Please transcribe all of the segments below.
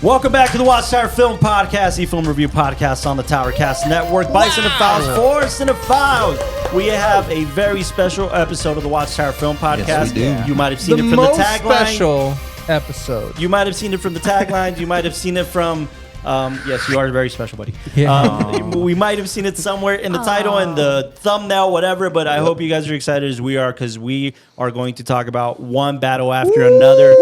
Welcome back to the WatchTower Film Podcast, the film review podcast on the Towercast Network by Cinephiles for Cinephiles. We have a very special episode of the WatchTower Film Podcast. Yes, we do. You might have seen it from the most tagline. special episode. You might have seen it from the tagline. You might have seen it from... yes, you are very special, buddy. Yeah. We might have seen it somewhere in the title and the thumbnail, whatever, but I hope you guys are excited as we are because we are going to talk about one battle after another.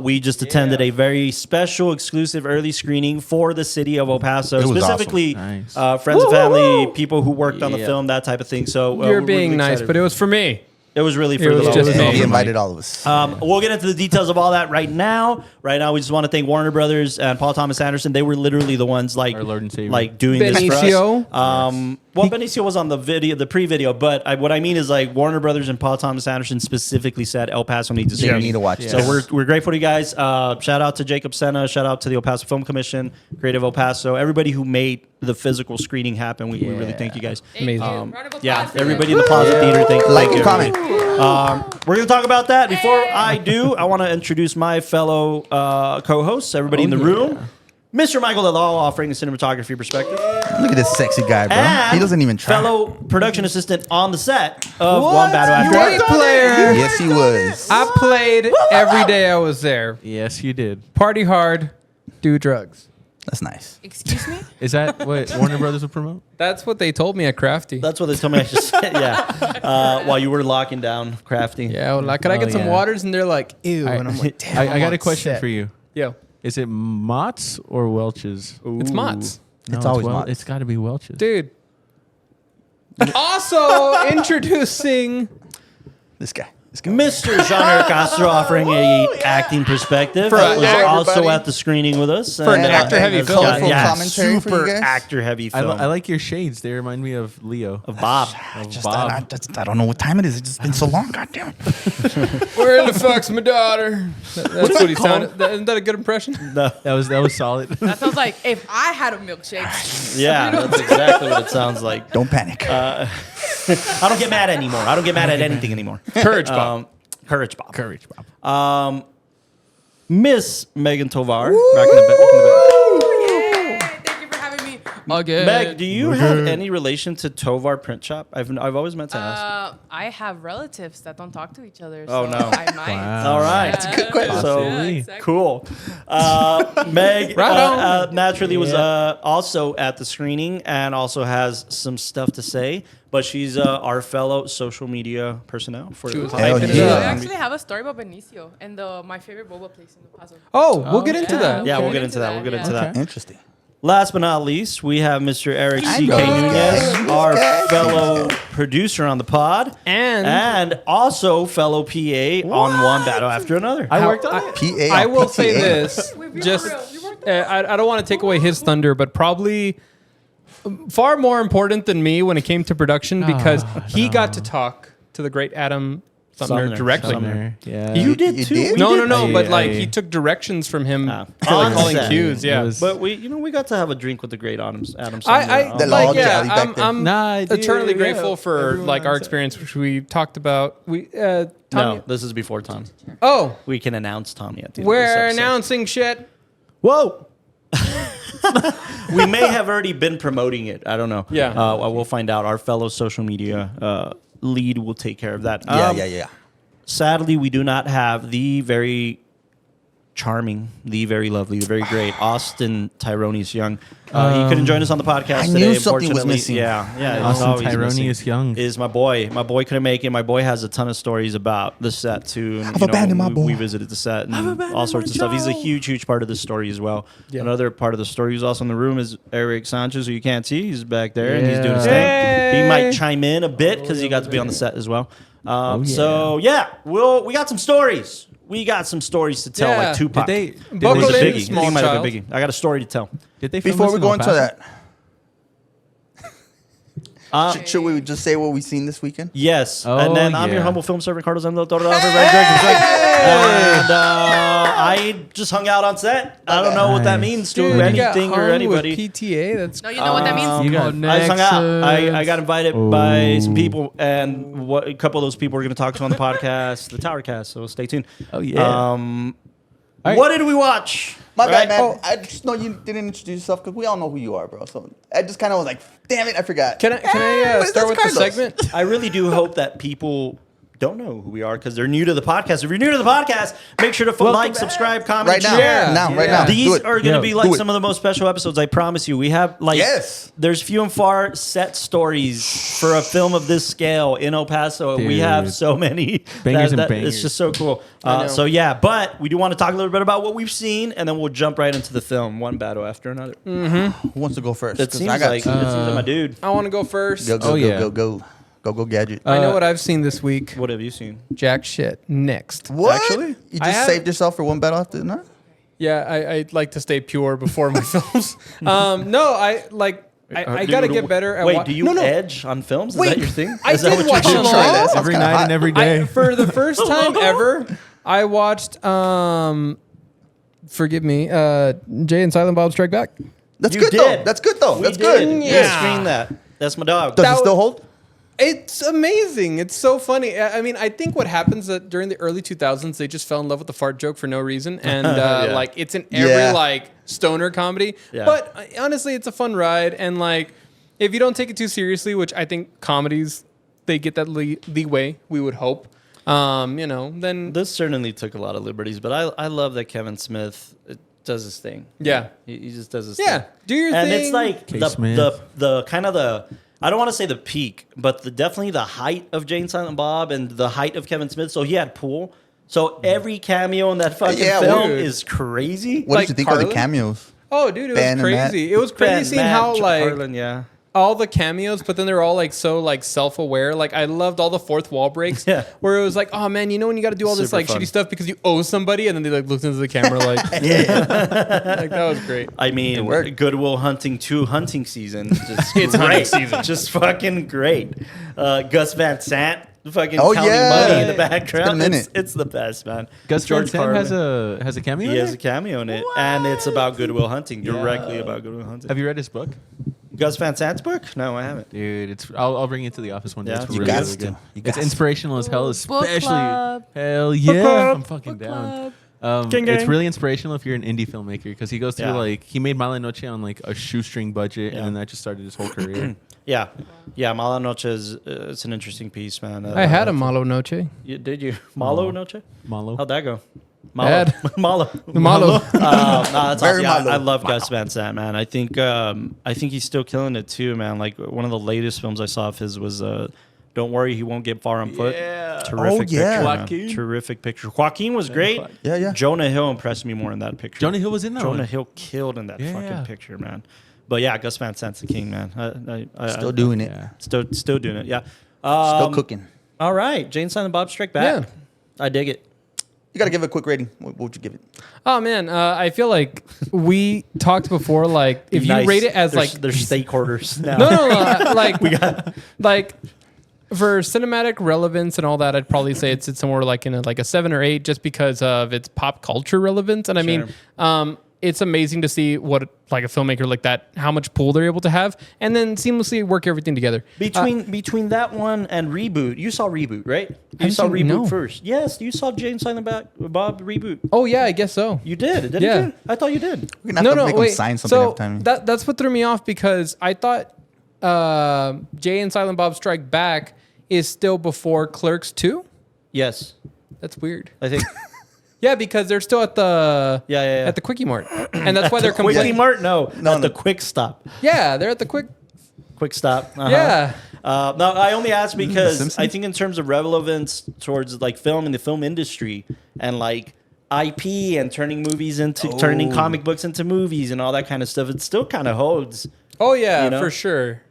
We just attended a very special, exclusive early screening for the city of El Paso, specifically awesome. friends and family, people who worked on the film, that type of thing. So You're we're being really nice, excited. but it was for me. It was really for It the was love just of me. it. He invited all of us. We'll get into the details of all that right now. Right now, we just want to thank Warner Brothers and Paul Thomas Anderson. They were literally the ones Our Lord and Savior. doing this for Benicio. us. Well, Benicio was on the video, the pre-video, but what I mean is like Warner Brothers and Paul Thomas Anderson specifically said El Paso needs to see. You need to watch So this. we're grateful to you guys. Shout out to Jacob Senna. Shout out to the El Paso Film Commission, Creative El Paso, everybody who made the physical screening happen. We really thank you guys. Amazing. Yeah, everybody in the Plaza Theater, thank you. Like Thank and you, comment. everybody. We're going to talk about that. Before I do, I want to introduce my fellow co-hosts, everybody in the room. Mr. Michael Delal offering a cinematography perspective. Look at this sexy guy, bro. And He doesn't even try. fellow production assistant on the set of One Battle After Great Another. player. Yes, he was. I played every day I was there. Yes, you did. Party hard, do drugs. That's nice. Excuse me? Is that what Warner Brothers will promote? That's what they told me at Crafty. That's what they told me I should say. Yeah. While you were locking down Crafty. Yeah, well, like, could I get some yeah. waters? And they're like, ew. And I'm like, damn. I got a I'm question upset. for you. Yo, Is it Mott's or Welch's? it's Mott's. It's always Mott's. It's got to be Welch's. Dude. Also introducing... This guy. Mr. Jean-Eric Castro offering a acting perspective. For That was everybody. also at the screening with us. For an actor-heavy film. Colorful Yeah, commentary for super you guys. actor-heavy I, film. I like your shades. They remind me of Leo. of Bob. I don't know what time it is. It's just been so long. God damn it. Where the fuck's my daughter? That's what he sounded. Isn't that a good impression? No. That was solid. That sounds like if I had a milkshake. Yeah, that's exactly what it sounds like. Don't panic. I don't get mad anymore. I don't get mad at anything anymore. Courage, Bob. Courage, Bob. Courage, Bob. Miss Megan Tovar. Back in the back. Yay! Thank you for having me. Again. Meg, do you have any relation to Tovar Print Shop? I've always meant to ask. I have relatives that don't talk to each other. Oh, So no. I might. Wow. All right. That's a good question. So Yeah, exactly. cool. Meg Right on. naturally was also at the screening and also has some stuff to say. But she's our fellow social media personnel for She was Hell hyping it yeah. I up. actually have a story about Benicio and my favorite boba place in the Paso. Oh, we'll get into that. Yeah, Okay. we'll get into that. We'll get into that. Interesting. Last but not least, we have Mr. Eric C.K. know. Nunez, our fellow producer on the pod, and also fellow PA on One Battle After Another. I worked on it. PA. I will PTA. say this. Wait, you Just, were real. You worked on I don't want to take away his thunder, but probably far more important than me when it came to production because he got to talk to the great Adam Sumner directly. Sumner. Yeah. You did You too. did? We No, did. but I- like he took directions from him Ah. for like On calling set. cues. Yeah, It was- But we got to have a drink with the great Adam Sumner. I The like law yeah. jelly back there. I'm Nah, dude, eternally yeah. grateful for Everyone like our on set. experience, which we talked about. We Tommy. No, this is before Tom. Oh, We can announce Tommy at the end of we're this episode. announcing shit. Whoa. We may have already been promoting it. I don't know. Yeah. We'll find out. Our fellow social media lead will take care of that. Yeah. Sadly, we do not have the very charming, the very lovely, the very great Austin Tyronius Young. He couldn't join us on the podcast I today. knew something was unfortunately. missing. Yeah. It's Austin always Tyronius missing. Young. Is my boy. My boy couldn't make it. My boy has a ton of stories about the set too. And, I've abandoned my boy. We visited the set and all sorts of stuff. He's a huge part of the story as well. Yeah. Another part of the story who's also in the room is Eric Sanchez, who you can't see. He's back there and he's Yeah. doing his thing. Hey! He might chime in a bit because he got to be on the set as well. yeah. So yeah, we got some stories. We got some stories to tell, Yeah. like Tupac. Did It Buckle was a in, biggie. I small think it might have child. been a biggie. I got a story to tell. Did they film Before this we in go El into Paso? that, should we just say what we've seen this weekend? Yes, Oh, and then I'm your yeah. humble film servant, Carlos Endo, and I just hung out on set. I don't know what that means to Dude, you got anything or hung anybody. with PTA. That's No, you know what that means? You got I just hung out. I got invited by some people, and a couple of those people we're going to talk to on the podcast, the Towercast. So stay tuned. Oh, yeah. What did we watch? My Right? bad, man. Oh. I just know you didn't introduce yourself because we all know who you are, bro. So I just kind of was like, damn it, I forgot. Can I But start with that's the Carlos. segment? I really do hope that people don't know who we are because they're new to the podcast. If you're new to the podcast, make sure to like, subscribe, comment, Right now. share. Right now. These Do it. are going to Yo, be like do it. some of the most special episodes. I promise you. We have like Yes. There's few and far set stories for a film of this scale in El Paso. We have Dude. so many. Bangers and It's bangers. just so cool. I know. So yeah, but we do want to talk a little bit about what we've seen, and then we'll jump right into the film, one battle after another. Who wants to go first? It 'Cause seems I got like two. my dude. I want to go first. Go, go, Oh, go, yeah. go, Gadget. I know what I've seen this week. What have you seen? Jack shit. Next. What? actually? You I just have- saved yourself for one battle after another? Yeah, I like to stay pure before my films. No, I gotta get better at Wait, do you no. edge on films? Is Wait, that your thing? I Is that did what watch you're them doing? all. Try that. Sounds Every kinda night hot. and every day. For the first time ever, I watched forgive me, Jay and Silent Bob Strike Back. That's You good did. though. That's good though. We That's did. good. Yeah. Screen that. That's my dog. Does That it still was- hold? It's amazing. It's so funny. I mean, I think what happens that during the early 2000s, they just fell in love with the fart joke for no reason, and Yeah. like it's in every Yeah. like stoner comedy. Yeah. But honestly, it's a fun ride, and like if you don't take it too seriously, which I think comedies they get that leeway, we would hope. Then This certainly took a lot of liberties, but I love that Kevin Smith does his thing. yeah, He just does his yeah, thing. do your And thing. it's like Smith. the kind of the I don't want to say the peak, but definitely the height of Jane Silent Bob and the height of Kevin Smith. So he had Pool. So every cameo in that fucking Yeah, film dude. is crazy. What Like did you think of Carlin? the cameos? oh, dude, it was Ben and Matt. crazy. It was crazy Ben, seeing Matt, how like. Harlan, yeah. all the cameos, but then they're all like so like self-aware. Like I loved all the fourth wall breaks Yeah. where it was like, oh man, you know when you got to do all this Super like fun. shitty stuff because you owe somebody, and then they like looked into the camera like, like that was great. I mean, worked. Goodwill Hunting 2 hunting season. Just It's great. hunting season. Just fucking great. Gus Van Sant fucking Oh, counting yeah. money in the It's been a background. minute. It's the best, man. Gus Van Sant Carlin. has a cameo. He in has a it? cameo in it, and it's about Goodwill Hunting, directly about Goodwill Hunting. Have you read his book? Gus Van Sant's book? No, I haven't. Dude, I'll bring it to the office one day. Yeah, It's you really, got really to. good. You It's got inspirational as hell, Book especially club. hell yeah. club. I'm fucking Book down. club. Gang, It's gang. really inspirational if you're an indie filmmaker because he goes through Yeah. like he made Mala Noche on like a shoestring budget, Yeah. and then that just started his whole career. Yeah. Yeah, Mala Noche is it's an interesting piece, man. I had a Malo Noche. Did you? Malo Noche? Malo. How'd that go? Bad. Malo. The Malo. No, that's Very awesome. Yeah, Malo. I love Gus Van Sant, man. I think he's still killing it too, man. Like one of the latest films I saw of his was Don't Worry, He Won't Get Far on Foot. Yeah. Terrific Oh, yeah. picture. Man. Joaquin. Terrific picture. Joaquin was great. Yeah. Jonah Hill impressed me more in that picture. Jonah Hill was in that Jonah one. Hill killed in that Yeah. fucking picture, man. But yeah, Gus Van Sant's the king, man. Still doing it. Yeah. Still doing it. Yeah. Still cooking. All right, Jane Silent Bob Strike Back. Yeah. I dig it. You got to give it a quick rating. What would you give it? Oh man, I feel like we talked before. Like if Nice. you rate it as There's- like there's stakeholders now. no, like we got like for cinematic relevance and all that, I'd probably say it's somewhere like in a 7 or 8, just because of its pop culture relevance. And I mean, it's amazing to see what like a filmmaker like that, how much pull they're able to have, and then seamlessly work everything together. Between that one and Reboot, you saw Reboot, right? You haven't saw seen- Reboot no. first. Yes, you saw Jane Silent Bob Reboot. Oh yeah, I guess so. You did, didn't Yeah. you? I thought you did. We're going to have to make them wait. sign something So every time. that's what threw me off, because I thought Jay and Silent Bob Strike Back is still before Clerks 2. Yes, That's weird. I think. Yeah, because they're still at the Yeah. at the Quickie Mart, and that's why they're Quickie complaining. Mart? No, No, at the no. Quick Stop. Yeah, they're at the Quick Stop. Uh-huh. Yeah. No, I only asked because Simpsons? I think in terms of relevance towards like film and the film industry and like IP and turning movies into turning comic books into movies and all that kind of stuff, it still kind of holds. Oh yeah, You know? for sure.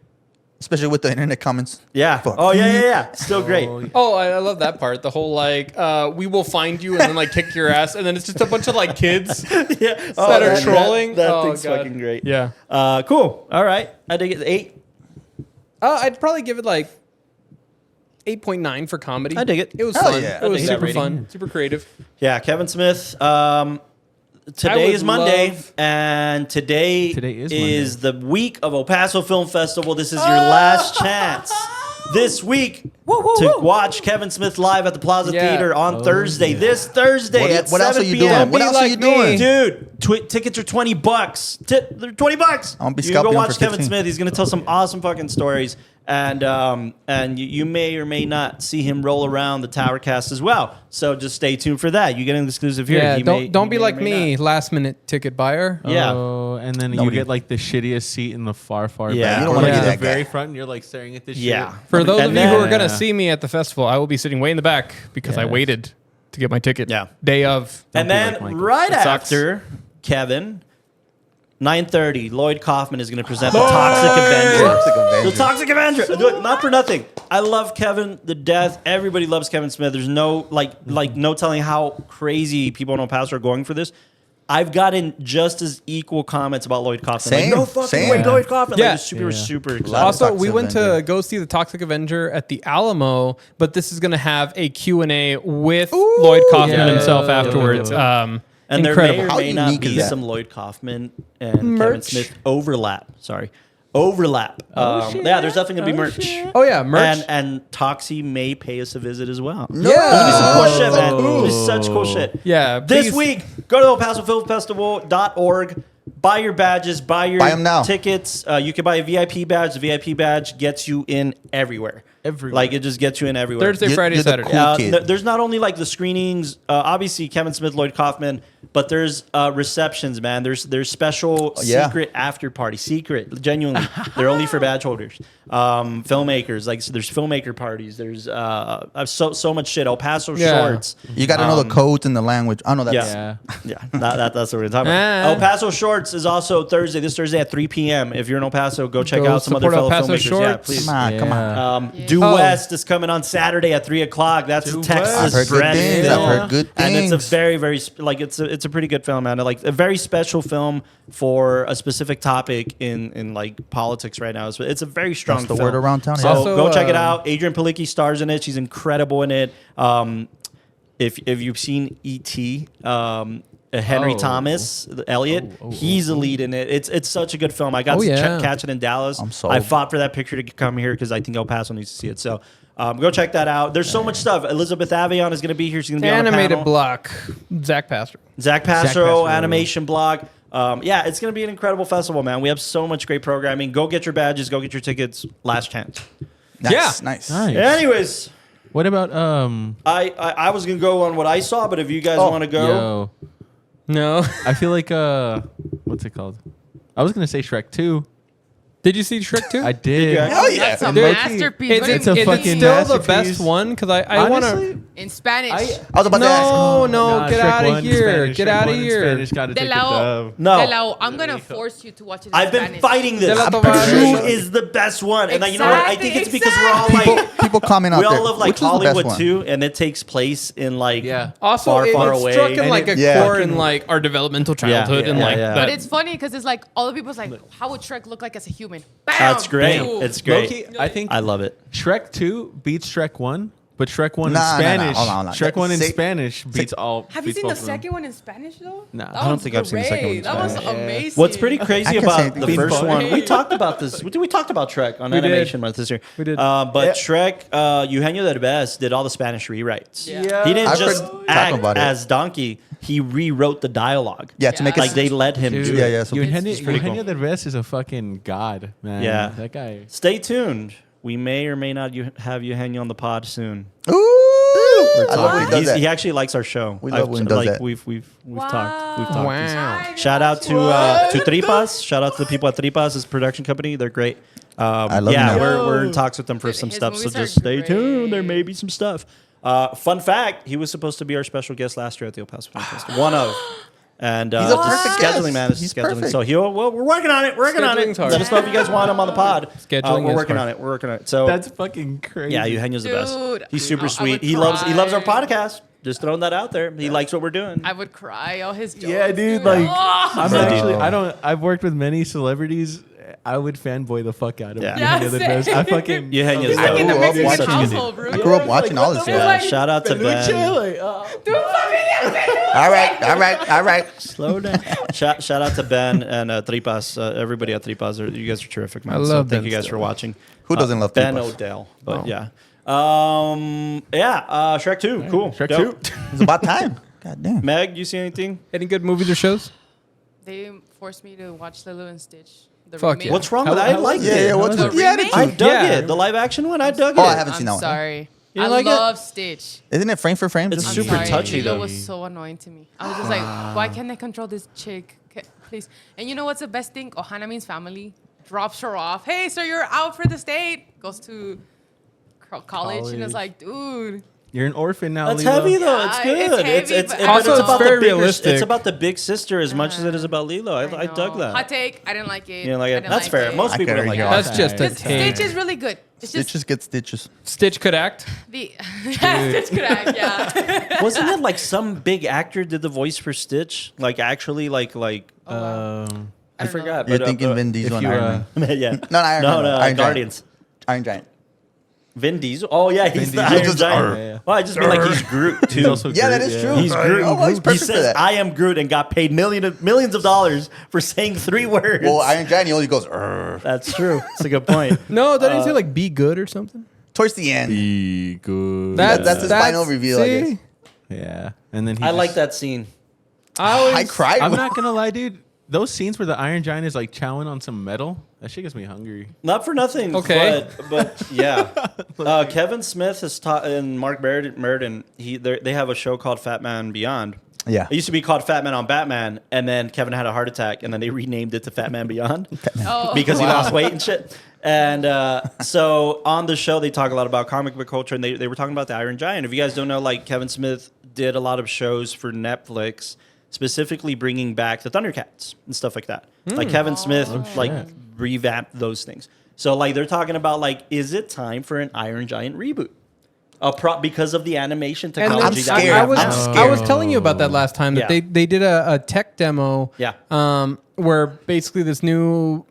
Especially with the internet comments. Yeah. Fuck. Oh yeah. Still great. Oh, I love that part. The whole like, we will find you and then like kick your ass, and then it's just a bunch of like kids Yeah. that are trolling. That Oh, thing's God. fucking great. Yeah. Cool. All right. I dig it. 8. I'd probably give it like 8.9 for comedy. I dig it. It was Hell fun. yeah. It was I dig that super rating. fun, super creative. Yeah. Kevin Smith. Today would is Monday, love- and today is is the week of El Paso Film Festival. This is your last chance. This week, to watch Kevin Smith live at the Plaza Theater on Thursday. Yeah. This Thursday at what else 7 are you p.m. doing? What else are you doing? Dude, tickets are $20. They're $20. I'm gonna be you can go scalping watch for Kevin 15. Smith. He's gonna tell some awesome fucking stories. And you may or may not see him roll around the Tower cast as well. So just stay tuned for that. You get an exclusive here. Yeah, He don't be may like or may me, not. last minute ticket buyer. Yeah. Oh, and then Nobody- you get like the shittiest seat in the far Yeah. back. You don't Or, wanna like, be the that guy. very front, and you're like staring at this Yeah. shit. For those And of you who are then- gonna see me at the festival, I will be sitting way in the back because I Yes. waited to get my ticket. Yeah. Day of. And be then like Michael. right It sucks. after Kevin, 9:30, Lloyd Kaufman is going to present the Toxic Avenger. Toxic Avenger. The Toxic Avenger. Look, not for nothing. I love Kevin to death. Everybody loves Kevin Smith. There's no no telling how crazy people in El Paso are going for this. I've gotten just as equal comments about Lloyd Kaufman. Same, Like, no fucking same. way, Lloyd Kaufman. Yeah. Like, super excited. Also, Toxic we went to Avenger. go see the Toxic Avenger at the Alamo, but this is going to have a Q&A with Lloyd Kaufman Yeah. himself Yeah. afterwards. And there Incredible. may or How may not unique be is that? some Lloyd Kaufman and Kevin Merch. Smith overlap. Yeah, there's definitely gonna be merch. Oh, yeah, merch. And Toxie may pay us a visit as well. No. Yeah. There's gonna be some cool shit, man. There's gonna be such cool shit. Yeah, This please. week, go to elpasofilmfestival.org. Buy your badges. Buy 'em now. tickets. You can buy a VIP badge. The VIP badge gets you in everywhere. Everywhere. Like, it just gets you in everywhere. Thursday, You're- Friday, you're the Saturday. cool kid. There's not only like the screenings, obviously Kevin Smith, Lloyd Kaufman, but there's receptions, man. There's special yeah. secret after party, genuinely. They're only for badge holders. Filmmakers, like so there's filmmaker parties. There's so much shit. El Paso Yeah. Shorts. You got to know the codes and the language. I know that's Yeah. Yeah. That's what we're talking about. Ah. El Paso Shorts is also this Thursday at 3 p.m. If you're in El Paso, go check Go out some other support El fellow Paso filmmakers. Yeah, Shorts. please. Come on. Due Oh. West is coming on Saturday at 3 o'clock. That's a Due Texas West. I've heard good dread things. film. I've heard good And it's a things. very, very it's a pretty good film, man. Like a very special film for a specific topic in like politics right now. So it's a very strong That's the film. word around town, So yeah. Also, go check it out. Adrian Palicki stars in it. She's incredible in it. If you've seen E.T., Henry Oh. Thomas, Elliot, he's the lead in it. It's such a good film. I got to catch it in Dallas. I'm sold. I fought for that picture to come here because I think El Paso needs to see it. So go check that out. There's so much stuff. Elizabeth Avion is going to be here. She's going to be on the Animated panel. block. Zach Pastor. Zach Passo. Passo, animation blog. Yeah, it's going to be an incredible festival, man. We have so much great programming. Go get your badges. Go get your tickets. Last chance. nice, Yeah. nice. Nice. Anyways, What about I was going to go on what I saw, but if you guys want to go. Yo, No. I feel like what's it called? I was gonna say Shrek 2. Did you see Shrek 2? I did. Yeah. Hell yeah. That's a Dude, masterpiece. Is What do it, you a mean? fucking still the masterpiece. best one? Because I want Honestly, to. In Spanish. I was about to ask. No, Nah, get Shrek out of 1 here. Spanish, Get Shrek out of 1 here. Spanish gotta De take la a O. dub. No. De la O. I'm going to force you to watch it in I've been Spanish. fighting this. De la Two Tovar- is the best one. And you know what? I think it's because we're all Exactly. like, People comment out we there. all love like which is the best Hollywood one? too, and it takes place in like Yeah. Also, far, it far away. struck in And like a it- Yeah. core in like our developmental childhood and yeah, like yeah. that. But it's funny because it's like all the people's like, how would Shrek look like as a human? Bam! That's great. Boom. It's great. Low-key, I think I love it. Shrek 2 beats Shrek 1, but Shrek 1 Nah, in nah, nah. Spanish. Hold on, hold on. Shrek 1 in Say- Spanish beats all. Have you beats seen the both of them. second one in Spanish though? Nah. That I don't was think I've seen the second one in great. That was Spanish. Yeah. amazing. What's pretty I crazy can't say about anything the about first it. one, we talked about this. We talked about Shrek on We did. Animation Month this year. We did. But Shrek, Eugenio Derbez did all the Spanish rewrites. Yeah. He didn't I've just heard talk act about it. as Donkey. He rewrote the dialogue. Yeah, to make it Like they let him Dude, do Yeah, it. yeah. So Eugenio pretty Eugenio Derbez is a fucking god, man. Yeah. That guy. Stay tuned. We may or may not have Eugenio on the pod soon. Ooh, I love when he does He that. actually likes our show. We love when he does like that. we've Wow. talked. We've talked. Wow. Shout out to Tripas. Shout out to the people at Tripas, his production company. They're great. I love yeah, them. we're in talks with them for Dude, some his stuff. So movies just are stay tuned. There great. may be some stuff. Fun fact: he was supposed to be our special guest last year at the El Paso Film Festival. One of. And He's a just perfect scheduling, guest. man. Is He's scheduling. perfect. So we're working on it. We're working on it. Scheduling's hard. Let us know if you guys want him on the pod. Scheduling we're is working hard. on it. We're working on it. So That's fucking crazy. yeah, Eugenio's the best. Dude, He's super I sweet. would He loves our cry. podcast. Just throwing that out there. He likes what we're doing. I would cry. All his jokes. Yeah, dude. Like, Oh. I'm So actually. deep. I've worked with many celebrities. I would fanboy the fuck out of Yeah. Eugenio Yeah, Derbez. same. I fucking. Eugenio's Back in the Ooh, Mexican watching it. household, bro. I grew up watching all this Yeah, stuff. shout out to Ben. All right. Slow down. shout out to Ben and Tripas. Everybody at Tripas. You guys are terrific, man. I love so thank Ben you guys still. for watching. Who doesn't love Ben Tripas? Odell? But yeah. Shrek 2. Cool. Shrek Dope. 2. It's about time. God damn. Meg, you see anything? Any good movies or shows? They forced me to watch Lilo and Stitch. The Fuck remake. yeah. What's wrong with it? I liked Yeah, it. yeah. What's The with the remake? I attitude? dug Yeah. it. The live action one, I dug Oh, it. I haven't seen that I'm one. sorry. You I like it? love Stitch. Isn't it frame for frame? It's I'm super sorry. touchy, Lilo though. was so annoying to me. I was just like, why can't they control this chick? Please. And you know what's the best thing? Ohana means family. Drops her off. Hey, so you're out for the state. Goes to college. And it's like, dude. You're an orphan now. That's Lilo. heavy though. Yeah, It's it's good. heavy, It's but but Also, it's it's about very the bigger, realistic. It's about the big sister as much as it is about Lilo. I dug know. that. Hot take. I didn't like it. You know, like I it. didn't That's like fair. it. Most I people could don't like agree. it. That's just a Just take. Stitch is really good. It's just Stitches get stitches. Stitch could act. the Stitch could act, yeah. Wasn't it like some big actor did the voice for Stitch? Like actually, like I I don't forgot. You're but, thinking Vin if Diesel and you, Iron Man. yeah. No, Iron Man. No, Iron Giant. Guardians. Iron Giant. Vin Diesel. Oh yeah, he's the Diesel. Iron Just, Giant. yeah. Well, I just mean like he's Groot too. He's also Yeah, that Groot, is true. He's Groot. Oh, he's He perfect for says, that. "I am Groot," and got paid millions of dollars for saying 3 words. Well, Iron Giant, he only goes, "Urgh." That's true. That's a good point. No, didn't he say like be good or something? Towards the end. Be good. That's his final reveal, I guess. Yeah, and then he I like just- that scene. I cried. I'm when- not gonna lie, dude. Those scenes where the Iron Giant is like chowing on some metal, that shit gets me hungry. Not for nothing. Okay. But yeah. Kevin Smith has taught and Mark Meriden. They have a show called Fat Man Beyond. Yeah. It used to be called Fat Man on Batman, and then Kevin had a heart attack, and then they renamed it to Fat Man Beyond Oh. because he lost weight and shit. And so on the show, they talk a lot about comic book culture, and they were talking about the Iron Giant. If you guys don't know, like Kevin Smith did a lot of shows for Netflix, specifically bringing back the Thundercats and stuff like that. Like Kevin Smith, like revamped those things. So like they're talking about like, is it time for an Iron Giant reboot? Because of the animation And technology. I'm that we scared. have I was now. I'm scared. I was telling you about that last time that Yeah. they did a tech demo. Yeah. Where basically this new,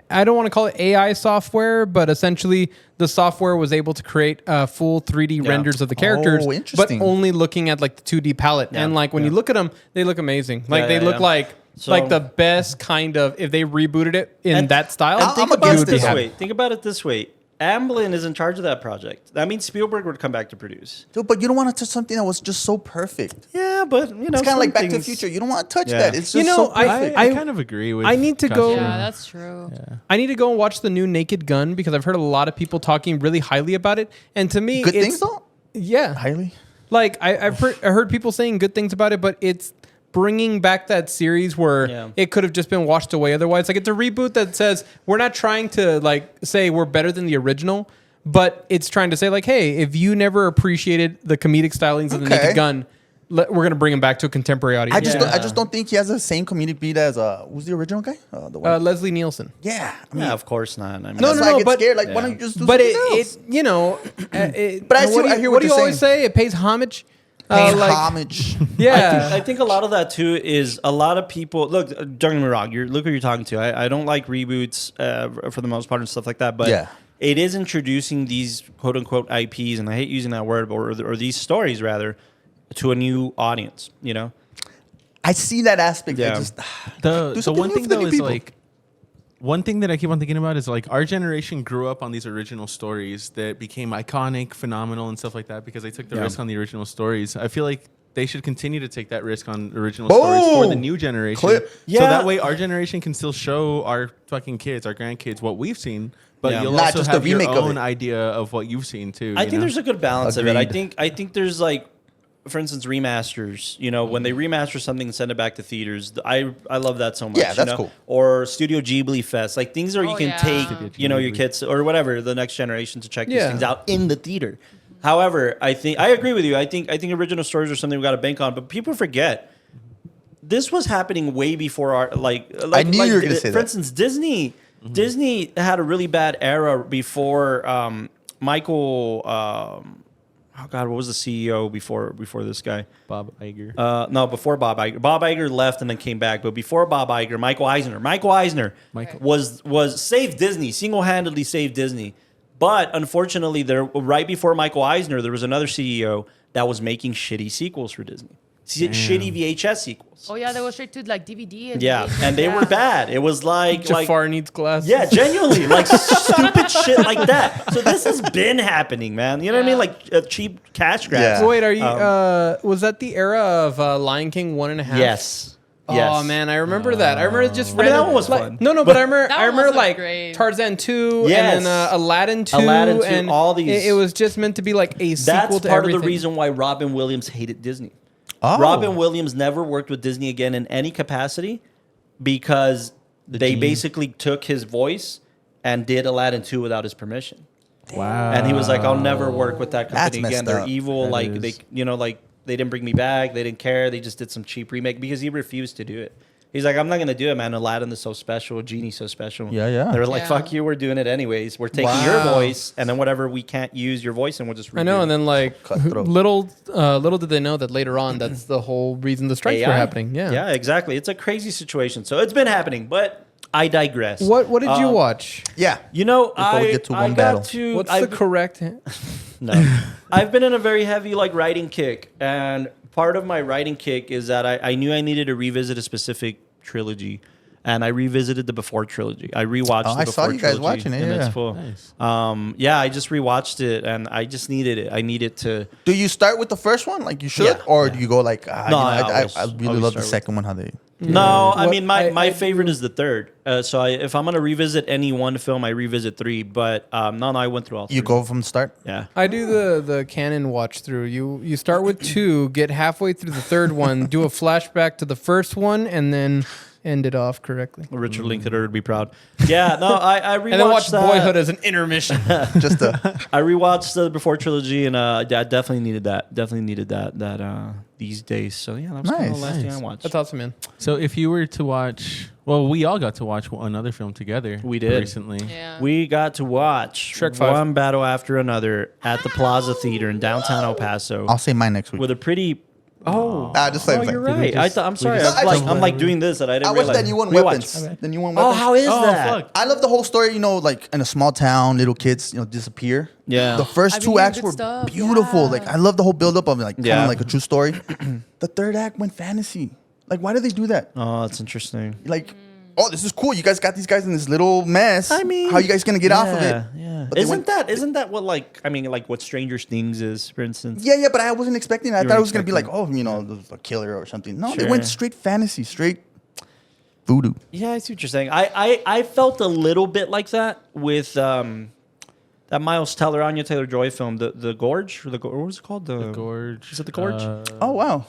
I don't want to call it AI software, but essentially the software was able to create full 3D renders of the characters, Oh, but interesting. only looking at like the 2D palette. Yeah. And like when you look at them, they look amazing. Like Yeah, they yeah, look yeah. like So- like the best kind of, if they rebooted it in And- that style, And think I'm about against it this this. way. Think about it this way. Amblin is in charge of that project. That means Spielberg would come back to produce. Dude, but you don't want to touch something that was just so perfect. Yeah, but you know, It's kind of like Back to the things- Future. You don't want to touch Yeah. that. It's just You know, so I- perfect. I kind of agree with. I need to go- Kasha. Yeah, that's true. I need to go and watch the new Naked Gun because I've heard a lot of people talking really highly about it. And to me, Good it's, things, though? Yeah. Highly. Like I heard people saying good things about it, but it's bringing back that series where Yeah. it could have just been washed away otherwise. Like it's a reboot that says we're not trying to like say we're better than the original, but it's trying to say like, hey, if you never appreciated the comedic stylings of the Okay. Naked Gun, we're gonna bring him back to a contemporary audience. I just don't think he has the same comedic beat as who's the original guy? The one. Leslie Nielsen. Yeah. I mean, Yeah, of course not. I mean, No, that's no, why no, I get but- scared. Like, why Yeah. don't you just do But something it else? you know, But I hear what do you you're always saying. say? It pays homage. Paying Like- homage. Yeah. I think a lot of that too is a lot of people. Look, don't get me wrong. Look who you're talking to. I don't like reboots for the most part and stuff like that. But Yeah. it is introducing these quote unquote IPs, and I hate using that word, or these stories rather, to a new audience. You know, I see that aspect. Yeah. I just, The something one new thing for the though new is people. like one thing that I keep on thinking about is like our generation grew up on these original stories that became iconic, phenomenal, and stuff like that because they took the risk on the original stories. I feel like they should continue to take that risk on original stories for the Boom! new generation. Clip. So Yeah. that way our generation can still show our fucking kids, our grandkids what we've seen, but Yeah. you'll Not also just a have your remake of own it. idea of what you've seen too. I you think know? there's a good balance of it. Agreed. I think there's like, for instance, remasters. You know, when they remaster something and send it back to theaters, I love that so much. Yeah, that's you know? cool. Or Studio Ghibli Fest, like things where you Oh, can yeah. take Studio your Ghibli. kids or whatever the next generation to check these Yeah. things out in the theater. However, I agree with you. I think original stories are something we got to bank on, but people forget. This was happening way before our like. I knew you were gonna say For that. instance, Disney had a really bad era before Michael. Oh God, what was the CEO before this guy? Bob Iger. No, before Bob Iger. Bob Iger left and then came back, but before Bob Iger, Michael Eisner. Michael Eisner was saved Disney, single-handedly saved Disney. But unfortunately, right before Michael Eisner, there was another CEO that was making shitty sequels for Disney. shitty VHS sequels. Oh yeah, they go straight to like DVD. And Yeah, VHS. and they were bad. It was like Jafar needs glasses. yeah, genuinely, like stupid shit like that. So this has been happening, man. You know what I mean? Like cheap cash grabs. Yeah. So wait, are you? Was that the era of Lion King 1.5? Yes. Oh Yes. man, I remember that. I remember just I mean, that random- one was like- fun. No, but I remember. That I one remember was like great. Tarzan 2 Yes. and then Aladdin 2. Aladdin 2, and all these. It was just meant to be like a sequel That's to part everything. of the reason why Robin Williams hated Disney. Oh. Robin Williams never worked with Disney again in any capacity because they gene. basically took his voice and did Aladdin 2 without his permission. Wow. And he was like, I'll never work with that That's company again. messed They're up. evil. That Like, is. they, you know, like they didn't bring me back. They didn't care. They just did some cheap remake because he refused to do it. He's like, I'm not going to do it, man. Aladdin is so special. Genie's so special. Yeah, yeah. They were like, Yeah. fuck you. We're doing it anyways. We're taking your Wow. voice and then whatever we can't use your voice and we'll just redo I know, it. and then like Cutthroat. little did they know that later on that's the whole reason the strikes were AI. happening. Yeah. Yeah, exactly. It's a crazy situation. So it's been happening, but I digress. What did you watch? Yeah. You know, Before we get to I one got battle. to. What's I've, the correct? No. I've been in a very heavy like writing kick, and part of my writing kick is that I knew I needed to revisit a specific trilogy, and I revisited the Before trilogy. I rewatched. Oh, the I saw Before you guys trilogy watching it, in its yeah. full. Nice. Yeah, I just rewatched it, and I just needed it. I needed to. Do you start with the first one like you should, Yeah. or do you go like, No, you know, I I always- really always love the start with- second one how they. No, I What- mean my I favorite do- is the third. So if I'm gonna revisit any one film, I revisit 3. But no, I went through all 3. You go from the start. Yeah. I do the canon watch through. You start with 2, get halfway through the third one, do a flashback to the first one, and then end it off correctly. Richard Linklater would be proud. Yeah, no, I rewatched And then watch that. Boyhood as an intermission. Just a I rewatched the Before trilogy, and I definitely needed that. Definitely needed that these days. So yeah, that was kind of Nice. the last thing I Nice. watched. That's awesome, man. So if you were to watch, well, we all got to watch another film together. We did. recently. Yeah. We got to watch Shrek 5. one battle after another at the Plaza Theater in downtown El Paso I'll say mine next week. with a pretty. Oh, Just like, you're we right. just- I'm sorry. just- I'm like doing this and I didn't I watched realize. that new one, We Weapons. watched. The new one, Oh, Weapons. how is Oh, that? fuck. I love the whole story. You know, like in a small town, little kids, you know, disappear. Yeah. The first I've been 2 hearing acts good were stuff, beautiful. yeah. Like I love the whole build up of it, like kind Yeah. of like a true story. The third act went fantasy. Like why do they do that? Oh, that's interesting. Like, oh, this is cool. You guys got these guys in this little mess. I mean, how you guys gonna get off of it? Yeah. But they Isn't went- that what like what Stranger Things is, for instance? Yeah, but I wasn't expecting that. I You thought it weren't was gonna be like, expecting oh, you know, a killer or something. No, they Sure. went straight fantasy, straight voodoo. Yeah, I see what you're saying. I felt a little bit like that with that Miles Teller, Anya Taylor-Joy film, the Gorge, or what was it called? The Gorge. Is it The Gorge? Oh wow.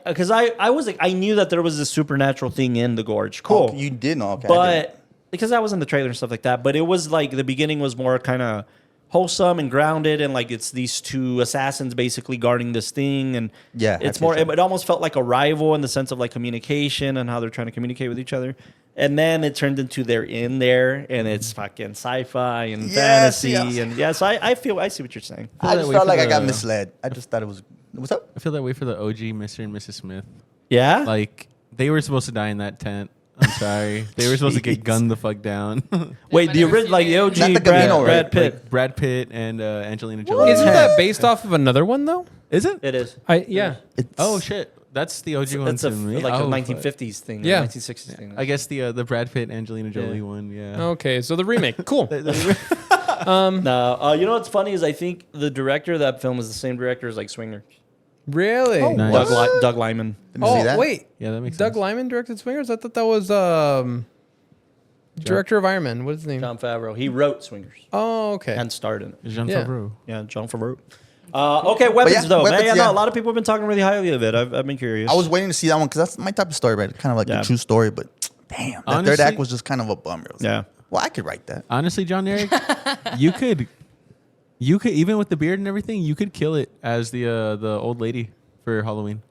Because I was like, I knew that there was a supernatural thing in the Gorge. Cool. Oh, you did know. Okay, I didn't. But because that was in the trailer and stuff like that, but it was like the beginning was more kind of wholesome and grounded, and like it's these 2 assassins basically guarding this thing, and Yeah, it's I more. appreciate It almost felt like a rival in the sense of like communication and how they're trying to communicate with each other. And then it turned into they're in there, and it's fucking sci-fi and Yes, fantasy, yes. and yeah. So I see what you're saying. I that just way felt for like I got the- misled. I just thought it was. What's up? I feel that way for the OG Mr. and Mrs. Smith. Yeah. Like they were supposed to die in that tent. I'm sorry. They were supposed to get Jeez. gunned the fuck down. Wait, I've the never original, seen like it. the OG Not the Brad, Camino, right? Brad Pitt. Like Brad Pitt and Angelina Jolie. Isn't that based off of another one though? Is it? It is. Yeah. It's, Oh shit. That's the OG one It's a to me. like Oh, a fuck. 1950s thing. Yeah. 1960s thing. I guess the Brad Pitt Angelina Jolie Yeah. one. Yeah. Okay, so the remake, cool. No, you know what's funny is I think the director of that film is the same director as like Swingers. Really? Oh, Nice. Doug Lyman. Didn't see that. Wait. Yeah, that makes Doug sense. Lyman directed Swingers? I thought that was director of Iron Man. What's his name? John Favreau. He wrote Swingers Oh, okay. and starred in it. Jean Yeah. Favreau. Yeah, John Favreau. Okay, Weapons yeah, though. Weapons, Man, yeah, yeah. no, a lot of people have been talking really highly of it. I've been curious. I was waiting to see that one because that's my type of story, right? Kind of like Yeah. a true story, but damn, that third Honestly- act was just kind of a bummer. It was Yeah. like, well, I could write that. Honestly, John Eric, you could even with the beard and everything, you could kill it as the old lady for Halloween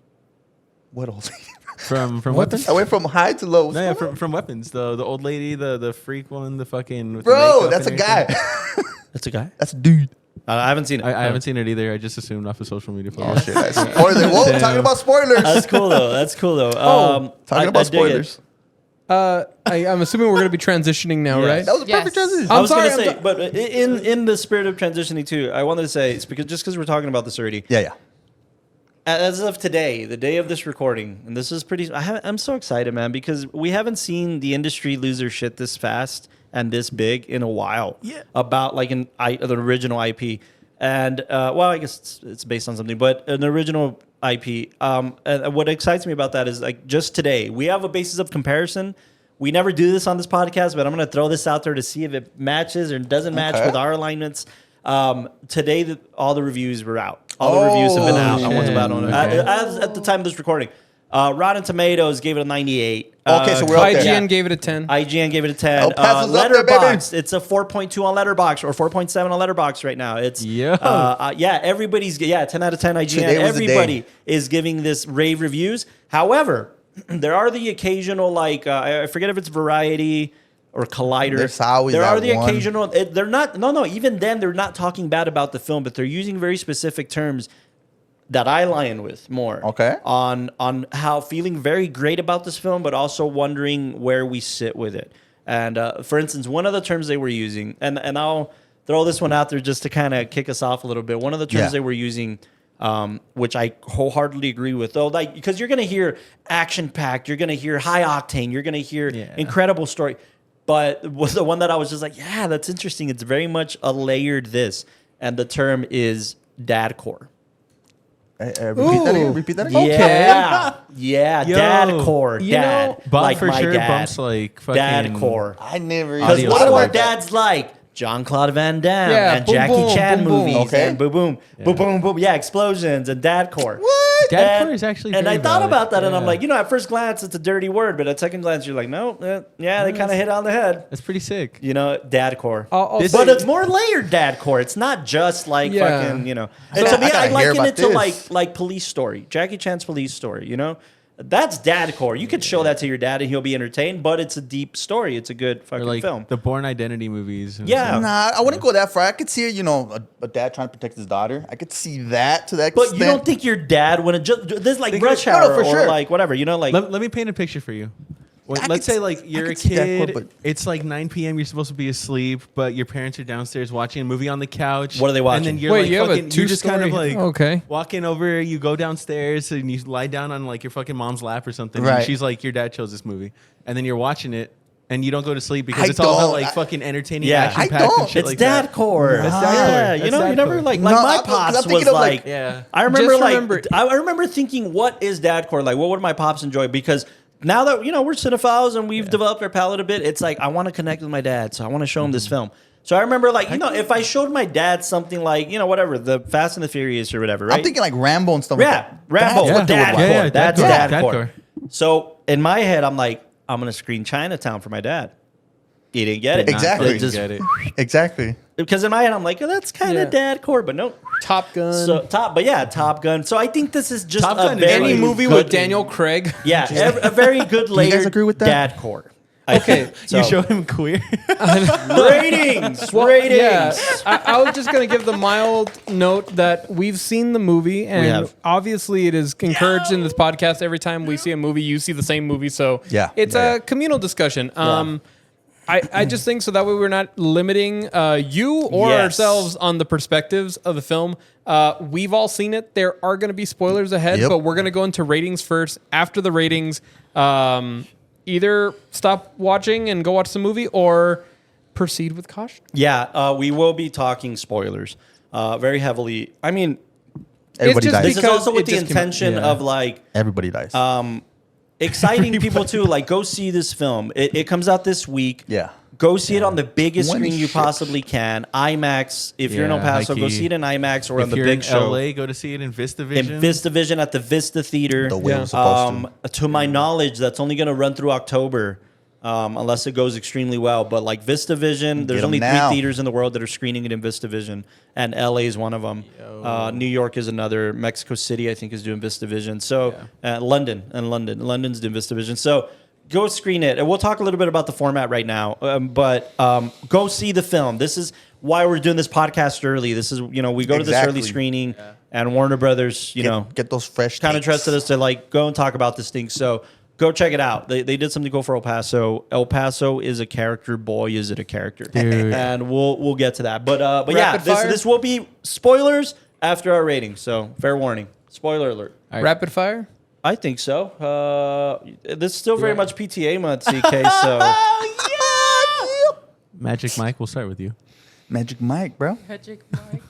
What else? from What the Weapons. I went from high to low. No, yeah, from Weapons. The old lady, the freak one, the fucking with the Bro, makeup that's a and guy. everything. That's a guy. That's a dude. I haven't seen it. I haven't seen it either. I just assumed off of social media. Oh shit! That's spoiler. Whoa, Damn. talking about spoilers. That's cool though. That's cool though. Talking about dig it. spoilers. I'm assuming we're going to be transitioning now, Yes. right? That was a Yes. perfect transition. I I'm was sorry, gonna I'm say, but in the spirit of transitioning too, I wanted to say it's because we're talking about this already. Yeah. as of today, the day of this recording, and this is pretty. I'm so excited, man, because we haven't seen the industry lose their shit this fast and this big in a while. Yeah. About like the original IP, and well, I guess it's based on something, but an original IP. And what excites me about that is like just today we have a basis of comparison. We never do this on this podcast, but I'm going to throw this out there to see if it matches or doesn't match with our alignments. Today, all the reviews were out. All the reviews have been out. I want about on it. As at the time of this recording. Rotten Tomatoes gave it a 98. Okay, so we're up there. IGN gave it a 10. IGN gave it a 10. El Paso's up there, Letterboxd, baby. it's a 4.2 on Letterboxd or 4.7 on Letterboxd right now. It's everybody's 10 out of 10 IGN. Today was the Everybody day. is giving this rave reviews. However, there are the occasional like I forget if it's Variety or Collider. There's always there are that the one. occasional. They're not. No. Even then, they're not talking bad about the film, but they're using very specific terms that I line with more. Okay. On how feeling very great about this film, but also wondering where we sit with it. And for instance, one of the terms they were using, and I'll throw this one out there just to kind of kick us off a little bit. One of the terms they were using, which I wholeheartedly agree with, though, like because you're going to hear action packed, you're going to hear high octane, you're going to hear incredible story. But was the one that I was just like, yeah, that's interesting. It's very much a layered this, and the term is dadcore. Repeat that again. Okay. Yeah, Yo, dadcore. you Dad. know, Bump like for my sure. dad. Bumps like fucking Dadcore. I never. Because even what thought do our about that. dads like? Jean-Claude Van Damme Yeah, and boom, Jackie boom, Chan boom, boom. movies Okay. and boom, boom, boom, boom, boom. Yeah, explosions and dadcore. What? Dadcore is actually And I very thought valid. about that, and I'm Yeah. like, at first glance, it's a dirty word, but at second glance, you're like, no, yeah, they kind of hit on the head. That's pretty sick. Dadcore. I'll But say- it's more layered dadcore. It's not just like Yeah. fucking, And So to me, I I gotta hear liken about it to this. like Police Story, Jackie Chan's Police Story. That's dadcore. You could show that to your dad and he'll be entertained, but it's a deep story. It's a good Or fucking like film. the Born Identity movies. and Yeah. stuff. Nah, I wouldn't go that far. I could see, a dad trying to protect his daughter. I could see that to that But extent. you don't think your dad when there's like Think Rush of- no, Hour for or sure. like whatever, like Let me paint a picture for you. I could Let's say see- like I you're a could see that kid. quote, but- It's like 9 p.m. You're supposed to be asleep, but your parents are downstairs watching a movie on the couch. What are they watching? And then you're Wait, like, you have a fucking, you're just kind of two-story- like Okay. walking over. You go downstairs and you lie down on like your fucking mom's lap or something. Right. And she's like, your dad chose this movie, and then you're watching it. And you don't go to sleep because I it's all about don't. like fucking entertaining Yeah. action I packed and don't. shit it's like that. dadcore. That's Yeah, dadcore. you That's never dadcore. like No, my I'm pops thinking was of, like, Yeah. I remember Just like remember- I remember thinking, what is dadcore? Like, what would my pops enjoy? Because now that we're cinephiles and we've developed our palate a bit, it's like I want to connect with my dad, so I want to show him this film. So I remember like if I showed my dad something like whatever the Fast and the Furious or whatever, right? I'm thinking like Rambo and stuff like Yeah, that. Rambo, That's what they would watch. dadcore. That's dadcore. dadcore. Dadcore. So in my head, I'm like, I'm gonna screen Chinatown for my dad. He didn't get it. Did not Exactly. fucking Just- get it. Exactly. Because in my head, I'm like, oh, that's kind of dadcore, but no. Top Gun. So Top Gun. So I think this is just Top a Gun is very Any like movie good- with Daniel Craig. Yeah, a very good you layered guys agree with that? dadcore. Okay, So, You show him queer. ratings. Ratings. Yeah, I was just gonna give the mild note that we've seen the movie, and have. obviously it is encouraged in this podcast. Every time we see a movie, you see the same movie, so Yeah. it's Yeah, a communal discussion. I just think so that way we're not limiting you or Yes. ourselves on the perspectives of the film. We've all seen it. There are going to be spoilers ahead, Yep. but we're going to go into ratings first. After the ratings, either stop watching and go watch the movie or proceed with caution. Yeah, we will be talking spoilers very heavily. I mean, Everybody just dies. this is because also with it the just came out. intention Yeah. of like Everybody dies. exciting people too. Like, go see this film. It comes out this week. Yeah. Go see it on the biggest When screen you shit. possibly can. IMAX. If you're in El Yeah, Paso, high go key. see it in IMAX or on If the you're big in show. LA, go to see it in Vista Vision. In Vista Vision at the Vista Theater. The way it Yeah. was supposed to. To my knowledge, that's only going to run through October, unless it goes extremely well. But like Vista Vision, there's 'em only now. 3 theaters in the world that are screening it in Vista Vision, and LA is one of them. New York is another. Mexico City, I think, is doing Vista Vision. So London's doing Vista Vision. So go screen it, and we'll talk a little bit about the format right now. But go see the film. This is why we're doing this podcast early. This is we go to this early Exactly. screening, and Warner Brothers, Get those fresh kind of takes. trusted us to like go and talk about this thing. So go check it out. They did something cool for El Paso. El Paso is a character. Boy, is it a character. Dude. And we'll get to that. But yeah, Rapid fire? this will be spoilers after our rating. So fair warning. Spoiler alert. All right. Rapid fire. I think so. This is still very much PTA month, CK. So Magic Mike, we'll start with you. Magic Mike, bro. Magic Mike.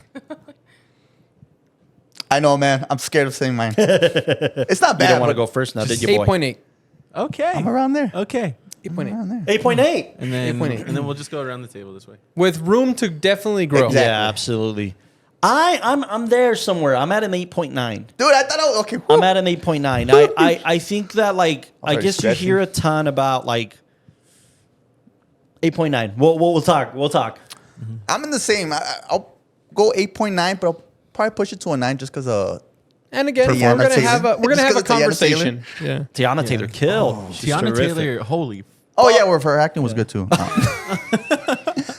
I know, man. I'm scared of saying mine. It's not you bad. don't want to but go first now, did you, boy? 8.8. Okay. I'm around there. Okay. 8.8. Around there. 8.8. And then 8.8. and then we'll just go around the table this way. With room to definitely grow. Exactly. Yeah, absolutely. I'm there somewhere. I'm at an 8.9. Dude, I thought I was okay. I'm at an 8.9. I think that like I sorry, guess stretching. you hear a ton about like 8.9. We'll talk. We'll talk. I'm in the same. I'll go 8.9, but I'll probably push it to a 9 just because And again, Tiana we're gonna Taylor. have a Just 'cause a of Tiana conversation. Yeah. Tiana Taylor killed. She's Tiana terrific. Taylor, holy. Oh yeah, well, her acting was good too.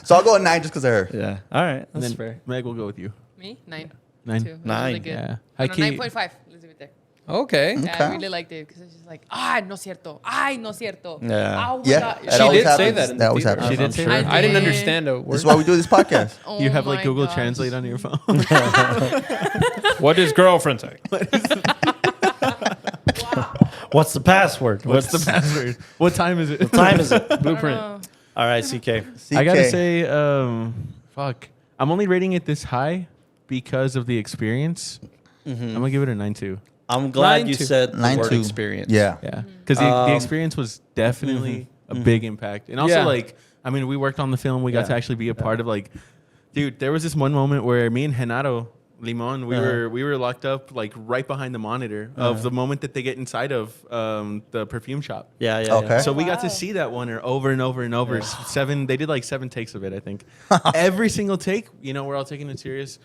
So I'll go a 9 just because of her. Yeah. All right. And That's then fair. Meg will go with you. Me? 9. 9. Too. It was 9. Really good. Yeah. No, High-key. 9.5. Let's leave it there. Okay. Yeah, Okay. I really liked it because it's just like, no cierto. Ay, no cierto. Yeah. Oh my Yeah, God. it She always did say happens. that. In That the always theater. happens. She did say sure. that. I didn't did. understand a word. This is why we do this podcast. Oh You have like my Google gosh. Translate on your phone. What does girlfriend say? What's the password? What's the password? What time is it? What time is it? Blueprint. All right, CK. I gotta CK. say, fuck. I'm only rating it this high because of the experience. I'm gonna give it a 9.2. I'm glad 9 you to- said the 9 word to- experience. Yeah. Yeah, because the experience was definitely a big impact, and also Yeah. like, I mean, we worked on the film. We got to actually be a part of like, dude. There was this one moment where me and Genaro Limon, we were locked up like right behind the monitor of the moment that they get inside of the perfume shop. Yeah. Okay. So we got to wow. see that one over and over and over. They did like 7 takes of it, I think. Every single take, we're all taking it serious.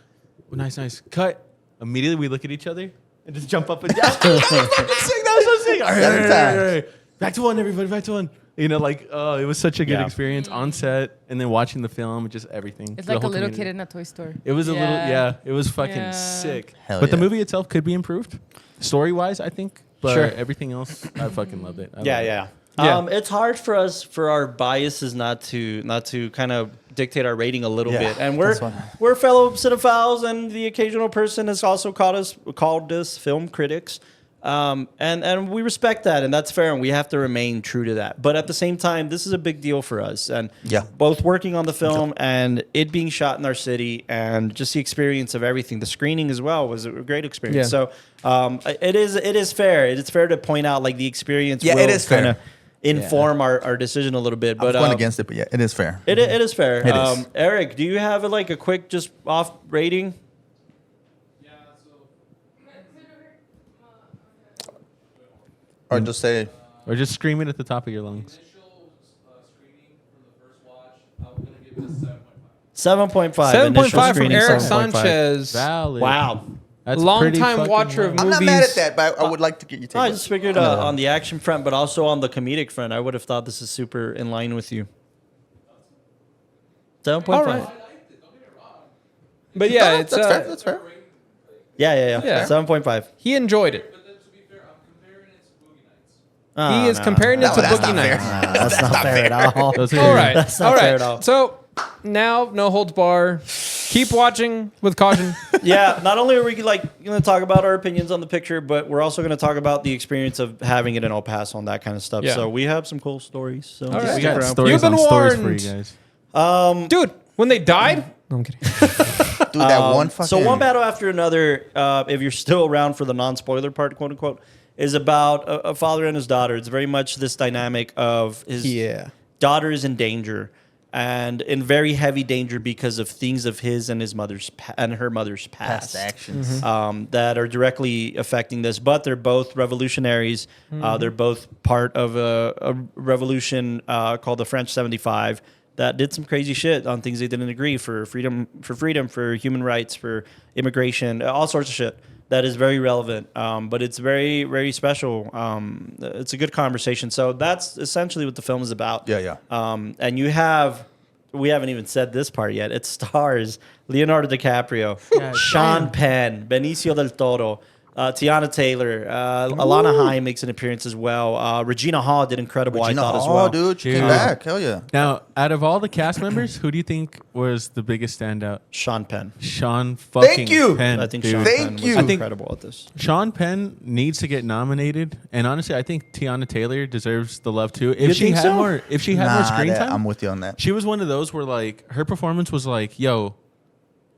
Nice. Cut. Immediately we look at each other and just jump up and down. That was so sick. All right, 7 times. Back to one, everybody, back to one. It was such a good Yeah. experience on set and then watching the film, just everything. It's The like a whole little community. kid in a toy store. It was it was fucking Yeah. sick. Hell but the yeah. movie itself could be improved, story-wise, I think. But Sure. everything else, I fucking loved it. I Yeah, loved it. yeah. Yeah. It's hard for us, for our biases, not to kind of dictate our rating a little Yeah, bit. And that's why. we're fellow cinephiles, and the occasional person has also called us film critics. And we respect that, and that's fair, and we have to remain true to that. But at the same time, this is a big deal for us, and Yeah. both working on the film and it being shot in our city, and just the experience of everything. The screening as well was a great experience. Yeah. So it is fair. It's fair to point out like the experience. Yeah, will it is fair. kinda inform our decision a little bit. I was But going against it, but yeah, it is fair. it is fair. It is. Eric, do you have like a quick just off rating? Or just say, Or just scream it at the top of your lungs. Screening from the first watch, I'm going to give it a 7.5. 7.5. 7.5 Initial from screening, Eric 7.5. Sanchez. Valid. Wow. That's Long pretty time fucking watcher of high. I'm not movies. mad at that, but I would like to get your take. I on just it. figured on the action front, but also on the comedic front, I would have thought this is super in line with you. 7.5. All right. But yeah, it's That's fair. That's fair. Yeah. Yeah. 7.5. he enjoyed it. But then to be fair, I'm comparing it to Boogie Nights. He is comparing it No, to that's Boogie not fair. Nights. That's not fair at all. Those are All right. That's not all fair right. at all. So now, no holds bar. Keep watching with caution. Yeah, not only are we going to talk about our opinions on the picture, but we're also going to talk about the experience of having it in El Paso and that kind of stuff. Yeah. So we have some cool stories. So right. just We stick got around. stories You've been on stories for warned. you guys. Dude, when they died? No, I'm kidding. Dude, that one fucking. So one battle after another, if you're still around for the non-spoiler part, quote unquote, is about a father and his daughter. It's very much this dynamic of his daughter is in danger and in very heavy danger because of things of his and his mother's and her mother's past actions. that are directly affecting this. But they're both revolutionaries. They're both part of a revolution called the French 75 that did some crazy shit on things they didn't agree for freedom, for human rights, for immigration, all sorts of shit. That is very relevant, but it's very, very special. It's a good conversation. So that's essentially what the film is about. Yeah. And we haven't even said this part yet. It stars Leonardo DiCaprio, Sean Penn, Benicio del Toro, Tiana Taylor, Alana Haim makes an appearance as well. Regina Hall did incredible, I thought, as well. Dude, she came Dude. back. Hell yeah. Now, out of all the cast members, who do you think was the biggest standout? Sean Penn. Sean fucking you. Penn. I think dude. Sean Thank Penn was you. incredible at this. Sean Penn needs to get nominated, and honestly, I think Tiana Taylor deserves the love too. You If she think had so? more, if she had more screen that- time, I'm with you on that. she was one of those where like her performance was like, "Yo,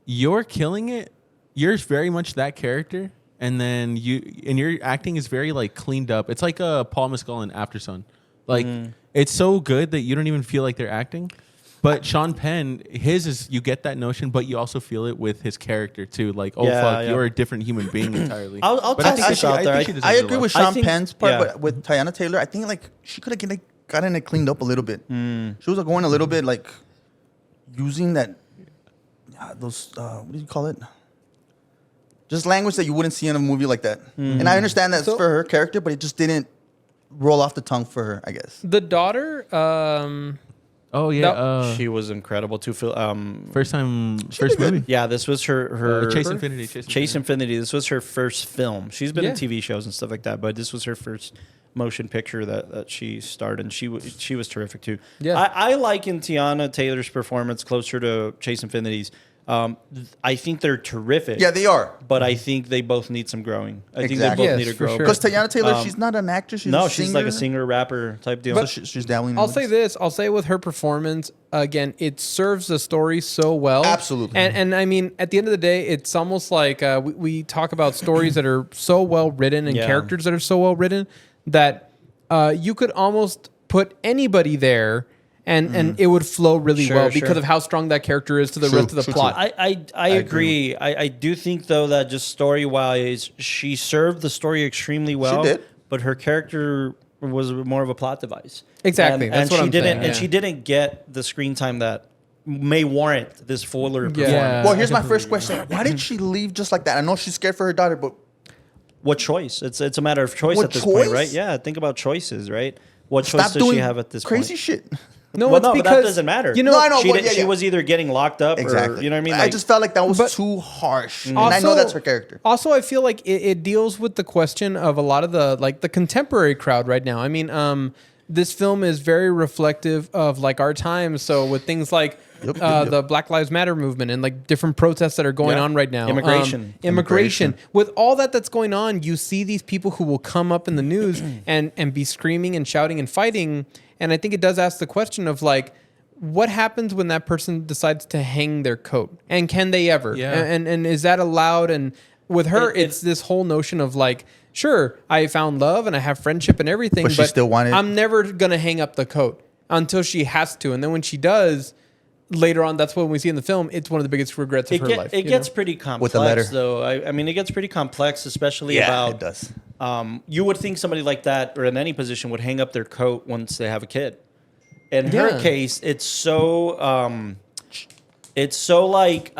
you're killing it. You're very much that character." And then your acting is very like cleaned up. It's like Paul Mescal in After Sun. Like it's so good that you don't even feel like they're acting. But Sean Penn, his is you get that notion, but you also feel it with his character too. Like, oh Yeah, fuck, yeah. you're a different human being entirely. I'll But I toss think this she- out there. think she deserves I the agree love. with I Sean think- Penn's part, yeah. but with Tiana Taylor, I think like she could have gotten it cleaned up a little bit. She was like, going a little bit like using that those what do you call it? Just language that you wouldn't see in a movie like that. And I understand that's So- for her character, but it just didn't roll off the tongue for her, I guess. The daughter, Oh yeah, She was incredible too. first did movie. Yeah, this was her Chase Infinity. Chase Infinity. This was her first film. She's been in Yeah. TV shows and stuff like that, but this was her first motion picture that she starred in. She was terrific too. Yeah. I liken Tiana Taylor's performance closer to Chase Infinity's. I think they're terrific. Yeah, they are. But I think they both need some growing. I think Exactly. they both Yes, need to for grow. sure. Because Tiana Taylor, she's not an actress. She's No, a she's singer. like a singer rapper type deal. So she's dabbling. I'll in say this. this. I'll say with her performance, again, it serves the story so well. Absolutely. And I mean, at the end of the day, it's almost like we talk about stories that are so well written and Yeah. characters that are so well written that you could almost put anybody there and it would flow really Sure, well sure. because of how strong that character is to the rest of the true, plot. I agree. I do think though that just story wise, she served the story extremely well. did. But her character was more of a plot device. Exactly, And that's what she I'm didn't saying, and yeah. she didn't get the screen time that may warrant this fuller performance. Yeah. Well, here's my first question. Why did she leave just like that? I know she's scared for her daughter, but What choice? It's a matter of choice What at this choice? point, right? Yeah, think about choices, right? What choice stop does doing she have at this crazy point? shit. No, Well, it's no, but because that doesn't matter. You know, No, I know. She, well, did, yeah, she yeah. was either getting locked up Exactly. or, you know what I mean? I Like, just felt like that was But- too harsh. And I know that's her character. Also, I feel like it deals with the question of a lot of the contemporary crowd right now. I mean, this film is very reflective of like our time. So with things like Yep. the Black Lives Matter movement and like different protests that are going Yeah. on right now, Immigration. With all that's going on, you see these people who will come up in the news and be screaming and shouting and fighting. And I think it does ask the question of like, what happens when that person decides to hang their coat? And can they ever? Yeah. And is that allowed? And with her, it's this whole notion of like, sure, I found love and I have friendship and everything, But she still wanted- I'm never gonna hang up the coat until she has to. And then when she does, later on, that's when we see in the film, it's one of the biggest regrets of her life. It you gets know? pretty complex, With the letter. though. I mean, it gets pretty complex, especially Yeah, about. it does. You would think somebody like that, or in any position, would hang up their coat once they have a kid. In Yeah. her case, it's so like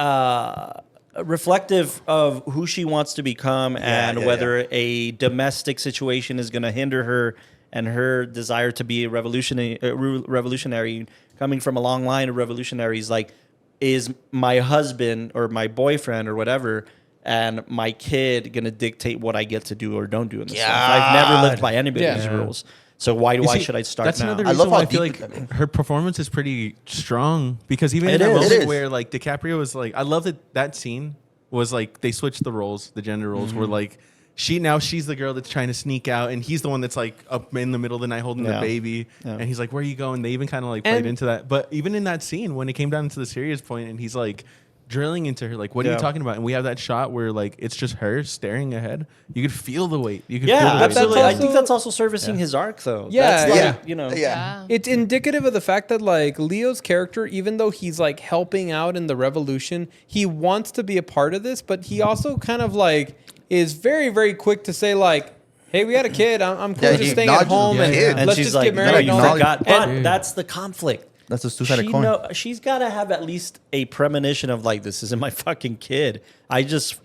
reflective of who she wants to become and yeah, whether a domestic situation is going to hinder her and her desire to be a revolutionary coming from a long line of revolutionaries. Like, is my husband or my boyfriend or whatever and my kid going to dictate what I get to do or don't do in this life? I've never lived by anybody's Yeah. rules. So why You see, should I start that's now? another I reason love why how I feel deep like it- her performance is pretty strong because even It in that is. moment It is. where like DiCaprio was like, I love that scene was like they switched the roles, the gender roles, where like she's the girl that's trying to sneak out and he's the one that's like up in the middle of the night holding the Yeah. baby Yeah. and he's like, where are you going? They even kind of like played And- into that. But even in that scene when it came down to the serious point and he's like drilling into her, like, what are Yeah. you talking about? And we have that shot where like it's just her staring ahead. You could feel the weight. You could feel Yeah, the weight. absolutely. I think also- that's also servicing his arc, though. Yeah, That's like, yeah. you know. Yeah. It's indicative of the fact that like Leo's character, even though he's like helping out in the revolution, he wants to be a part of this, but he also kind of like is very, very quick to say like, hey, we had a kid. I'm cool Yeah, just he staying at acknowledges home the and kid. And let's she's just like, get married. no, and you all that. forgot. But And- that's the conflict. That's a two-sided coin. She's got to have at least a premonition of like, this isn't my fucking kid. I just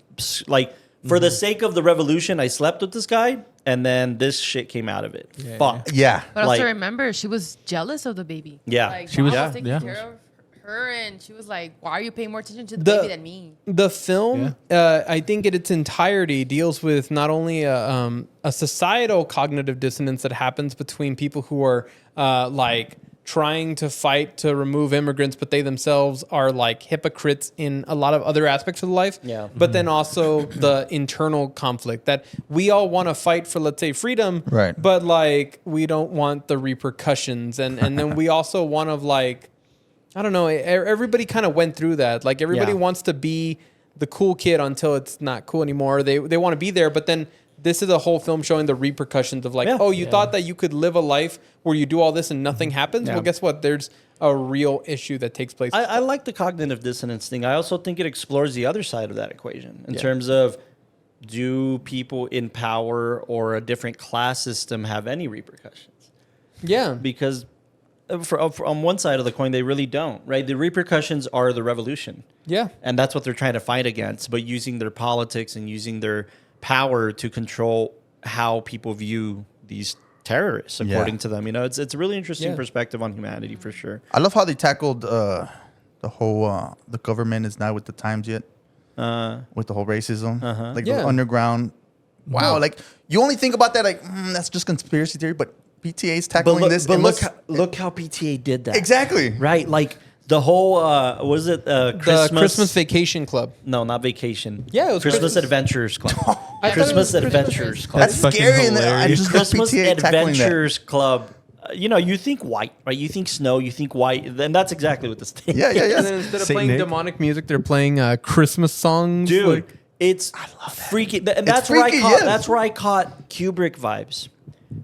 like for the sake of the revolution, I slept with this guy, and then this shit came out of it. Fuck. Yeah. But Like- also remember, she was jealous of the baby. Yeah. Like, She was- mom yeah, taking yeah. care of her, and she was like, "Why are you paying more attention to the The- baby than me?" The film, I think in its entirety, deals with not only a societal cognitive dissonance that happens between people who are like trying to fight to remove immigrants, but they themselves are like hypocrites in a lot of other aspects of life. Yeah. But then also the internal conflict that we all want to fight for, let's say, freedom, Right. but like we don't want the repercussions, and then we also want to like, I don't know. Everybody kind of went through that. Like everybody Yeah. wants to be the cool kid until it's not cool anymore. They want to be there, but then this is a whole film showing the repercussions of like, Yeah. oh, you thought that you could live a life where you do all this and nothing happens. Yeah. Well, guess what? There's a real issue that takes place. I like the cognitive dissonance thing. I also think it explores the other side of that equation in terms of, do people in power or a different class system have any repercussions? Yeah. Because on one side of the coin, they really don't, right? The repercussions are the revolution. Yeah. And that's what they're trying to fight against, but using their politics and using their power to control how people view these terrorists, according to them. You know, it's a really interesting perspective on humanity for sure. I love how they tackled the whole the government is not with the times yet. With the whole racism, like the underground. Wow, like you only think about that like that's just conspiracy theory, but PTA's tackling this. But and look how PTA did that. exactly. Right, like the whole what is it? The Christmas Vacation Club. No, not vacation. Yeah, it was Christmas Christmas- Adventures Club. I thought it Christmas was Adventures Club. That's fucking scary. And I hilarious. just got Christmas PTA tackling that. Adventures Club. You know, you think white, right? You think snow, you think white, and that's exactly what this thing. Yeah, yeah, And yeah. then instead of Saint playing Nick. demonic music, they're playing Christmas songs. Dude, like- it's freaky. And that's freaky, where I caught. yes. That's where I caught Kubrick vibes.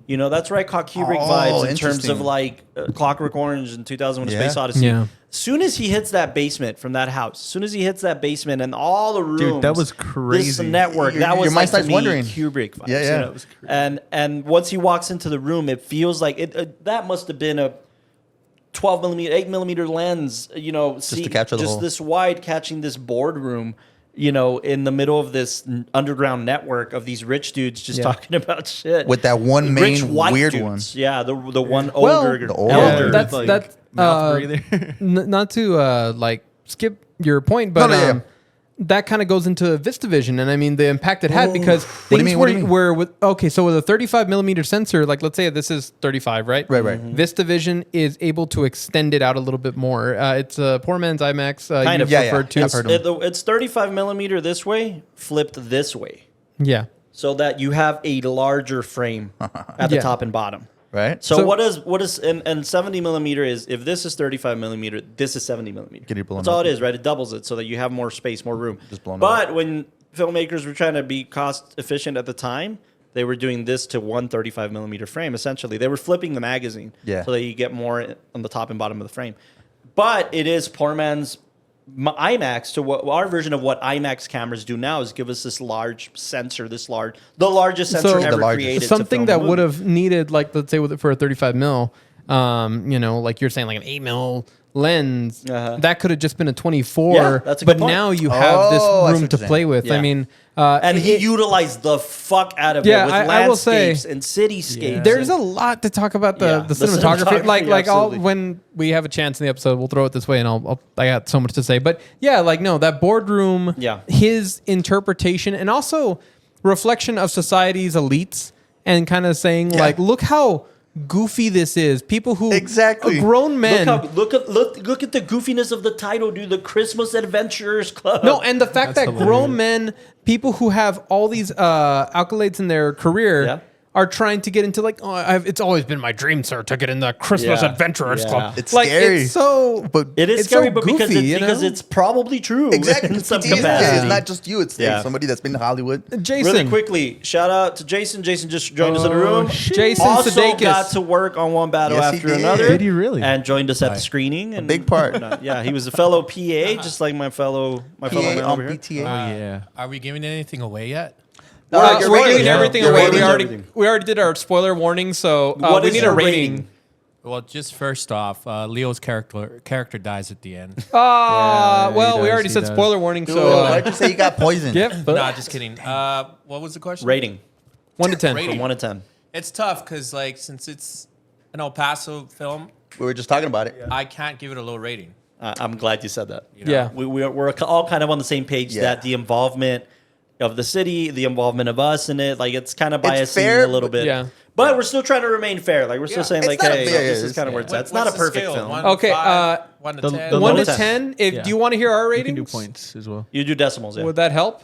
You know, that's where I caught Kubrick Oh, vibes in terms of interesting. like Clockwork Orange and 2001: A Yeah. Space Odyssey. Yeah. Soon as he hits that basement from that house, soon as he hits that basement and all the rooms, that was This crazy. network, Your- that was your mind like to starts me wondering. Kubrick vibes. Yeah, yeah. You know? That was And once he walks into the room, it feels like that must have been a 12 millimeter, 8 millimeter lens. You know, to capture the just whole- this wide, catching this boardroom. You know, in the middle of this underground network of these rich dudes just talking about shit With that one Rich main white weird dudes. one. Yeah, the one Well, older, the older- elder. that's like- that's mouth breather. not to like skip your point, but No, yeah, yeah. that kind of goes into VistaVision, and I mean the impact it had because do you things mean? What do you mean? were with so with a 35 millimeter sensor, like let's say this is 35, right? Right, right. VistaVision is able to extend it out a little bit more. It's a poor man's IMAX. Kind you've of. Yeah, referred to. I've heard of them. It's 35 millimeter this way, flipped this way, Yeah. so that you have a larger frame at the Yeah. top and bottom. Right? So, So- what is and 70 millimeter is, if this is 35 millimeter, this is 70 millimeter. Get it blown That's all up. it is, right? It doubles it so that you have more space, more room. Just blown But when filmmakers were trying to be cost efficient at the time, they were doing this to one 35 millimeter frame. Essentially, they were flipping the magazine so that you get more on the top and bottom of the frame. But it is poor man's IMAX to what our version of what IMAX cameras do now is give us this large sensor, the largest sensor So- ever The largest. created. to Something film that a movie. would have needed, like let's say for a 35 mil, you know, like you're saying, like an 8 mil lens, that could have just been a 24. Yeah, that's a but good point. now you have Oh, I see this what room you're to saying. play with. Yeah. I mean, And he it- utilized the fuck out of Yeah, it with I will say, landscapes and cityscapes. there's and- a lot to talk about Yeah, the the cinematography. cinematography, Like absolutely. when we have a chance in the episode, we'll throw it this way, and I got so much to say. But yeah, like no, that boardroom, his interpretation, and also reflection of society's elites, and kind of saying like, look how goofy this is. People who Exactly. grown men. Look at the goofiness of the title, dude. The Christmas Adventurers Club. No, and the fact That's that grown men, people who have all these accolades in their career, are trying to get into like, it's always been my dream, sir, to get in the Christmas Yeah. Adventurers Yeah. Club. It's like, scary. It's so, But it is it's scary, so but because goofy, you because know? it's probably true. Exactly. In some PTA is capacity. It's not just you. It's Yeah. somebody that's been in Hollywood. Jason. Really quickly, shout out to Jason. Jason just joined us in the room. Jason also Sudeikis. got to work on one battle Yes, he after did. another. Did he really? And joined us at the screening. And big part. Yeah, he was a fellow PA, just like my fellow man PA over on here. PTA. yeah. Are we giving anything away yet? We're rating, giving yeah. everything Your away. rating. We already did our spoiler warning, so What we is need a your rating. Well, just first off, Leo's character dies at the end. Well, he we does, already he said does. spoiler warning, so So why'd you say you got poisoned? yep. But Nah, just kidding. What was the question? Rating 1 to 10. Rating. from 1 to 10. It's tough because, like, since it's an El Paso film, We were just talking about it. I can't give it a low rating. I'm glad you said that. Yeah. We're all kind of on the same page Yeah. that the involvement of the city, the involvement of us in it, like it's kind of It's biasing fair, a little bit. Yeah. But we're still trying to remain fair. Like we're still Yeah. saying It's like, not a hey, fair- this yeah, is kind of where it's at. It's not a What's the perfect scale? film. 1 to Okay, 5, 1 to the- 10. the 1 to to 10. If Yeah. do you want to hear our You ratings? can do points as well. You do decimals, yeah. Would that help?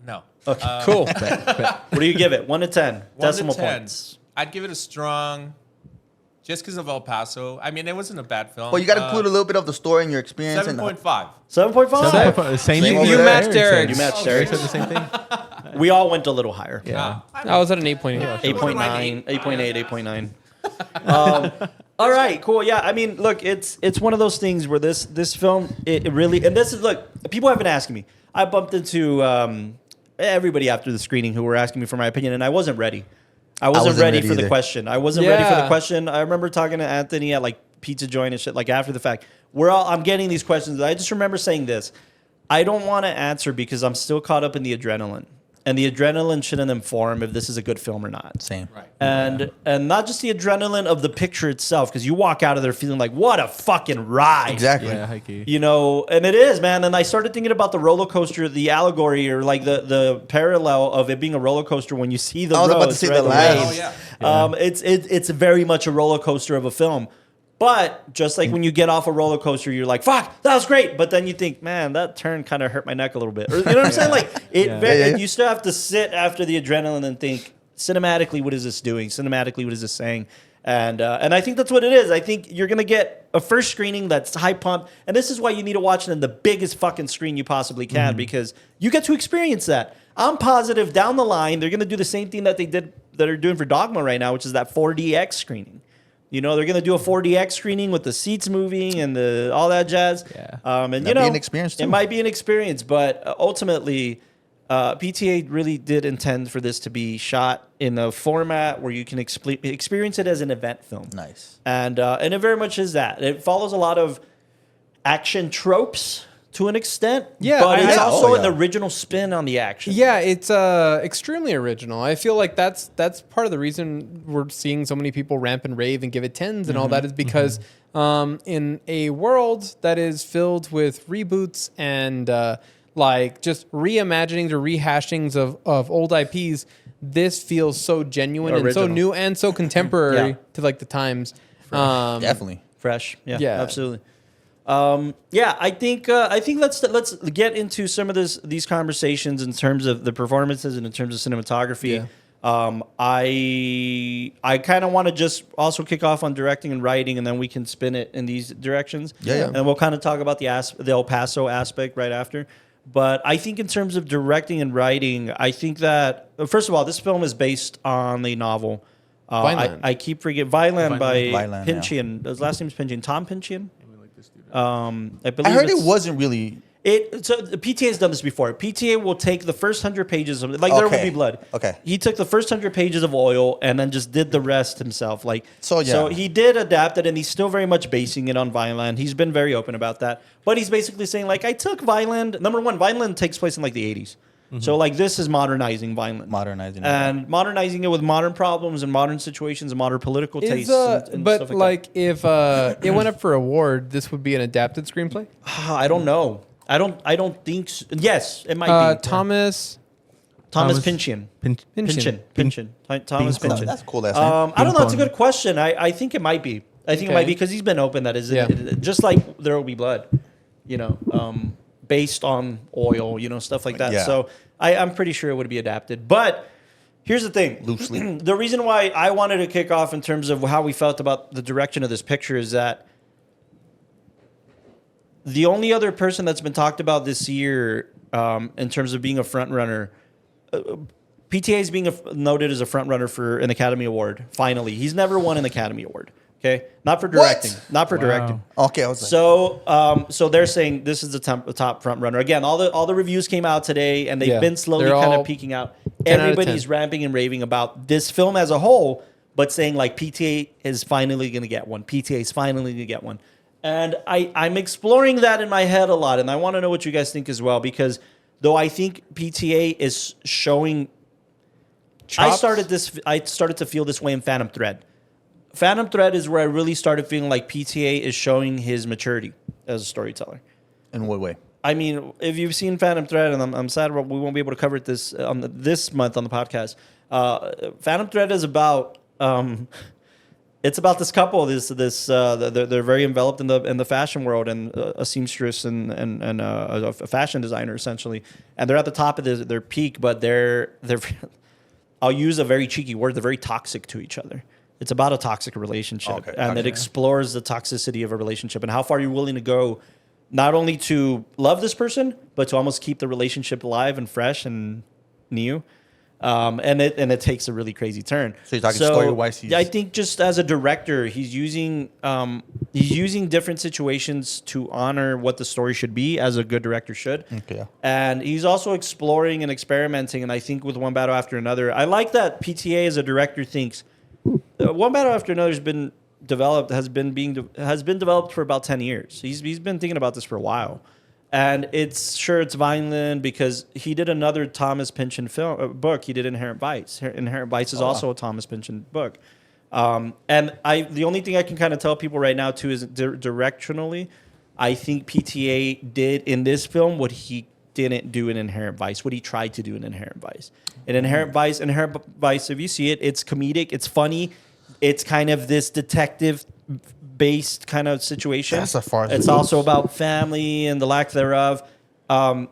No. Cool. What do you give it? 1 to 10. 1 Decimal to 10. points. I'd give it a strong, just because of El Paso. I mean, it wasn't a bad film. Well, you got to include a little bit of the story and your experience. 7.5. 7.5. Same Same thing. over You there. matched Eric. You matched Eric Eric. said the same thing. We all went a little higher. Yeah. I was at an 8.8. 8.9, 8.8, 8.9. All right, cool. Yeah, I mean, look, it's one of those things where this film, it really, and this is, look, people have been asking me. I bumped into everybody after the screening who were asking me for my opinion, and I wasn't ready. I wasn't ready for the either. question. I wasn't ready for the Yeah. question. I remember talking to Anthony at like pizza joint and shit, like after the fact. I'm getting these questions. I just remember saying this. I don't want to answer because I'm still caught up in the adrenaline. And the adrenaline shouldn't inform if this is a good film or not. Same. Right. And not just the adrenaline of the picture itself, because you walk out of there feeling like, what a fucking ride. Exactly. Yeah, high key. You know, and it is, man. And I started thinking about the roller coaster, the allegory, or like the parallel of it being a roller coaster when you see the I was about to roads, say right, the last. waves. Oh, yeah. It's very much a roller coaster of a film. But just like when you get off a roller coaster, you're like, fuck, that was great. But then you think, man, that turn kind of hurt my neck a little bit. Or, you know what I'm saying? Like, you still have to sit after the adrenaline and think, cinematically, what is this doing? Cinematically, what is this saying? And I think that's what it is. I think you're going to get a first screening that's high pumped. And this is why you need to watch it on the biggest fucking screen you possibly can, because you get to experience that. I'm positive down the line, they're going to do the same thing that they're doing for Dogma right now, which is that 4DX screening. You know, they're going to do a 4DX screening with the seats moving and all that jazz. Yeah. And, That'd you know, be an experience, too. it might be an experience, but ultimately, PTA really did intend for this to be shot in a format where you can experience it as an event film. Nice. And it very much is that. It follows a lot of action tropes to an extent. Yeah, But it's I- also oh, an yeah. original spin on the action. Yeah, it's extremely original. I feel like that's part of the reason we're seeing so many people ramp and rave and give it 10s and all that is because in a world that is filled with reboots and like just reimaginings or rehashings of old IPs, this feels so genuine and so Original. new and so contemporary Yeah. to like the times. Definitely. Fresh. Yeah, Yeah. absolutely. I think let's get into some of these conversations in terms of the performances and in terms of cinematography. Yeah. I kind of want to just also kick off on directing and writing, and then we can spin it in these directions. Yeah. And we'll kind of talk about the El Paso aspect right after. But I think in terms of directing and writing, I think that first of all, this film is based on the novel. Vineland. I keep forgetting Vineland by Vineland, yeah. Pynchon. His last name is Pynchon. Tom Pynchon. I believe I heard it it's- wasn't really. So the PTA has done this before. PTA will take the first 100 pages of like There Will Okay. Be Blood. Okay. He took the first 100 pages of oil and then just did the rest himself. Like So, yeah. So he did adapt it, and he's still very much basing it on Vineland. He's been very open about that. But he's basically saying like, I took Vineland. Number one, Vineland takes place in like the 80s. So like this is modernizing Vineland. Modernizing it. And modernizing it with modern problems and modern situations and modern political tastes. and but stuff like if it went up for award, this would be an adapted screenplay. I don't know. I don't think so. Yes, it might be. Thomas Thomas Pynchon. Pynchon. Thomas Pynchon. That's a cool last name. I don't know. It's a good question. I think it might be. I think it might be because he's been open. That is just like There Will Be Blood, you know, based on oil, you know, stuff like that. Yeah. So I'm pretty sure it would be adapted. But here's the thing. Loosely. The reason why I wanted to kick off in terms of how we felt about the direction of this picture is that the only other person that's been talked about this year in terms of being a front runner, PTA is being noted as a front runner for an Academy Award. Finally, he's never won an Academy Award. Okay, not for directing, not for directing. Okay, I was like, So they're saying this is the top front runner. Again, all the reviews came out today, and they've Yeah. been slowly They're kind all of peeking out. 10 out of Everybody's 10. ramping and raving about this film as a whole, but saying like PTA is finally going to get one. PTA is finally going to get one. And I'm exploring that in my head a lot, and I want to know what you guys think as well, because though I think PTA is showing, Chops? I started to feel this way in Phantom Thread. Phantom Thread is where I really started feeling like PTA is showing his maturity as a storyteller. In what way? I mean, if you've seen Phantom Thread, and I'm sad we won't be able to cover it this month on the podcast. Phantom Thread is about it's about this couple. They're very enveloped in the fashion world, and a seamstress and a fashion designer essentially, and they're at the top of their peak, but they're I'll use a very cheeky word. They're very toxic to each other. It's about a toxic relationship, and it explores the toxicity of a relationship and how far you're willing to go, not only to love this person, but to almost keep the relationship alive and fresh and new. And it takes a really crazy turn. So you're talking story-wise? I think just as a director, he's using different situations to honor what the story should be, as a good director should. Okay. And he's also exploring and experimenting. And I think with One Battle After Another, I like that PTA as a director thinks One Battle After Another has been developed for about 10 years. He's been thinking about this for a while. And it's violent because he did another Thomas Pynchon book. He did Inherent Vice. Inherent Vice is also a Thomas Pynchon book. And the only thing I can kind of tell people right now too is directionally, I think PTA did in this film what he didn't do in Inherent Vice, what he tried to do in Inherent Vice. In Inherent Vice, if you see it, it's comedic, it's funny, it's kind of this detective-based kind of situation. That's as far as it's it goes. also about family and the lack thereof. And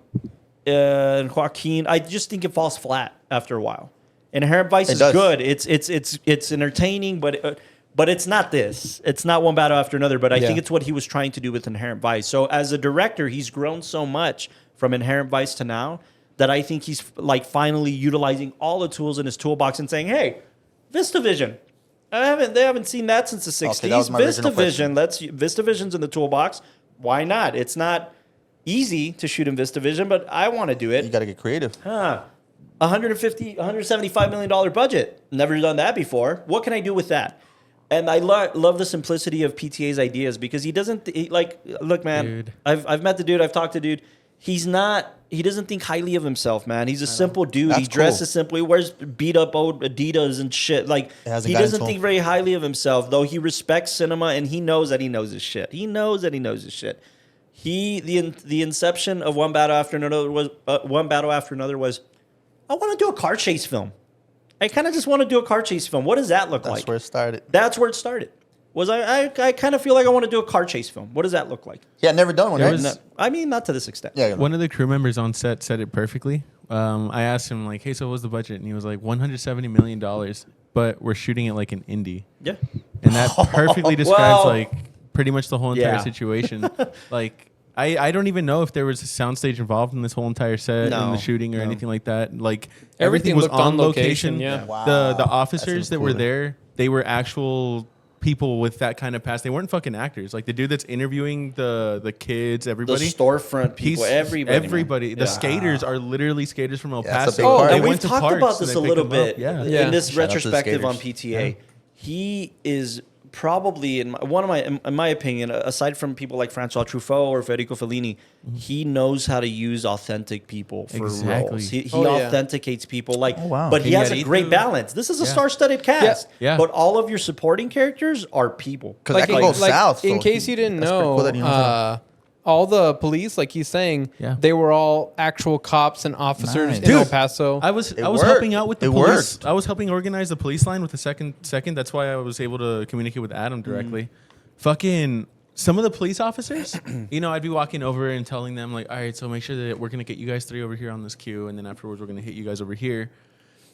Joaquin, I just think it falls flat after a while. Inherent Vice is good. It's entertaining, but it's not this. It's not One Battle After Another. But I think it's what he was trying to do with Inherent Vice. So as a director, he's grown so much from Inherent Vice to now that I think he's like finally utilizing all the tools in his toolbox and saying, "Hey, VistaVision. They haven't seen that since the 60s. Okay, that was my original question. VistaVision's in the toolbox. Why not? It's not easy to shoot in VistaVision, but I want to do it. You got to get creative. $175 million budget. Never done that before. What can I do with that? And I love the simplicity of PTA's ideas because he doesn't look, man. Dude. I've met the dude. I've talked to the dude. He doesn't think highly of himself, man. He's a simple dude. He dresses simply. He wears beat up old Adidas and shit. Like he doesn't think very highly of himself, though he respects cinema and he knows that he knows his shit. The inception of One Battle After Another was I want to do a car chase film. I kind of just want to do a car chase film. What does that look like? That's where it started. That's where it started. I kind of feel like I want to do a car chase film. What does that look like? Yeah, never done one. Right? No, I mean, not to this extent. Yeah. One of the crew members on set said it perfectly. I asked him like, "Hey, so what's the budget?" And he was like, $170 million, but we're shooting it like an indie. Yeah, and that perfectly describes like pretty much the whole entire situation. Like, I don't even know if there was a soundstage involved in this whole entire set in the shooting or anything like that. Like everything was on location. Yeah. Wow. The officers that were there, they were actual people with that kind of past. They weren't fucking actors. Like the dude that's interviewing the kids, everybody, the storefront people, everybody. The skaters are literally skaters from El that's a Paso. big part. And we've talked about this a little bit in this Shout out to the retrospective on skaters. PTA. He is probably, in my opinion, aside from people like Francois Truffaut or Federico Fellini, he knows how to use authentic people for roles. He authenticates people but he has a great balance. This is a star-studded cast, but all of your supporting characters are people. Because that could go south. In case you didn't know, all the police, like he's saying, they were all actual cops and officers in El Paso. I was helping out with the police. I was helping organize the police line with the second. That's why I was able to communicate with Adam directly. Fucking some of the police officers, I'd be walking over and telling them like, all right, so make sure that we're gonna get you guys 3 over here on this queue, and then afterwards we're gonna hit you guys over here.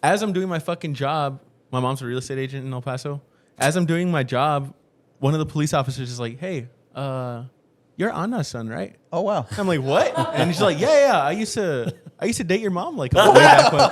As I'm doing my fucking job, my mom's a real estate agent in El Paso. As I'm doing my job, one of the police officers is like, hey, you're Anna's son, right? Oh wow! I'm like, what? And she's like, yeah. I used to date your mom like a way back when.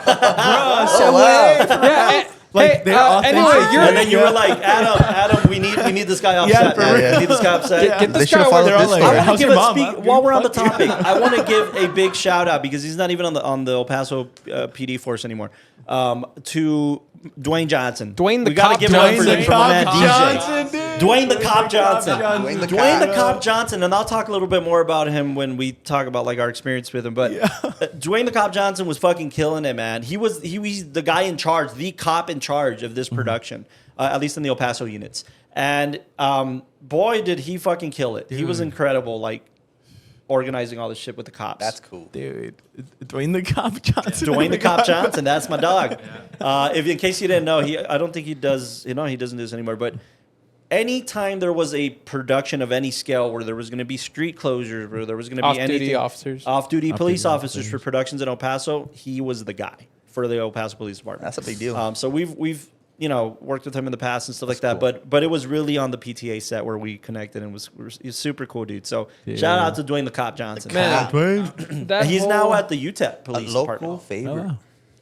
Like they're authentic. Anyway, and then you were like, Adam, we need this guy offset. We need this guy offset. Get this They should guy have followed away. this I story. want to give while we're on the topic, I want to give a big shout out because he's not even on the El Paso PD force anymore. To Dwayne Johnson. Dwayne the we gotta Cop give it up for Johnson. my man Johnson, DJ. dude. Dwayne the Cop Johnson. Dwayne the Cop Johnson, and I'll talk a little bit more about him when we talk about like our experience with him. But Dwayne the Cop Johnson was fucking killing it, man. He was the guy in charge, the cop in charge of this production. at least in the El Paso units. And boy, did he fucking kill it. He was incredible, like organizing all this shit with the cops. That's cool. Dude, Dwayne the Cop Johnson. Dwayne the Cop Johnson, that's my dog. If in case you didn't know, I don't think he does. He doesn't do this anymore. But anytime there was a production of any scale where there was going to be street closures, where there was going to be Off-duty officers. off-duty police officers for productions in El Paso, he was the guy for the El Paso Police Department. That's a big deal. So we've worked with him in the past and stuff like that. But it was really on the PTA set where we connected, and he's super cool dude. So shout out to Dwayne the Cop Johnson. Man, that He's whole- now at the UTEP Police a local Department. favorite.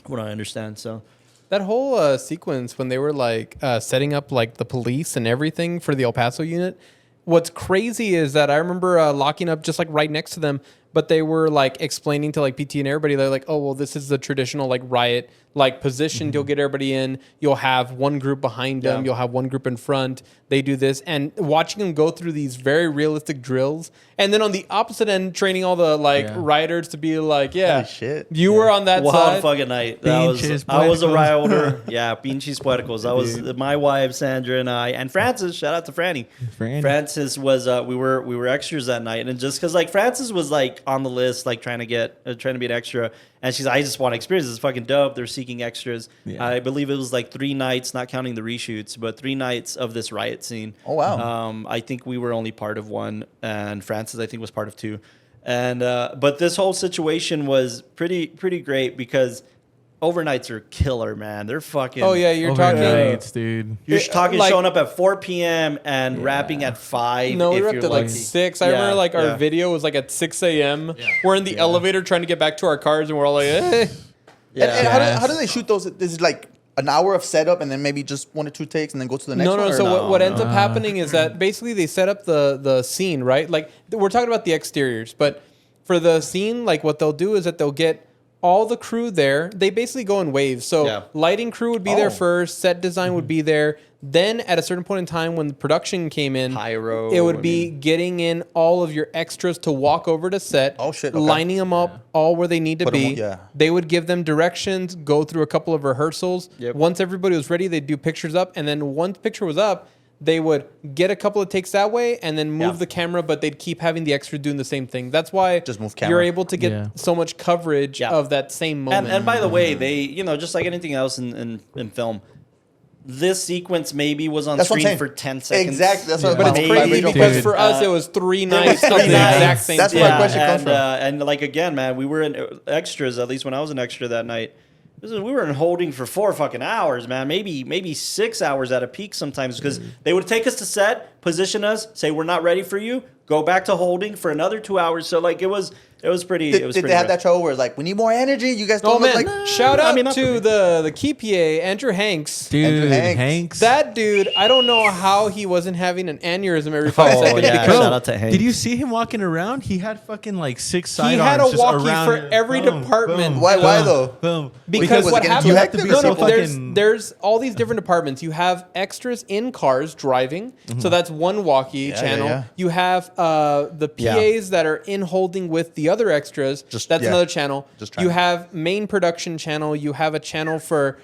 What I understand. So That whole sequence when they were like setting up like the police and everything for the El Paso unit. What's crazy is that I remember locking up just like right next to them, but they were like explaining to like PT and everybody, they're like, oh, well, this is the traditional like riot like position. You'll get everybody in. You'll have one group behind them. You'll have one group in front. They do this. And watching them go through these very realistic drills. And then on the opposite end, training all the like rioters to be like, Holy shit. you were on that wild side. fucking night. Pinches I was a puercos. rioter. Yeah, pinches puercos. That was my wife Sandra and I, and Francis. Shout out to Franny. Francis was we were extras that night, and just because like Francis was like on the list, like trying to be an extra, and she's I just want to experience this. It's fucking dope. They're seeking extras. Yeah. I believe it was like 3 nights, not counting the reshoots, but 3 nights of this riot scene. Oh, wow. I think we were only part of 1, and Francis I think was part of 2. And but this whole situation was pretty great because overnights are killer, man. They're fucking. Oh yeah, you're talking. Overnights, dude. You're talking like- showing up at 4 p.m. and wrapping at 5. No, we if were up you're to like lucky. 6. I Yeah, remember like our yeah. video was like at 6 a.m. We're in the elevator trying to get back to our cars, and we're all like, eh. Yeah. And how do they shoot those? Is it like an hour of setup and then maybe just 1 or 2 takes and then go to the next No, one? no. or So what ends up happening is that basically they set up the scene, right? Like we're talking about the exteriors, but for the scene, like what they'll do is that they'll get all the crew there. They basically go in waves. So Yeah. lighting crew would be there Oh. first. Set design would be there. Then at a certain point in time when the production came in, Pyro, it would I be getting in all of your extras to walk over to set. Oh, shit, okay. Lining them up all where they need to Put 'em- be. yeah. They would give them directions, go through a couple of rehearsals. Yep. Once everybody was ready, they'd do pictures up. And then once picture was up, they would get a couple of takes that way and then move Yeah. the camera, but they'd keep having the extra doing the same thing. That's why Just move you're camera. able to get so much coverage Yeah. of that same moment. And by the way, they just like anything else in film, this sequence maybe was on That's what I'm screen saying. for 10 seconds. Exactly. That's what but it's my crazy original because question. for us, it was 3 nights of the 3 nights. exact same That's thing. where my question comes and, from. And like again, man, we were in extras. At least when I was an extra that night, we were in holding for 4 fucking hours, man. Maybe 6 hours at a peak sometimes because they would take us to set, position us, say we're not ready for you, go back to holding for another 2 hours. So like it was pretty. Did, it was did pretty they have rough. that show where it's like, we need more energy? You guys Oh don't look man! like... Shout out not for me. to the key PA, Andrew Hanks. Andrew Dude, Hanks. Hanks. That dude, I don't know how he wasn't having an aneurysm every 5 Oh, seconds. yeah. because Shout out to Hanks. Did you see him walking around? He had fucking like 6 sidearms. He had a just walkie around for it. every department. Why boom, though? Boom. Because Was what it getting happens? too hectic? No, no. so There's fucking- there's all these different departments. You have extras in cars driving, so that's one walkie channel. yeah. You have the PAs that are in holding with the other extras. That's another channel. Just you trying. have main production channel. You have a channel for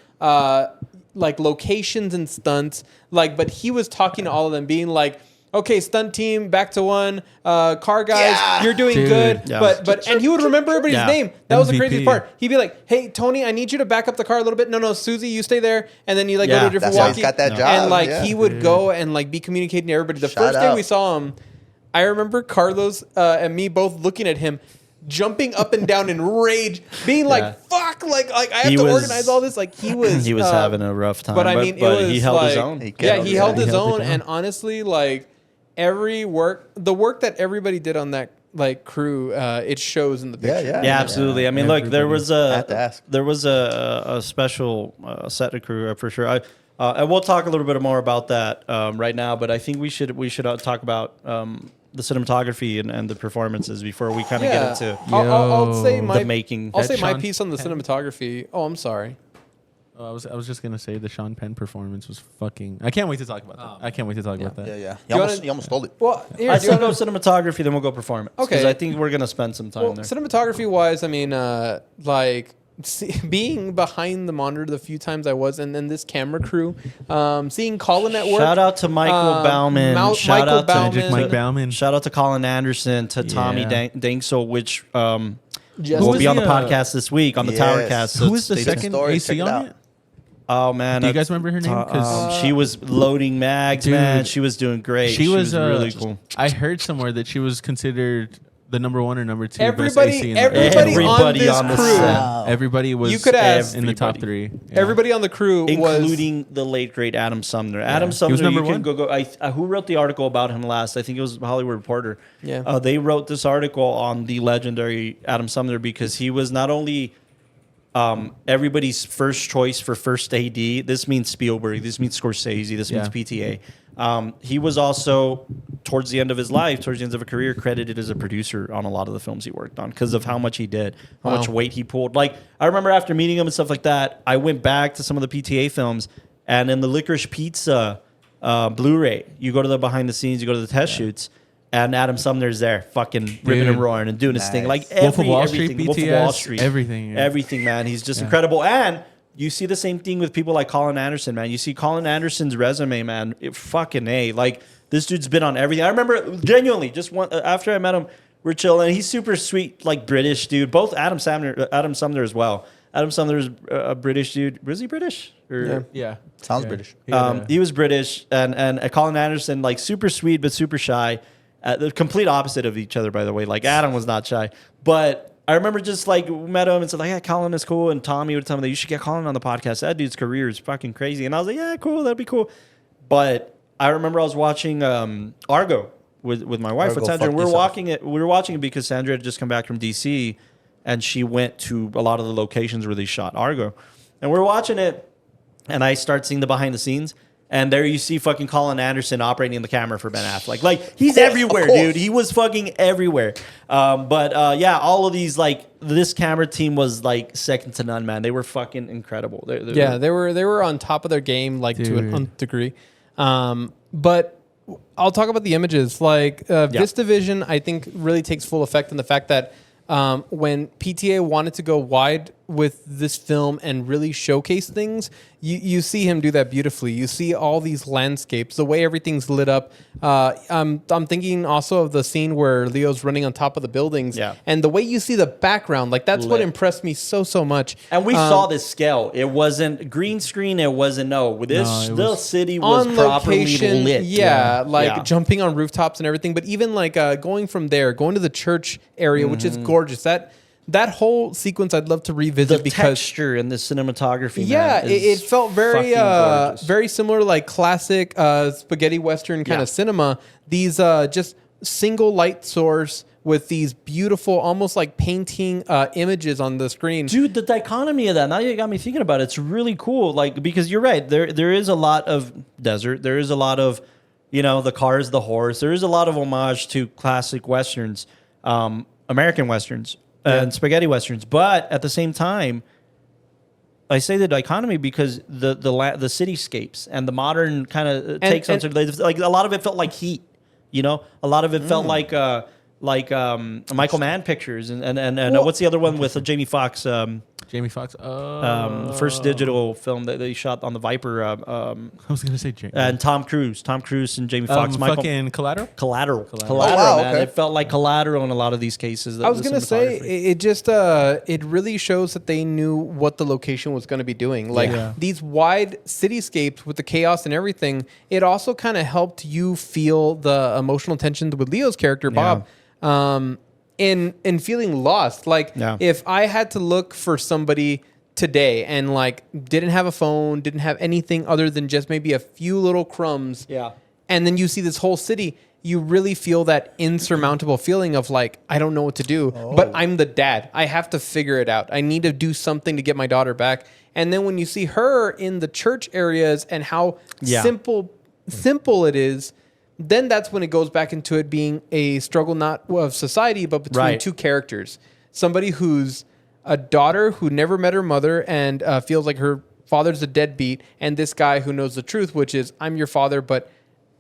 like locations and stunts. Like, but he was talking to all of them, being like, okay, stunt team, back to 1. Car guys, Yeah. you're doing Dude. good. Yeah. But and he would remember everybody's Yeah. name. That was the MVP. craziest part. He'd be like, hey, Tony, I need you to back up the car a little bit. No, Susie, you stay there. And then you like go to Yeah. a different That's why walkie. he's got that job. And like yeah. he would go and like be communicating to everybody. The Shout first day out. we saw him, I remember Carlos and me both looking at him, jumping up and down in rage, being like, Yeah. fuck, like I have He to was- organize all this. Like he was having a rough time. But I mean, but it was he held his like- own. He Yeah, kept- he held his he held it own, down. and honestly, like the work that everybody did on that like crew, it shows in the Yeah, picture. yeah. Yeah, absolutely. I mean, look, there was I have to ask. a special set of crew for sure. And we'll talk a little bit more about that right now. But I think we should talk about the cinematography and the performances before we kind of get into I'll say my making. I'll say my Sean piece on the Penn. cinematography. Oh, I'm sorry. I was just gonna say the Sean Penn performance was fucking. I can't wait to talk about that. I can't wait to talk about that. Yeah. you You almost stole it. Well, here, I do you still go wanna- cinematography, then we'll go performance. Okay. Because I think we're gonna spend some time well, there. cinematography wise, I mean, like being behind the monitor the few times I was, and then this camera crew, seeing Colin at work. Shout out to Michael Bauman. Shout Michael out Bauman. to Mike Bauman. Shout out to Colin Anderson, to Tommy Danksel, which Just- will Who be was on the the, podcast this week on the Yes. Tower Cast. Who was the stay tuned. second Story, AC check it on out. it? Oh man, Do you guys remember her name? 'Cause she was loading mags, Dude. man. She was doing great. she was really cool. I heard somewhere that she was considered the number 1 or number 2 Everybody- best AC in the everybody on this crew. Everybody was You could ask- in the top Everybody. 3. Yeah. Everybody on the crew was Including the late great Adam Sumner. Adam Sumner, was number you can 1. go. Who wrote the article about him last? I think it was Hollywood Reporter. Yeah. They wrote this article on the legendary Adam Sumner because he was not only everybody's first choice for first AD. This means Spielberg. This means Scorsese. This means PTA. He was also, towards the end of his life, towards the end of a career, credited as a producer on a lot of the films he worked on because of how much he did, how much weight he pulled. Like, I remember after meeting him and stuff like that, I went back to some of the PTA films, and in the Licorice Pizza Blu-ray, you go to the behind the scenes, you go to the test shoots, and Adam Sumner's there, fucking ripping and roaring and doing his thing. Like Wolf of Wall Street, everything. Wolf of Wall BTS, Street, everything. Yeah. everything, man. He's just incredible. And you see the same thing with people like Colin Anderson, man. You see Colin Anderson's resume, man. Fucking A. Like, this dude's been on everything. I remember, genuinely, just one after I met him, we're chilling. He's super sweet, like British dude. Both Adam Sumner as well. Adam Sumner's a British dude. Was he British? Or, Yeah. Sounds British. he was British, and Colin Anderson, like super sweet but super shy. The complete opposite of each other, by the way. Like, Adam was not shy, but I remember just like met him and said like, "Yeah, Colin is cool." And Tommy would tell me that you should get Colin on the podcast. That dude's career is fucking crazy. And I was like, "Yeah, cool, that'd be cool." But I remember I was watching Argo with my wife with Sandra, and we were watching it because Sandra had just come back from DC, and she went to a lot of the locations where they shot Argo, and we're watching it, and I start seeing the behind the scenes. And there you see fucking Colin Anderson operating the camera for Ben Affleck. Like, he's everywhere, dude. He was fucking everywhere. Yeah, all of these, like, this camera team was, like, second to none, man. They were fucking incredible. they were on top of their game, like, to an nth degree. But I'll talk about the images. Like, VistaVision, I think, really takes full effect in the fact that when PTA wanted to go wide with this film and really showcase things, you see him do that beautifully. You see all these landscapes, the way everything's lit up. I'm thinking also of the scene where Leo's running on top of the buildings, and the way you see the background, like that's what impressed me so much. And we saw this scale. It wasn't green screen. It wasn't the city was on properly location, lit. Jumping on rooftops and everything. But even like going from there, going to the church area, which is gorgeous. That whole sequence I'd love to revisit the because texture and the cinematography. Yeah, man, it felt very gorgeous. very similar, like classic spaghetti western kind of cinema. These just single light source with these beautiful, almost like painting images on the screen. Dude, the dichotomy of that, now you got me thinking about it. It's really cool. Like, because you're right, there is a lot of desert. There is a lot of, the cars, the horse. There is a lot of homage to classic westerns, American westerns. And spaghetti westerns, but at the same time, I say the dichotomy because the cityscapes and the modern kind of takes on like a lot of it felt like Heat, a lot of it felt like Michael Mann pictures and what's the other one with Jamie Foxx? Jamie Foxx. The first digital film that they shot on the Viper. I was gonna say Jamie. And Tom Cruise and Jamie Foxx. Fucking Collateral. Collateral, wow, man. okay. It felt like Collateral in a lot of these cases. I was gonna say it just it really shows that they knew what the location was gonna be doing. Like these wide cityscapes with the chaos and everything. It also kind of helped you feel the emotional tension with Leo's character Bob. In feeling lost. Like if I had to look for somebody today and like didn't have a phone, didn't have anything other than just maybe a few little crumbs. Yeah. And then you see this whole city, you really feel that insurmountable feeling of like, I don't know what to do, but I'm the dad. I have to figure it out. I need to do something to get my daughter back. And then when you see her in the church areas and how simple it is, then that's when it goes back into it being a struggle not of society, but between two characters. Somebody who's a daughter who never met her mother and feels like her father's a deadbeat, and this guy who knows the truth, which is, I'm your father, but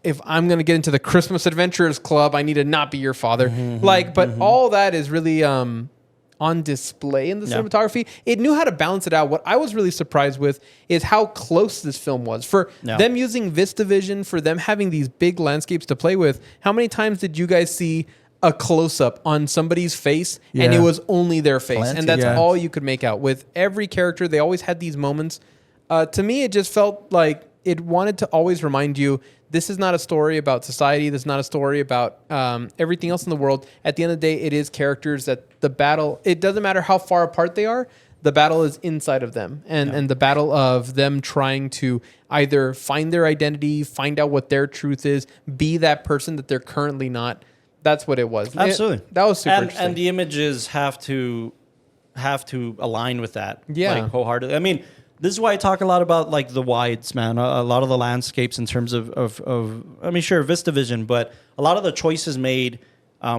if I'm going to get into the Christmas Adventurers Club, I need to not be your father. But all that is really on display in the cinematography. It knew how to balance it out. What I was really surprised with is how close this film was. For them using VistaVision, for them having these big landscapes to play with, how many times did you guys see a close-up on somebody's face and it was only their face? Plenty. And that's all you could make out. With every character, they always had these moments. To me, it just felt like it wanted to always remind you, this is not a story about society. This is not a story about everything else in the world. At the end of the day, it is characters that the battle, it doesn't matter how far apart they are, the battle is inside of them. And the battle of them trying to either find their identity, find out what their truth is, be that person that they're currently not. That's what it was. Absolutely. That was super interesting. And the images have to align with that. Yeah. Like, wholeheartedly. I mean, this is why I talk a lot about like the wides, man. A lot of the landscapes in terms of I mean, sure, VistaVision, but a lot of the choices made.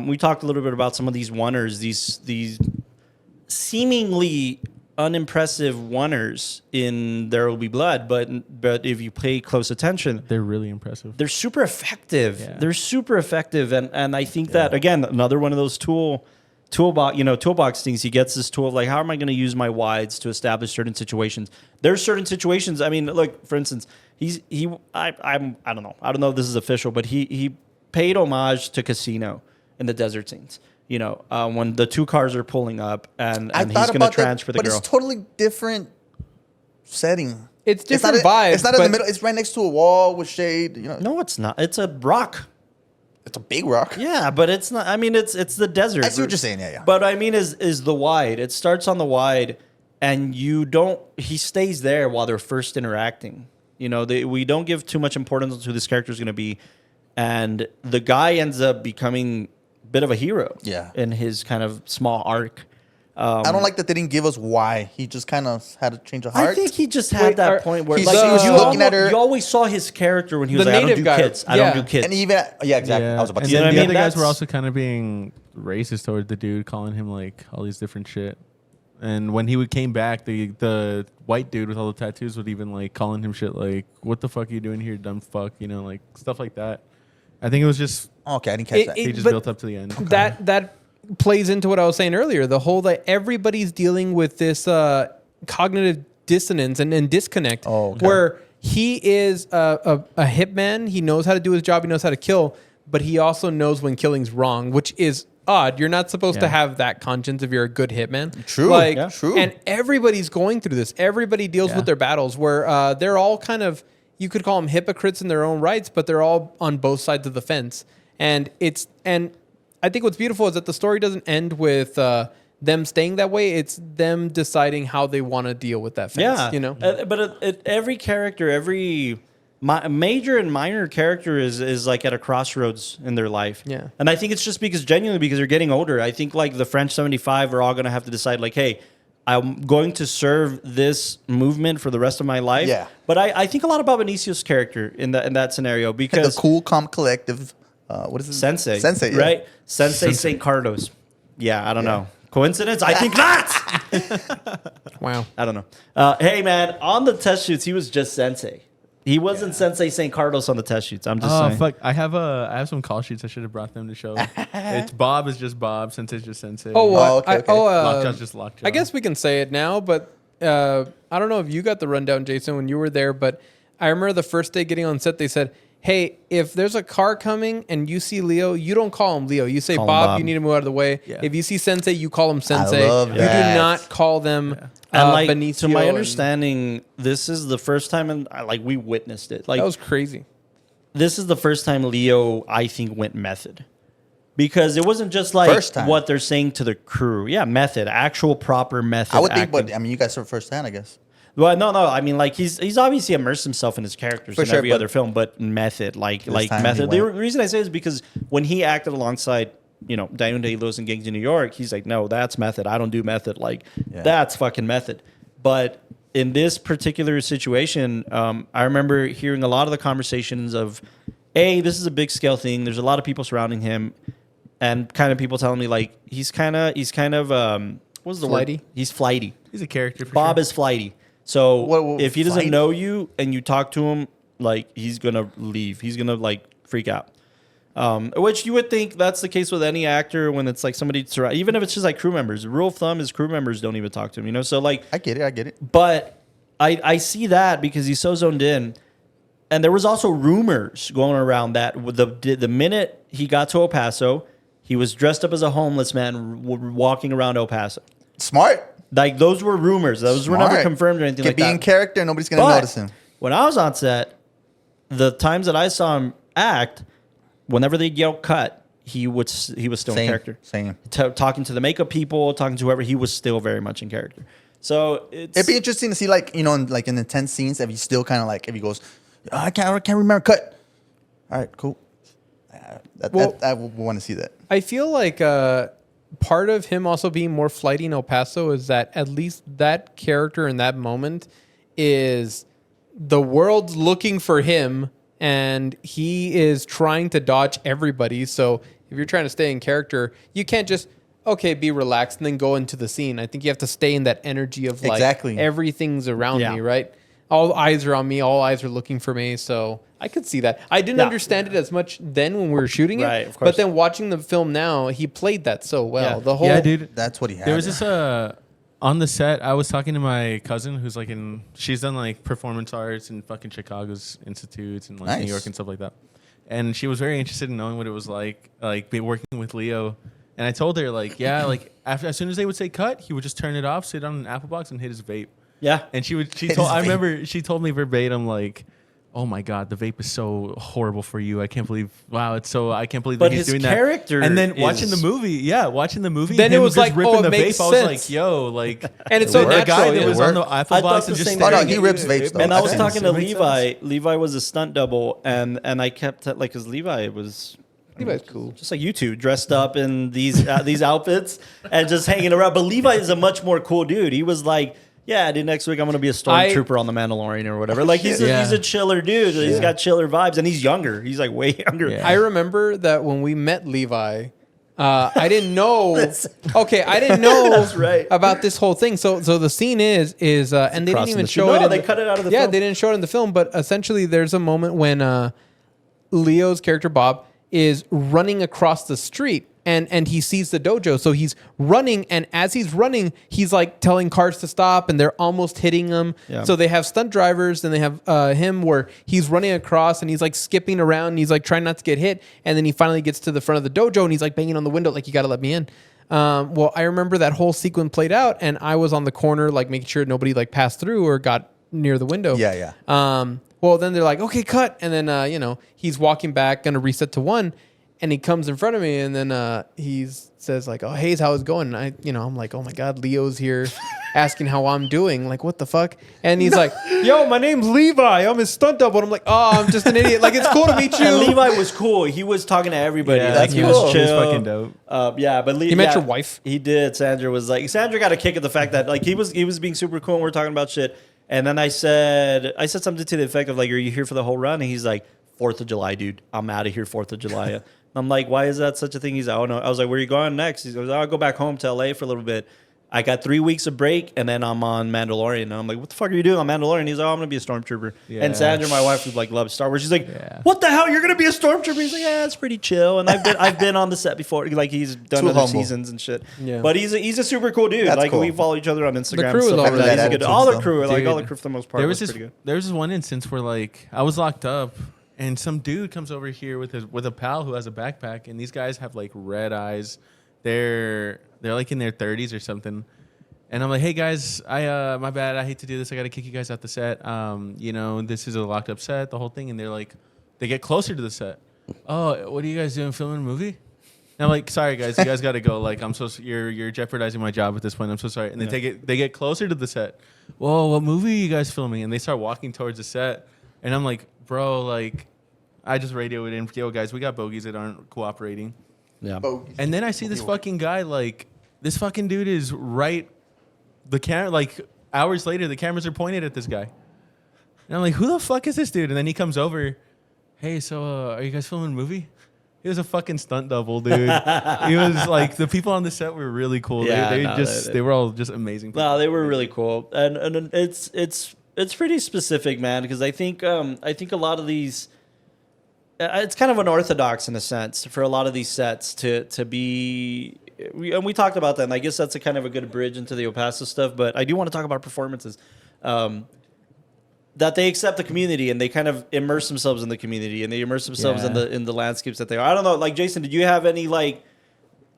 We talked a little bit about some of these oneers, these seemingly unimpressive oneers in There Will Be Blood, but if you pay close attention, They're really impressive. they're super effective. Yeah. They're super effective, and I think that again, another one of those toolbox things. He gets this tool of like, how am I going to use my wides to establish certain situations? There's certain situations. I mean, look, for instance, I don't know if this is official, but he paid homage to Casino in the desert scenes. You know, when the two cars are pulling up and he's going to transfer the girl. But it's totally different setting. It's different not vibes. It's not in the middle. It's right next to a wall with shade. You know, No, it's not. It's a rock. it's a big rock. Yeah, but it's not. I mean, it's the desert. I see what you're saying. Yeah. But I mean, is the wide. It starts on the wide, and he stays there while they're first interacting. You know, we don't give too much importance to who this character is going to be, and the guy ends up becoming a bit of a hero. Yeah. In his kind of small arc. I don't like that they didn't give us why. He just kind of had a change of heart. I think he just had that point where he's like, just you looking at her- You always saw his character when he was The like, I don't native do guy, kids. I yeah. don't do kids. And even exactly. I was about to and say. You know then what I the mean? other guys were That's- also kind of being racist toward the dude, calling him like all these different shit. And when he came back, the white dude with all the tattoos would even like calling him shit like, "What the fuck are you doing here, dumb fuck?" You know, like stuff like that. I think it was just Okay, I didn't catch that. he just but built up to the end. That plays into what I was saying earlier. The whole that everybody's dealing with this cognitive dissonance and disconnect, where he is a hitman. He knows how to do his job. He knows how to kill, but he also knows when killing's wrong, which is odd. You're not supposed to have that conscience if you're a good hitman. True. Like, Yeah. True. And everybody's going through this. Everybody deals with their battles where they're all kind of, you could call them hypocrites in their own rights, but they're all on both sides of the fence. And I think what's beautiful is that the story doesn't end with them staying that way. It's them deciding how they want to deal with that fence. Yeah, You know? but every character, every major and minor character is like at a crossroads in their life. Yeah. And I think it's just because they're getting older. I think like the French 75 are all going to have to decide like, hey, I'm going to serve this movement for the rest of my life. Yeah. But I think a lot about Benicio's character in that scenario because the cool, calm, collective. What is it? Sensei. Sensei, yeah. Right? Sensei St. Carlos. Yeah, I don't know. Coincidence? I think not. Wow. I don't know. Hey, man, on the test shoots, he was just Sensei. He wasn't Sensei St. Carlos on the test shoots. I'm just Oh saying. fuck! I have some call sheets. I should have brought them to show. It's Bob is just Bob. Sensei's just Sensei. okay. Lockjaw's just Lockjaw. I guess we can say it now, but I don't know if you got the rundown, Jason, when you were there, but I remember the first day getting on set, they said, hey, if there's a car coming and you see Leo, you don't call him Leo. You say, Call him Bob, you need to move out of the way. Yeah. If you see Sensei, you call him Sensei. love You that. do not call them And like Benicio. to my and- understanding, this is the first time, and like we witnessed it. Like that was crazy. this is the first time Leo, I think, went method, because it wasn't just like First time. what they're saying to the crew. Yeah, method, actual proper method. I would think, acting. but I mean, you guys saw it firsthand, I guess. Well, no. I mean, like he's obviously immersed himself in his characters For in sure, every but other film, but method, like time method. he The went. reason I say is because when he acted alongside, Diamond Day-Lewis and Gangs in New York, he's like, no, that's method. I don't do method. Like that's fucking method. But in this particular situation, I remember hearing a lot of the conversations of, this is a big scale thing. There's a lot of people surrounding him, and kind of people telling me like he's kind of what's the Flighty? word? He's flighty. he's a character. For Bob sure. is flighty. So What, if he doesn't flight? know you and you talk to him, like he's gonna leave. He's gonna like freak out. Which you would think that's the case with any actor when it's like somebody even if it's just like crew members. The rule of thumb is crew members don't even talk to him, you know? So like I get it. But I see that because he's so zoned in. And there was also rumors going around that with the minute he got to El Paso, he was dressed up as a homeless man walking around El Paso. Smart. Like those were rumors. Those were never confirmed or anything like that. Could be in character. Nobody's gonna notice him. When I was on set, the times that I saw him act, whenever they yelled "cut," he was still in character. Same. Talking to the makeup people, talking to whoever, he was still very much in character. So it'd be interesting to see, like, you know, in the tense scenes, if he's still kind of like, if he goes, I can't remember, cut. All right, cool. I want to see that. I feel like part of him also being more flighty in El Paso is that at least that character in that moment is the world's looking for him and he is trying to dodge everybody. So if you're trying to stay in character, you can't just, be relaxed and then go into the scene. I think you have to stay in that energy of like everything's around me, right? All eyes are on me. All eyes are looking for me. So I could see that. I didn't understand it as much then when we were shooting it. Right, of course. But then watching the film now, he played that so well. Yeah. The whole dude. That's what he had. There was this on the set. I was talking to my cousin who's like she's done like performance arts in fucking Chicago's institutes and like New York and stuff like that. And she was very interested in knowing what it was like be working with Leo. And I told her like, as soon as they would say cut, he would just turn it off, sit on an apple box, and hit his vape. Yeah. And I remember she told me verbatim, like, oh my God, the vape is so horrible for you. I can't believe, I can't believe that he's doing that. But his character and then watching the movie, then it was just like, ripping the makes vape. sense. I was like, yo, like, and it's so the natural. guy that was on the apple I box thought and the just same staring. thing. he rips vapes though. And I was That talking makes to sense. Levi. Levi was a stunt double, and I kept like, because Levi's cool, just like you two, dressed up in these outfits and just hanging around. But Levi is a much more cool dude. He was like, dude, next week I'm gonna be a stormtrooper on the Mandalorian or whatever. Like he's a chiller dude. He's got chiller vibes, and he's younger. He's like way younger. I remember that when we met Levi, I didn't know. I didn't know That's right. about this whole thing. So the scene is, and they didn't even show it. They cut it out of the film. Yeah, they didn't show it in the film. But essentially, there's a moment when Leo's character Bob is running across the street. And he sees the dojo. So he's running. And as he's running, he's like telling cars to stop and they're almost hitting him. Yeah. So they have stunt drivers and they have him where he's running across and he's like skipping around and he's like trying not to get hit. And then he finally gets to the front of the dojo and he's like banging on the window like, you got to let me in. Well, I remember that whole sequence played out and I was on the corner like making sure nobody like passed through or got near the window. Yeah. Well, then they're like, okay, cut. And then, he's walking back, going to reset to 1. And he comes in front of me and then he says like, oh, Hayes, how's it going? And I'm like, oh my God, Leo's here asking how I'm doing. Like, what the fuck? And he's like, yo, my name's Levi. I'm his stunt double. And I'm like, oh, I'm just an idiot. Like, it's cool to meet you. And Levi was cool. He was talking to everybody. Yeah, like he was chill. He was fucking dope. But He met your wife? He did. Sandra got a kick at the fact that like he was being super cool and we're talking about shit. And then I said something to the effect of like, are you here for the whole run? And he's like, 4th of July, dude. I'm out of here 4th of July. I'm like, why is that such a thing? He's like, oh no. I was like, where are you going next? He goes, I'll go back home to LA for a little bit. I got 3 weeks of break and then I'm on Mandalorian. And I'm like, what the fuck are you doing on Mandalorian? He's like, oh, I'm gonna be a stormtrooper. Yeah. And Sandra, my wife, who like loves Star Wars. She's like, what the hell? You're gonna be a stormtrooper? He's like, yeah, it's pretty chill. And I've been on the set before. Like he's done other seasons and shit. Yeah. But he's a super cool dude. That's like cool. We follow each other on Instagram. The crew and stuff like is that. He's a good. All the crew, Dude, all the crew for the most part. Was pretty good. There was this one instance where like I was locked up. And some dude comes over here with a pal who has a backpack, and these guys have like red eyes. They're like in their 30s or something. And I'm like, hey guys, my bad. I hate to do this. I got to kick you guys out the set. This is a locked up set, the whole thing. And they're like, they get closer to the set. Oh, what are you guys doing? Filming a movie? And I'm like, sorry guys, you guys got to go. Like, you're jeopardizing my job at this point. I'm so sorry. And they get closer to the set. Whoa, what movie are you guys filming? And they start walking towards the set. And I'm like, bro, like, I just radioed in, yo, guys, we got bogeys that aren't cooperating. Yeah. And then I see this fucking guy, like, this fucking dude is right. The camera, like, hours later, the cameras are pointed at this guy. And I'm like, who the fuck is this dude? And then he comes over, hey, so are you guys filming a movie? He was a fucking stunt double, dude. He was like, the people on the set were really cool. Yeah, they were all just amazing people. No, they were really cool. And it's pretty specific, man, because I think a lot of these it's kind of unorthodox in a sense for a lot of these sets to be. And we talked about that, and I guess that's a kind of a good bridge into the El Paso stuff. But I do want to talk about performances. That they accept the community and they kind of immerse themselves in the community and they immerse themselves in the landscapes that they are. I don't know, like Jason, did you have any like,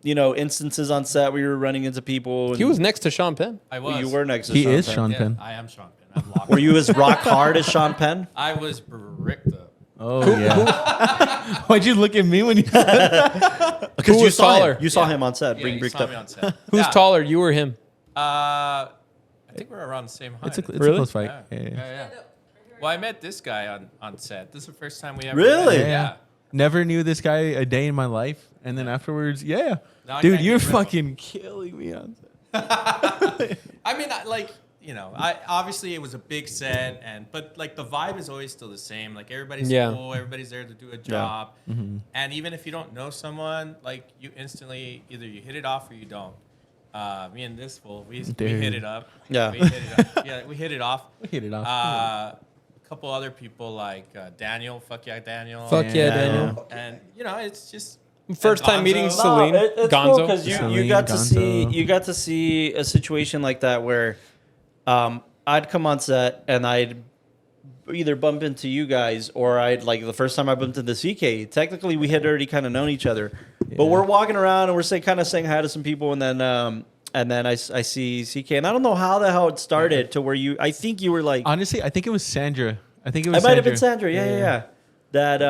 instances on set where you were running into people? He was next to Sean Penn. I was. You were next to He Sean is Penn. Sean Yeah, Penn. I am Sean Penn. I'm locked. Were you as rock hard as Sean Penn? I was bricked up. Oh yeah. Why'd you look at me when you said that? Because Who you was saw taller? him. You saw him on set. Yeah, Bring you bricked saw up. me on set. Who's Yeah. taller, you or him? I think we're around the same height. It's a Really? close fight. Yeah. Yeah. Yeah. Well, I met this guy on set. This is the first time we ever Really? met. Yeah. Never knew this guy a day in my life, and then afterwards, Now I dude, can't you're get rid of fucking killing me on set. I mean, I obviously it was a big set, but like the vibe is always still the same. Like everybody's cool, everybody's there to do a job, and even if you don't know someone, like you instantly either you hit it off or you don't. Me and this fool, we hit it up. Yeah. we hit it up. Yeah, we hit it off. Hit it off. A couple other people like Daniel, fuck yeah, Daniel. Fuck yeah, Yeah. Daniel. And it's just First time and meeting Gonzo. Celine. it's Gonzo. cool because you Celine, got to Gonzo. see a situation like that where I'd come on set and I'd either bump into you guys or I'd like the first time I bumped into CK. Technically, we had already kind of known each other, but we're walking around and we're saying hi to some people, and then I see CK, and I don't know how the hell it started to where I think you were like, Honestly, I think it was Sandra. it might have been Sandra. Yeah. That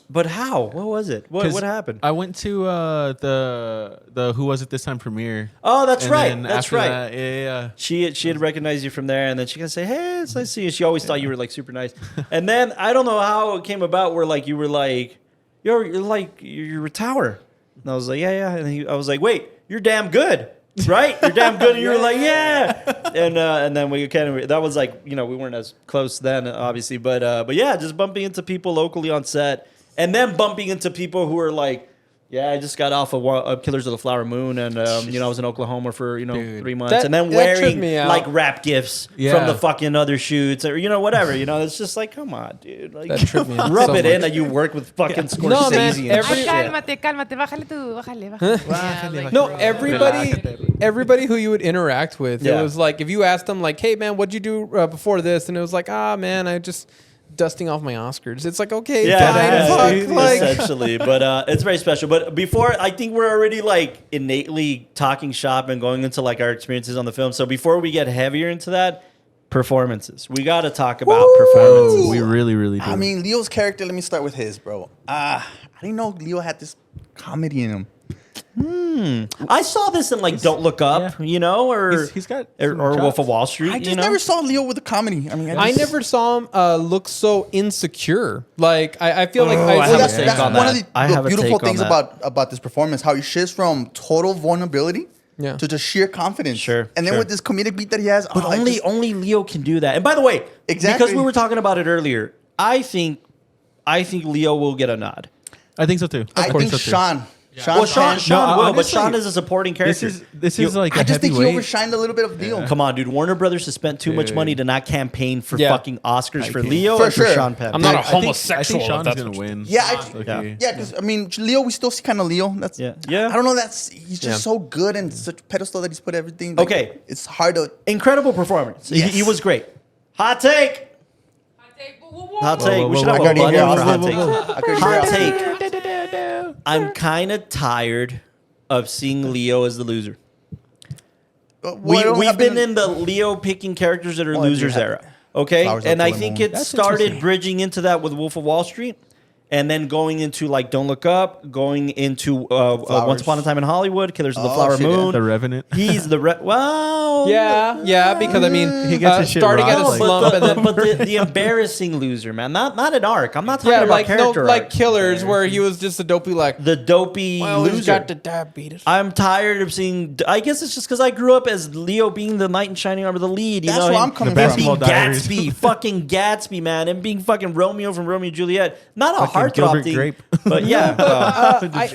but how? What was it? What 'Cause happened? I went to the Who Was It This Time premiere. Oh, that's And right. then That's after right. that, yeah. She had recognized you from there, and then she can say, "Hey, it's nice to see you." She always thought you were like super nice. And then I don't know how it came about where like you were like, you're a tower, and I was like, yeah. And I was like, wait, you're damn good, right? You're damn good, and you were like, yeah. And then we kind of that was like we weren't as close then, obviously, but yeah, just bumping into people locally on set, and then bumping into people who are like. Yeah, I just got off of Killers of the Flower Moon, and I was in Oklahoma for 3 months, That- and then that tripped wearing me out. like rap gifts Yeah. from the fucking other shoots, or whatever. It's just like, come on, dude, like That tripped me out rub so it in much. that you work with fucking Scorsese No, man, and every- shit. Cálmate, bájale tú, bájale. Yeah, like, No, everybody who you would interact with, Yeah. it was like if you asked them like, "Hey man, what'd you do before this?" and it was like, man, I just dusting off my Oscars." It's like, okay, fine, fuck, like, essentially, but it's very special. But before, I think we're already like innately talking shop and going into like our experiences on the film. So before we get heavier into that, performances, we got to talk about performances. We really, really do. I mean, Leo's character, let me start with his, bro. I didn't know Leo had this comedy in him. I saw this in like Don't Look Up, or He's got or some Wolf chops. of Wall Street. I just never saw Leo with a comedy. I mean, I never saw him look so insecure. Like I feel like I Well, have a that's take that's on one that. of I the have a beautiful take on things that. about this performance, how he shifts from total vulnerability to just sheer confidence. Sure, And then sure. with this comedic beat that he has, But only Leo can do that. And by the way, Exactly. because we were talking about it earlier, I think Leo will get a nod. I think so too. I think Sean. Well, Sean will, but honestly, Sean is a supporting character. This is like I a just think he heavyweight. overshined a little bit of Leo. Come on, dude. Warner Brothers has spent too much money to not campaign for Yeah. fucking Oscars for can't. Leo For and for sure. Sean Penn. I'm not a I think homosexual. if Sean's that's gonna what you- win. Yeah, Okay. yeah, because I mean, Leo, we still see kind of Leo. That's Yeah. I don't know. He's just Yeah. so good and such a pedestal that he's put everything. Like, Okay. it's hard to. Incredible performance. Yes. He was great. Hot take. Hot take. whoa, We should whoa, have whoa, a button whoa, for whoa, hot whoa, take. whoa. I couldn't Hot hear take. I'm kind of tired of seeing Leo as the loser. We've been in the Leo picking characters that are Well, losers yeah. era. Okay? Flowers And Up I to think Lemon. it That's started interesting. bridging into that with Wolf of Wall Street. And then going into like Don't Look Up, going into Once Upon a Time in Hollywood, Killers of the Oh, Flower shit, yeah. Moon. The Revenant. He's the well, Yeah, because I mean, He gets his shit starting at a rocked, like- slump and then but the embarrassing loser, man. Not an arc. I'm not talking about like character like arc. Killers where he was just a dopey like. The dopey Well, he's loser. got the diabetes. I'm tired of seeing. I guess it's just because I grew up as Leo being the knight in shining armor, the lead. You That's know, where him- I'm coming him from. being Basketball Diaries. Gatsby, fucking Gatsby, man, and being fucking Romeo from Romeo and Juliet. Not a heartthrob Gilbert thing, Grape. but yeah.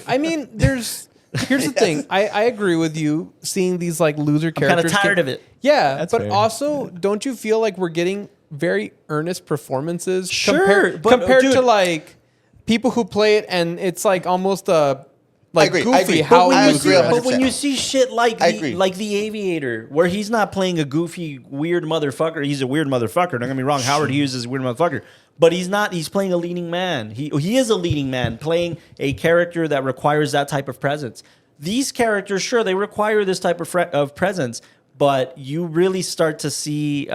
I mean, here's the thing. I agree with you seeing these like loser I'm kind characters. of tired of it. Yeah, That's but fair. also, don't you feel like we're getting very earnest performances. Sure, but, compared dude, to like people who play it, and it's like almost like agree, goofy I agree. how I you agree do it. 100%. But when you see shit like I agree. like the Aviator, where he's not playing a goofy, weird motherfucker, he's a weird motherfucker. Don't get me wrong, Howard Hughes is a weird motherfucker, but he's not. He's playing a leading man. He is a leading man playing a character that requires that type of presence. These characters, sure, they require this type of presence, but you really start to see.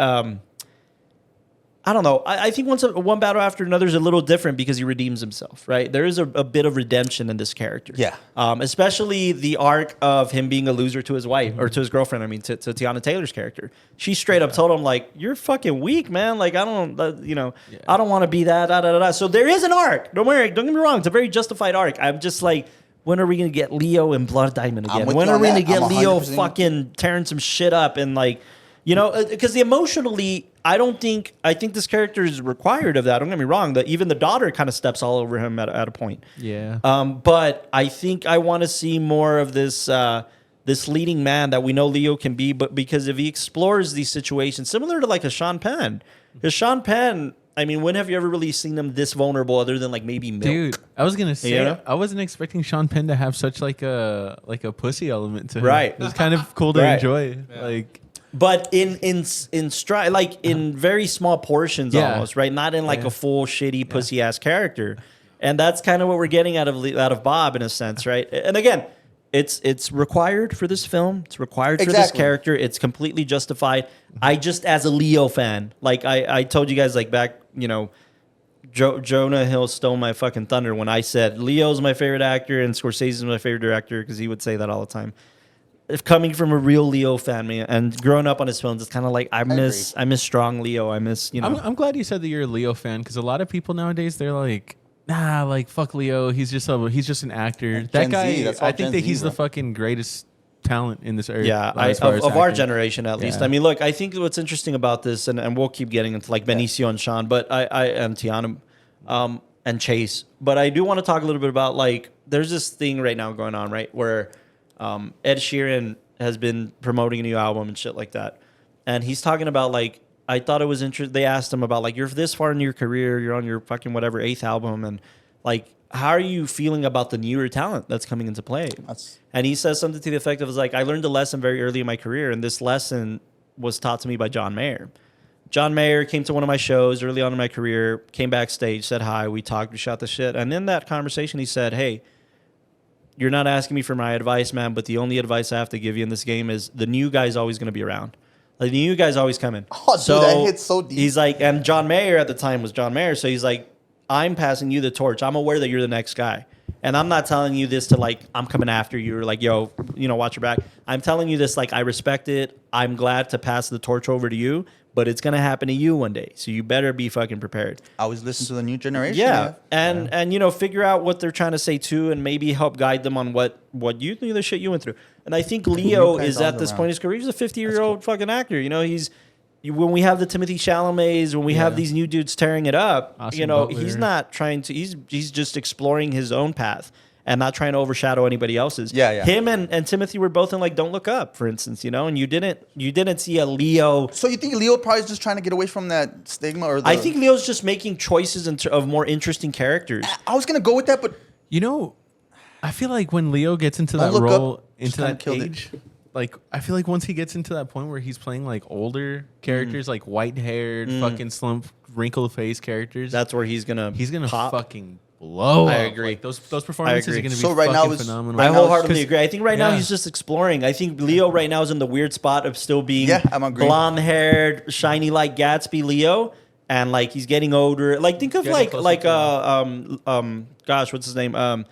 I don't know. I think one battle after another is a little different because he redeems himself, right? There is a bit of redemption in this character. Yeah. Especially the arc of him being a loser to his wife, or to his girlfriend, I mean, to Tiana Taylor's character. She straight up told him, like, you're fucking weak, man. Like, I don't want to be that, da, da, da, da. So there is an arc. Don't get me wrong. It's a very justified arc. I'm just like, when are we going to get Leo in Blood Diamond again? When are we going to get Leo fucking tearing some shit up and like, because emotionally, I think this character is required of that. Don't get me wrong. Even the daughter kind of steps all over him at a point. Yeah. But I think I want to see more of this leading man that we know Leo can be. But because if he explores these situations, similar to like a Sean Penn, because Sean Penn, I mean, when have you ever really seen him this vulnerable, other than like maybe Milk? Dude, I was gonna say, Yeah. I wasn't expecting Sean Penn to have such like a pussy element to him. Right. It was kind of cool to Right. enjoy. Like, But in stride, like in very small portions, Yeah. almost, right? Not in like Yeah. a full shitty pussy ass character, and that's kind of what we're getting out of Bob in a sense, right? And again, it's required for this film. It's required for this Exactly. character. It's completely justified. I just, as a Leo fan, like I told you guys, like back, Jonah Hill stole my fucking thunder when I said Leo's my favorite actor and Scorsese's my favorite director, because he would say that all the time. If coming from a real Leo fan, man, and growing up on his films, it's kind of like I miss strong Leo. I miss, I'm glad you said that you're a Leo fan, because a lot of people nowadays, they're like, nah, like fuck Leo. He's just an actor. Gen That guy, Z, that's all I think Gen that Z, he's the bro. fucking greatest talent in this earth. Yeah, as far as of our acting. generation at least. Yeah. I mean, look, I think what's interesting about this, and we'll keep getting into like Benicio and Sean, but I and Tiana, and Chase. But I do want to talk a little bit about like there's this thing right now going on, right, where Ed Sheeran has been promoting a new album and shit like that, and he's talking about like I thought it was interesting. They asked him about like you're this far in your career, you're on your fucking whatever 8th album, and like how are you feeling about the newer talent that's coming into play? And he says something to the effect of like I learned a lesson very early in my career, and this lesson was taught to me by John Mayer. John Mayer came to one of my shows early on in my career, came backstage, said hi, we talked, we shot the shit, and in that conversation he said, "Hey, you're not asking me for my advice, man, but the only advice I have to give you in this game is the new guy's always going to be around. Like, the new guy's always coming." Oh, dude, that hits so deep. He's like, and John Mayer at the time was John Mayer, so he's like, I'm passing you the torch. I'm aware that you're the next guy. And I'm not telling you this to like, I'm coming after you or like, yo, watch your back. I'm telling you this like, I respect it. I'm glad to pass the torch over to you, but it's going to happen to you one day. So you better be fucking prepared. Always listen to the new generation. Yeah. And figure out what they're trying to say too, and maybe help guide them on what you think, the shit you went through. And I think Leo is at this point in his career. He's a 50-year-old fucking actor. When we have the Timothy Chalamets, when we have these new dudes tearing it up, Austin Butler. he's not trying to. He's just exploring his own path and not trying to overshadow anybody else's. Yeah. Him and Timothy were both in like Don't Look Up, for instance. And you didn't see a Leo. So you think Leo probably is just trying to get away from that stigma, or I think Leo's just making choices of more interesting characters. I was gonna go with that, but I feel like when Leo gets into Don't that Look role, Up into kinda that killed it. age, like I feel like once he gets into that point where he's playing like older characters, like white-haired, fucking slump, wrinkled face characters, That's where he's gonna pop. Fucking blow. I up. agree. Like, those performances agree. are going to be So right now fucking is- phenomenal. I now wholeheartedly 'cause- agree. I think right now yeah. he's just exploring. I think Leo right now is in the weird spot of still being I'm agreeing. blonde-haired, shiny like Gatsby Leo, and like he's getting older. Like think of Getting closer gosh, what's his name?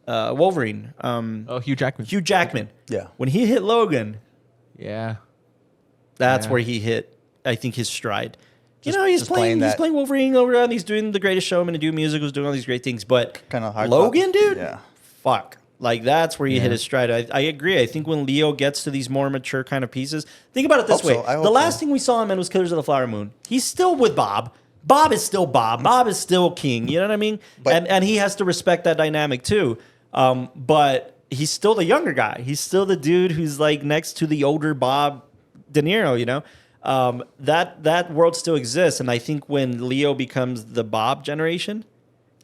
Wolverine. Hugh Jackman. Hugh Jackman. Yeah. When he hit Logan, Yeah. that's Yeah. where he hit, I think, his stride. He's just playing playing that. Wolverine over and he's doing The Greatest Showman and doing musicals, doing all these great things. But Kinda hard Logan, pop. dude, Yeah. fuck. Like that's where he hit his stride. I agree. I think when Leo gets to these more mature kind of pieces, think about it this Hope so. way: I hope the last so. thing we saw him in was Killers of the Flower Moon. He's still with Bob. Bob is still Bob. Bob is still king. You know what I mean? But- and he has to respect that dynamic too. But he's still the younger guy. He's still the dude who's like next to the older Bob De Niro. that world still exists. And I think when Leo becomes the Bob generation,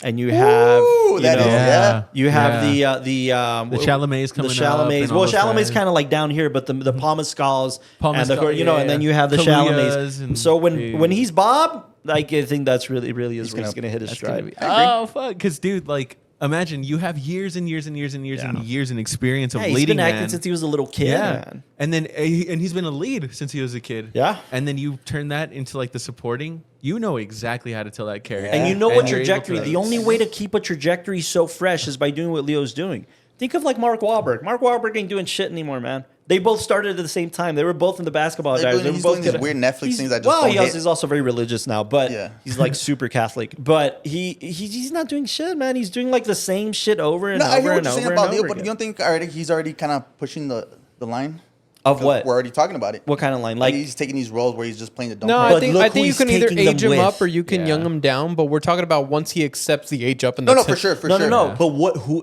and you have Ooh, that is, yeah. you have The the Chalamets coming up. Chalamet's. and Well, all those Chalamet's guys. kind of like down here, but the Palmascals and the Palmascal, and then you have the Kaluyas Chalamet's. and- So when he's Bob, like, I think that's really is where he's gonna hit his That's gonna stride. be- Oh fuck! Because dude, like, imagine you have years and years and years and years and years and experience of Yeah, he's leading been acting man. since he was a little kid, man. And then and he's been a lead since he was a kid. Yeah. And then you turn that into like the supporting. You know exactly how to tell that character. And you know what you're able trajectory. to- The only way to keep a trajectory so fresh is by doing what Leo's doing. Think of like Mark Wahlberg. Mark Wahlberg ain't doing shit anymore, man. They both started at the same time. They were both in the basketball diaries. He's doing these weird Netflix things that just well, don't hit. he's also very religious now, but Yeah. he's like super Catholic. But he's not doing shit, man. He's doing like the same shit over and No, I over hear what and you're saying over about and Leo, over but you again. don't think he's already kind of pushing the line? Of 'Cause what? We're already talking about it. What kind of line? Like Like he's taking these roles where he's just playing the dumb No, part. I But think look I who think you he's can either taking age them him with. up or you can Yeah. young him down. But we're talking about once he accepts the age up. And No, that's for it. sure, for no, sure. no.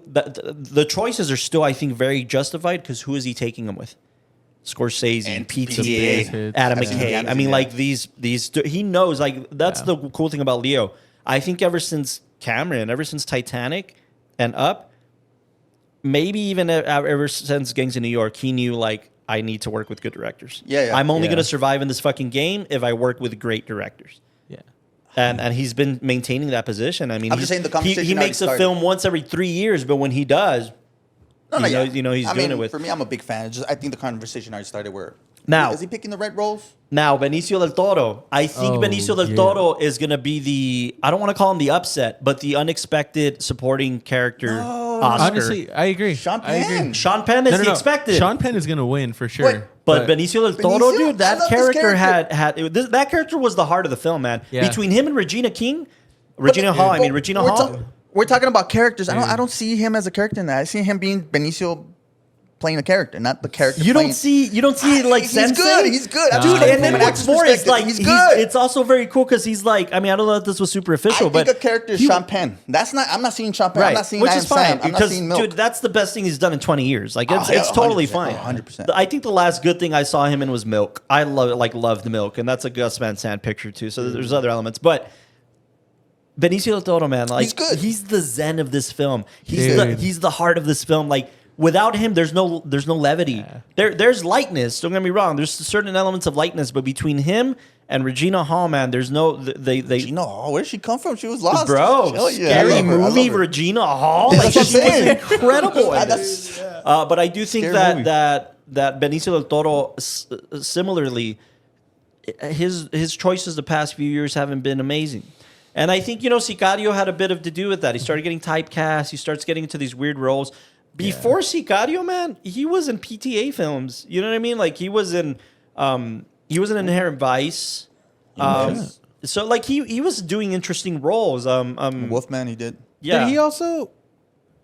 But the choices are still, I think, very justified because who is he taking them with? Scorsese, And PTA, PTA. Adam Adam McKay. McKay, I mean, yeah. like these. He knows. Like that's the cool thing about Leo. I think ever since Cameron, ever since Titanic, and Up, maybe even ever since Gangs of New York, he knew like I need to work with good directors. Yeah. I'm only Yeah. gonna survive in this fucking game if I work with great directors. Yeah. And he's been maintaining that position. I mean, I'm just saying the conversation he already makes a started. film once every 3 years, but when he does, No, he yeah. knows he's I doing mean, it with. For me, I'm a big fan. It's just, I think the conversation already started where. Now- Is he picking the right roles? Now, Benicio del Toro. I think Oh, Benicio del yeah. Toro is going to be the, I don't want to call him the upset, but the unexpected supporting character Oscar. Honestly, I agree. Sean I agree. Penn. Sean Penn is the expected. Sean Penn is gonna win for sure. Wait, but Benicio del Toro, Benicio? dude, I that love this character character. that character was the heart of the film, man. Yeah. Between him and Regina Hall. I mean, Regina Hall. We're talking about characters. I don't see him as a character in that. I see him being Benicio playing a character, not the character. You playing. don't see like He's Sensei? good. He's good. I'm Dude, just saying and then from an what's actor's more is perspective, like he's good. it's also very cool because he's like, I mean, I don't know if this was super official, I but think a character is he- Sean Penn. I'm not seeing Sean Penn. I'm not seeing which I is Am fine Sam. I'm not because, seeing Milk. dude, that's the best thing he's done in 20 years. Like it's, Oh, yeah, it's totally 100%, fine. 100%. I think the last good thing I saw him in was Milk. I loved Milk, and that's a Gus Van Sant picture too. So there's other elements, but Benicio del Toro, man, like He's good. He's the zen of this film. Dude. He's the heart of this film. Like without him, there's no levity. There's lightness. Don't get me wrong. There's certain elements of lightness, but between him and Regina Hall, man, there's no they. Regina Hall, where did she come from? She was lost. Bro, Hell yeah, I scary love her, I love movie, her. Regina Hall. Yeah, Like that's she what I'm was saying. incredible. in That's- it. But I do think Scary movie. that Benicio del Toro, similarly, his choices the past few years haven't been amazing. And I think, Sicario had a bit to do with that. He started getting typecast. He starts getting into these weird roles. Before Sicario, man, he was in PTA films. You know what I mean? Like he was in Inherent Vice. So like he was doing interesting roles. Wolfman, he did. Yeah. Did he also?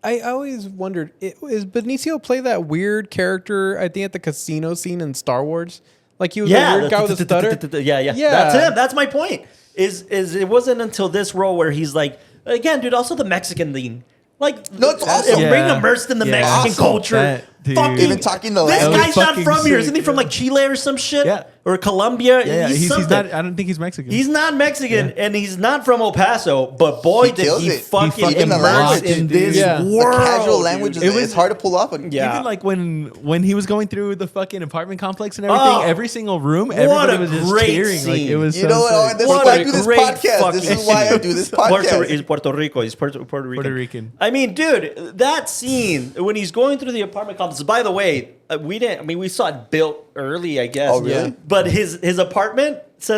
I always wondered, is Benicio play that weird character? I think at the casino scene in Star Wars, like he was a weird guy with a stutter. Yeah. Yeah. That's him. That's my point. Is it wasn't until this role where he's like, again, dude. Also the Mexican lean. Like, No, it's awesome. Being immersed in the Yeah. Mexican Awesome. culture. That, dude. Fucking, Even talking the this language. guy's not Fucking from here. sick, Isn't he from yeah. like Chile or some shit? Yeah. Or Colombia? Yeah, he's he's something. not. I don't think he's Mexican. He's not Mexican, and he's not from El Paso, but boy, He did kills he it. fucking He fucking immerse lost in it, this dude. Yeah. world. The casual dude. language, It was- it's hard to pull off. Yeah. Even like when he was going through the fucking apartment complex and everything, Oh, every single room, what everybody a was just great cheering. Like scene. it was. You so know what? sick. This is What why a I do this great podcast. This fucking is why I do this podcast. He's Puerto Rico. He's Puerto Rican. Puerto Rican. I mean, dude, that scene when he's going through the apartment complex. By the way, we saw it built early, I guess. Oh, really? Yeah. But his apartment. It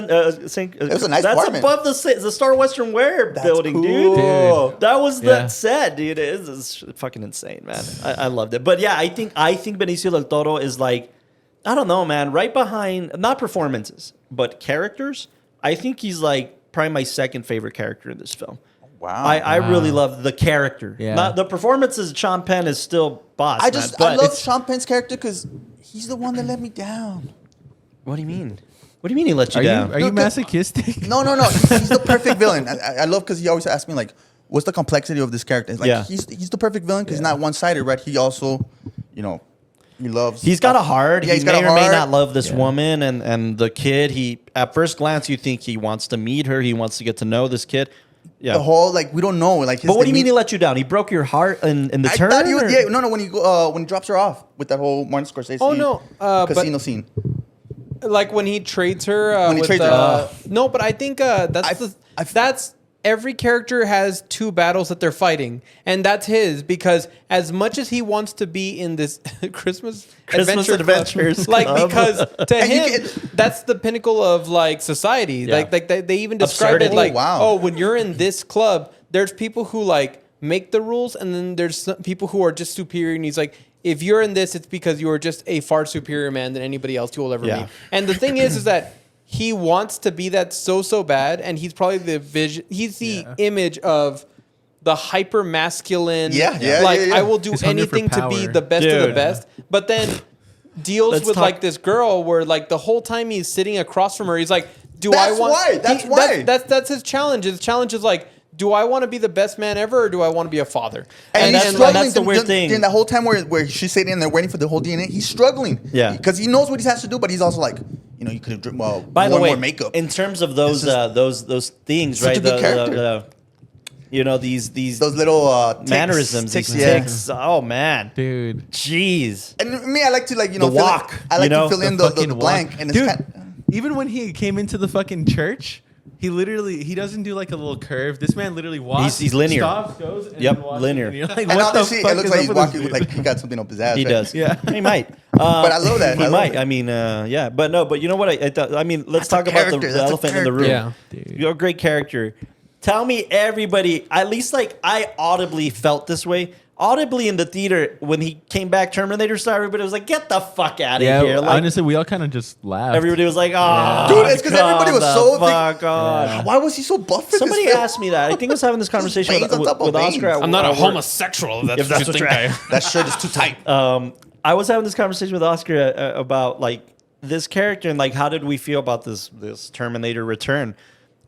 was a nice that's apartment. above the Star Western Wear That's building, cool. dude. That was Yeah. that set, dude. It's fucking insane, man. I loved it. But yeah, I think Benicio del Toro is like, I don't know, man. Right behind, not performances, but characters. I think he's like probably my second favorite character in this film. Wow. I really love the character. Yeah. Not the performances. Sean Penn is still boss. I man, but love it's- Sean Penn's character because he's the one that let me down. What do you mean? What do you mean he let you Are you down? are you No, 'cause- masochistic? No. He's the perfect villain. I love because he always asks me like, "What's the complexity of this character?" It's like Yeah. he's the perfect villain because he's not one sided, right? He also, he loves. He's got a heart. Yeah, He he's got may a or may heart. not love this woman and the kid. He at first glance you think he wants to meet her. He wants to get to know this kid. Yeah. The whole like we don't know like. His But what do you mean he demean- let you down? He broke your heart in the I turn? thought he was, or- yeah, no, when he drops her off with that whole Martin Scorsese. Oh, no, but- casino scene. Like when he trades her. When he with, trades her. No, but I think that's every character has two battles that they're fighting, and that's his because as much as he wants to be in this Christmas Adventures Club, like Club. because to And you him that's the pinnacle of like society. Yeah. Like they even describe Absurdity. it like, Oh, wow. oh, when you're in this club, there's people who like make the rules, and then there's some people who are just superior. And he's like, if you're in this, it's because you are just a far superior man than anybody else you will ever Yeah. meet. And the thing is that he wants to be that so bad, and he's probably the vision. He's the image of the hyper masculine. Yeah. I will do His hunger for anything to be power. the best of the Dude. best. But then deals Let's with talk- like this girl where like the whole time he's sitting across from her, he's like, "Do That's I want?" why. That's why. That's his challenge. His challenge is like, do I want to be the best man ever, or do I want to be a father? And that's- he's and struggling that's the weird thing. During that whole time where she's sitting in there waiting for the whole DNA, he's struggling. Yeah. Because he knows what he has to do, but he's also like, you could have By the way, more makeup. in terms of those those things, Such right? a good character. These Those little mannerisms, ticks, these yeah. ticks. Oh man, Dude. Jeez. And me, I like to like The fill walk, I like you know, to fill in the the fucking blank, walk. and it's Dude, kind. even when he came into the fucking church, he doesn't do like a little curve. This man literally walks. He's linear. Stops, goes, and Yep, then walks, linear. and you're like, And what the obviously, fuck it looks is like up he's with walking this with dude? like he got something up his ass. He right? does. Yeah. He might. But I love that. He I love might. it. I mean, yeah. But no. But you know what? I mean, let's That's a talk about the character. That's a elephant in the room. Yeah. You're a great character. Tell me, everybody. At least like I audibly felt this way. Audibly in the theater when he came back, Terminator style, everybody was like, "Get the fuck out of Yeah, here!" Like, honestly, we all kind of just laughed. everybody was like, "Oh, Dude, it's 'cause everybody was so big- fuck on." Why was he so buff? For Somebody this film? asked me that. I think I was having this conversation veins on top of with Oscar. veins. at- I'm not a at work. homosexual. If that's, what you think I am. That shirt is too tight. I was having this conversation with Oscar about like this character and like how did we feel about this Terminator return.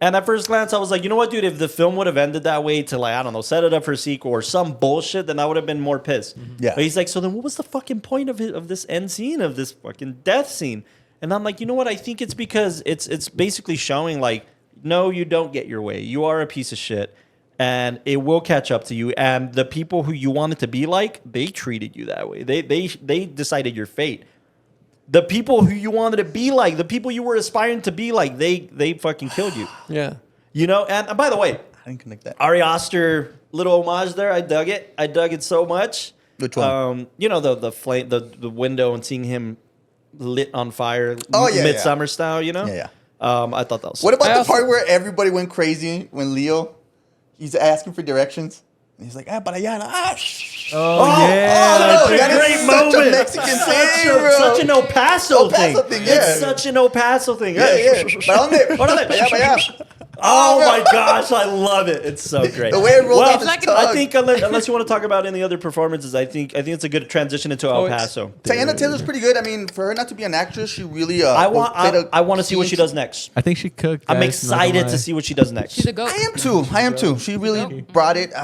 And at first glance, I was like, you know what, dude? If the film would have ended that way to like, I don't know, set it up for a sequel or some bullshit, then I would have been more pissed. Yeah. But he's like, so then what was the fucking point of this end scene, of this fucking death scene? And I'm like, you know what? I think it's because it's basically showing like, no, you don't get your way. You are a piece of shit. And it will catch up to you. And the people who you wanted to be like, they treated you that way. They decided your fate. The people who you wanted to be like, the people you were aspiring to be like, they fucking killed you. Yeah. You know? And by the way, I didn't connect that. Ari Aster, little homage there. I dug it. I dug it so much. Which one? The flame, the window, and seeing him lit on fire. Oh, yeah, Midsummer style. You know. Yeah, I thought that was. What about I the also- part where everybody went crazy when Leo, he's asking for directions? And he's like, para allá. that's a that is great such moment. a Mexican thing, bro. Such an El Paso thing. yeah. It's such an El Paso thing. Yeah, yeah. ¿Para dónde? Para allá. Oh my gosh, I love it. It's so great. The way it rolled Well, off his like- tongue. I think unless you want to talk about any other performances, I think it's a good transition into El Paso. Tiana Taylor's pretty good. I mean, for her not to be an actress, she really. I want to see what she does next. I think she cooked. I'm guys, excited not gonna to see what she does next. She's a goat. I am too. She really brought it.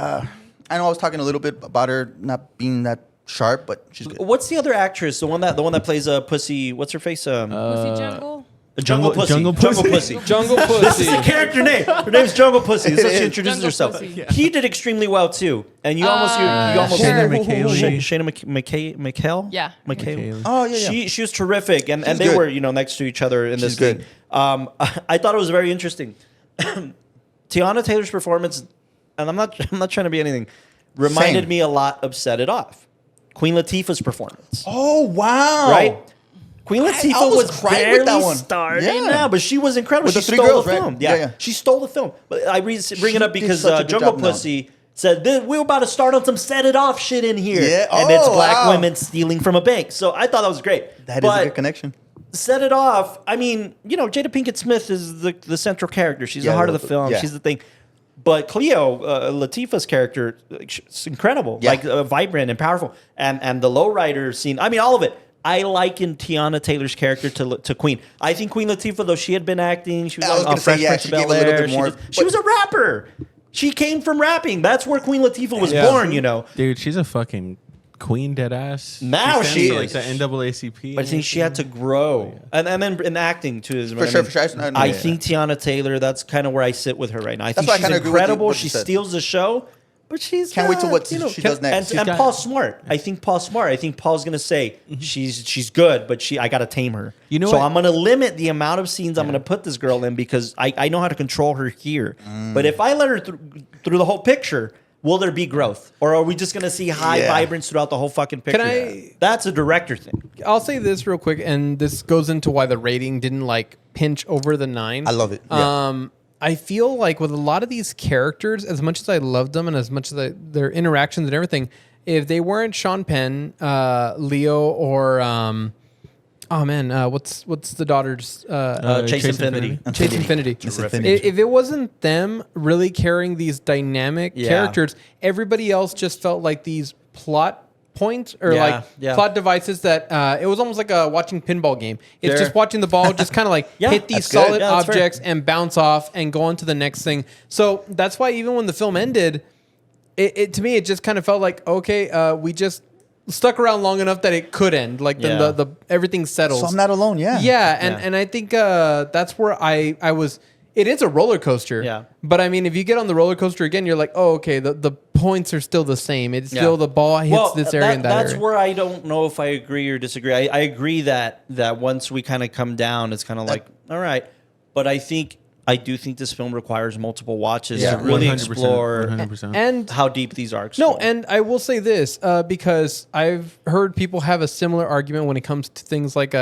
I know I was talking a little bit about her not being that sharp, but she's good. What's the other actress? The one that plays Pussy. What's her face? Pussy Jungle. Jungle Pussy. Jungle Pussy. Jungle This Pussy. is the character name. Her name's Jungle Pussy. This is how she introduces Jungle herself. Pussy. Yeah. He did extremely well too. And you almost Shayna McKaylee. Shayna McHale. Yeah. McHale. Oh yeah. She was terrific, and they good. were next to each other in this She's good. thing. I thought it was very interesting. Tiana Taylor's performance, and I'm not trying to be anything, reminded Same. me a lot of Set It Off, Queen Latifah's performance. Oh wow. Right? Queen Latifah almost was cried with that barely one. starting Yeah. now, but she was incredible. With She the three stole girls, the right? film. Yeah, Yeah, yeah. she stole the film. But I bring it up did because such a good Jungle job now. Pussy said, we're about to start on some Set It Off shit in here. Yeah. And it's Oh, black wow. women stealing from a bank. So I thought that was great. That is But a good connection. Set It Off, I mean, Jada Pinkett Smith is the central character. She's Yeah, the heart of the film. yeah. She's the thing. But Cleo, Latifah's character, it's incredible. Yeah. Like vibrant and powerful. And the lowrider scene, I mean, all of it. I liken Tiana Taylor's character to Queen. I think Queen Latifah, though she had been acting, she was I was on gonna say, Fresh yeah, Prince she of gave a Bel little Air. bit more, She was a rapper. She came from rapping. That's where Queen Latifah was born, Dude, she's a fucking queen dead ass. Now stands she for, is. like the NAACP. But I think she had to grow, and then in acting too. Is For sure. I think Tiana Taylor. That's kind of where I sit with her right now. I think why I she's kinda agree with you, incredible. what She you said. steals the show, but she's Can't wait till what you know, she does next. And got- Paul's smart. I think Paul's smart. I think Paul's gonna say she's good, but I gotta tame her. You know so what? I'm gonna limit the amount of scenes I'm gonna put this girl in because I know how to control her here. But if I let her through the whole picture. Will there be growth, or are we just going to see high vibrance throughout the whole fucking picture? That's a director thing. I'll say this real quick, and this goes into why the rating didn't like pinch over the 9. I love it. Yeah. I feel like with a lot of these characters, as much as I loved them and as much as their interactions and everything, if they weren't Sean Penn, Leo, or what's the daughter's Chase Infinity. Chase Infinity. Infinity. If it wasn't them really carrying these dynamic characters, everybody else just felt like these plot points or plot devices that it was almost like watching pinball game. It's just watching the ball just kind of like hit these that's good. solid Yeah, that's objects and bounce off and go on to the next thing. So that's why even when the film ended, it to me it just kind of felt like okay, we just stuck around long enough that it could end. Like then the everything settles. So I'm not alone. Yeah. Yeah, and I think that's where I was. It is a roller coaster. Yeah. But I mean, if you get on the roller coaster again, you're like, oh, okay, the points are still the same. It's still the ball hits this area and that that's area. where I don't know if I agree or disagree. I agree that once we kind of come down, it's kind of like, all right. But I do think this film requires multiple watches to really 100%, explore 100%. And how deep these arcs no, go. and I will say this because I've heard people have a similar argument when it comes to things like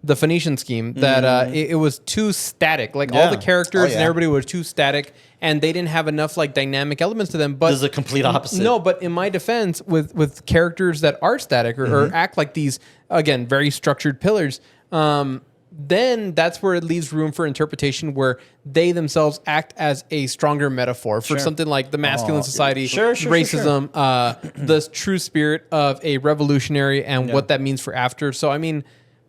the Phoenician scheme that it was too static. Like all the characters and everybody was too static, and they didn't have enough like dynamic elements to them. But This is the complete opposite. No, but in my defense, with characters that are static or act like these again very structured pillars. Then that's where it leaves room for interpretation where they themselves act as a stronger metaphor for something like the masculine society, racism, the true spirit of a revolutionary and what that means for after. So, I mean,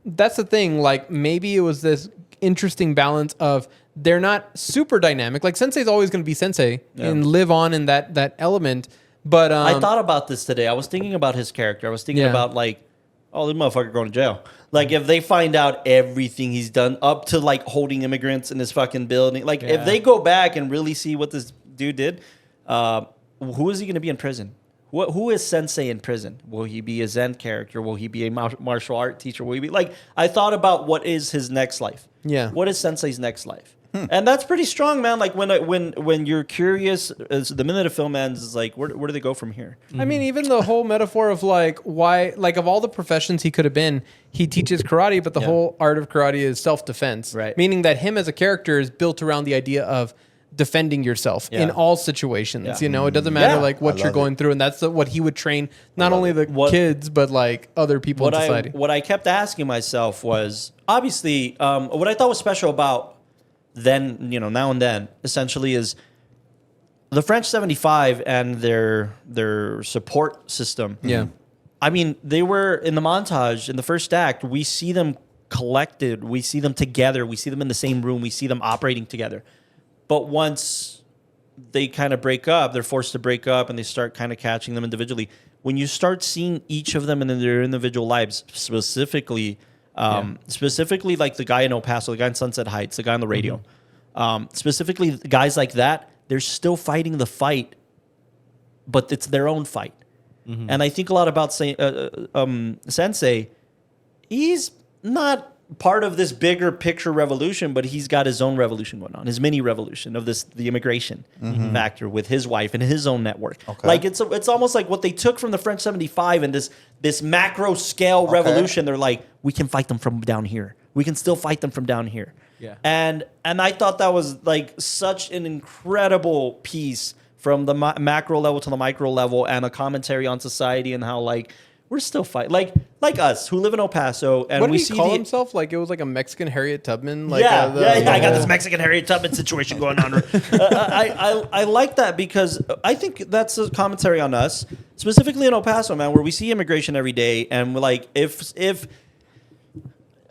that's the thing. Like maybe it was this interesting balance of they're not super dynamic. Like Sensei's always going to be Sensei and live on in that element. But I thought about this today. I was thinking about his character. I was thinking about like, oh, this motherfucker going to jail. Like if they find out everything he's done up to like holding immigrants in this fucking building, like if they go back and really see what this dude did, who is he going to be in prison? Who is Sensei in prison? Will he be a Zen character? Will he be a martial art teacher? Will he be like? I thought about what is his next life. Yeah. What is Sensei's next life? And that's pretty strong, man. Like when you're curious, the minute a film ends, is like, where do they go from here? I mean, even the whole metaphor of like why, like of all the professions he could have been, he teaches karate, but the whole art of karate is self-defense. Right. Meaning that him as a character is built around the idea of defending yourself in all situations. Yeah. You know, it doesn't matter Yeah. like what you're going through, and that's what he would train not only the kids but like other people in society. What I kept asking myself was obviously what I thought was special about then, now and then, essentially is the French 75 and their support system. Yeah. I mean, they were in the montage in the first act. We see them collected. We see them together. We see them in the same room. We see them operating together. But once they kind of break up, they're forced to break up and they start kind of catching them individually. When you start seeing each of them in their individual lives, specifically like the guy in El Paso, the guy in Sunset Heights, the guy on the radio, specifically guys like that, they're still fighting the fight, but it's their own fight. And I think a lot about Sensei. He's not part of this bigger picture revolution, but he's got his own revolution going on, his mini revolution of the immigration factor with his wife and his own network. Okay. Like it's almost like what they took from the French 75 and this macro scale revolution. They're like, we can fight them from down here. We can still fight them from down here. Yeah. And I thought that was like such an incredible piece from the macro level to the micro level, and a commentary on society and how like we're still fighting, like us who live in El Paso, and What we did see he call himself? Like it was like a Mexican Harriet Tubman. Like I got this Mexican Harriet Tubman situation going on. I like that because I think that's a commentary on us, specifically in El Paso, man, where we see immigration every day, and we're like, if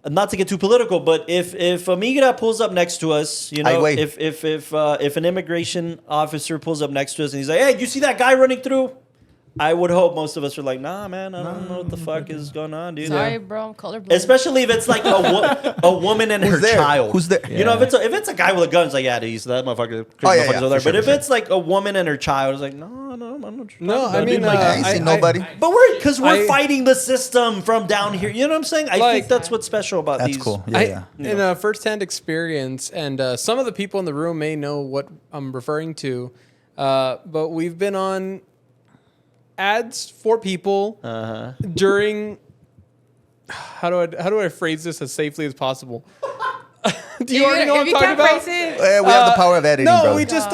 not to get too political, but if a migra pulls up next to us, if an immigration officer pulls up next to us and he's like, hey, you see that guy running through? I would hope most of us are like, nah, man, I don't know what the fuck is going on, dude. Sorry, bro, I'm colorblind. Especially if it's like a woman and her there? child. Who's there? You know, if it's a guy with a gun, it's like, yeah, dude, so that motherfucker, motherfucker's over there. for sure, But if for sure. it's like a woman and her child, it's like, no, I'm not sure. No, I mean, I ain't seen nobody. But we're fighting the system from down here. You know what I'm saying? I think that's what's special about That's these. cool. Yeah. In a firsthand experience, and some of the people in the room may know what I'm referring to, but we've been on ads for people during. How do I phrase this as safely as possible? Do you already know what I'm talking about? We have the power of editing, No, brother. we just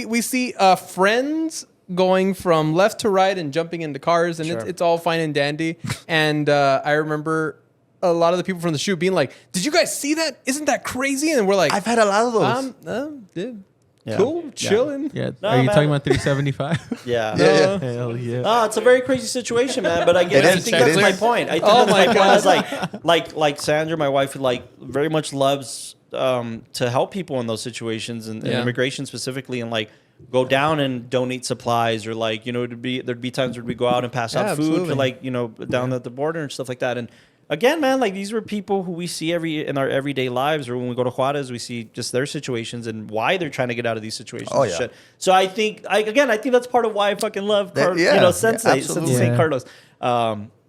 we see friends going from left to right and jumping into cars, and it's all fine and dandy. And I remember a lot of the people from the shoot being like, "Did you guys see that? Isn't that crazy?" And we're like, I've had a lot of those. Dude, Yeah. cool, chilling. Yeah. No, Are you man. talking about 375? Yeah. Hell yeah. Oh, it's a very crazy situation, man. But I guess I is. think It that's is. my point. I think Oh that's my point is like Sandra, my wife, very much loves to help people in those situations and immigration specifically, and go down and donate supplies, or there'd be times where we go out and pass out food for down at the border and stuff like that. And again, man, these were people who we see in our everyday lives, or when we go to Juarez, we see just their situations and why they're trying to get out of these situations. Oh, and yeah. shit. So I think that's part of why I fucking love Sensei absolutely. St. Carlos.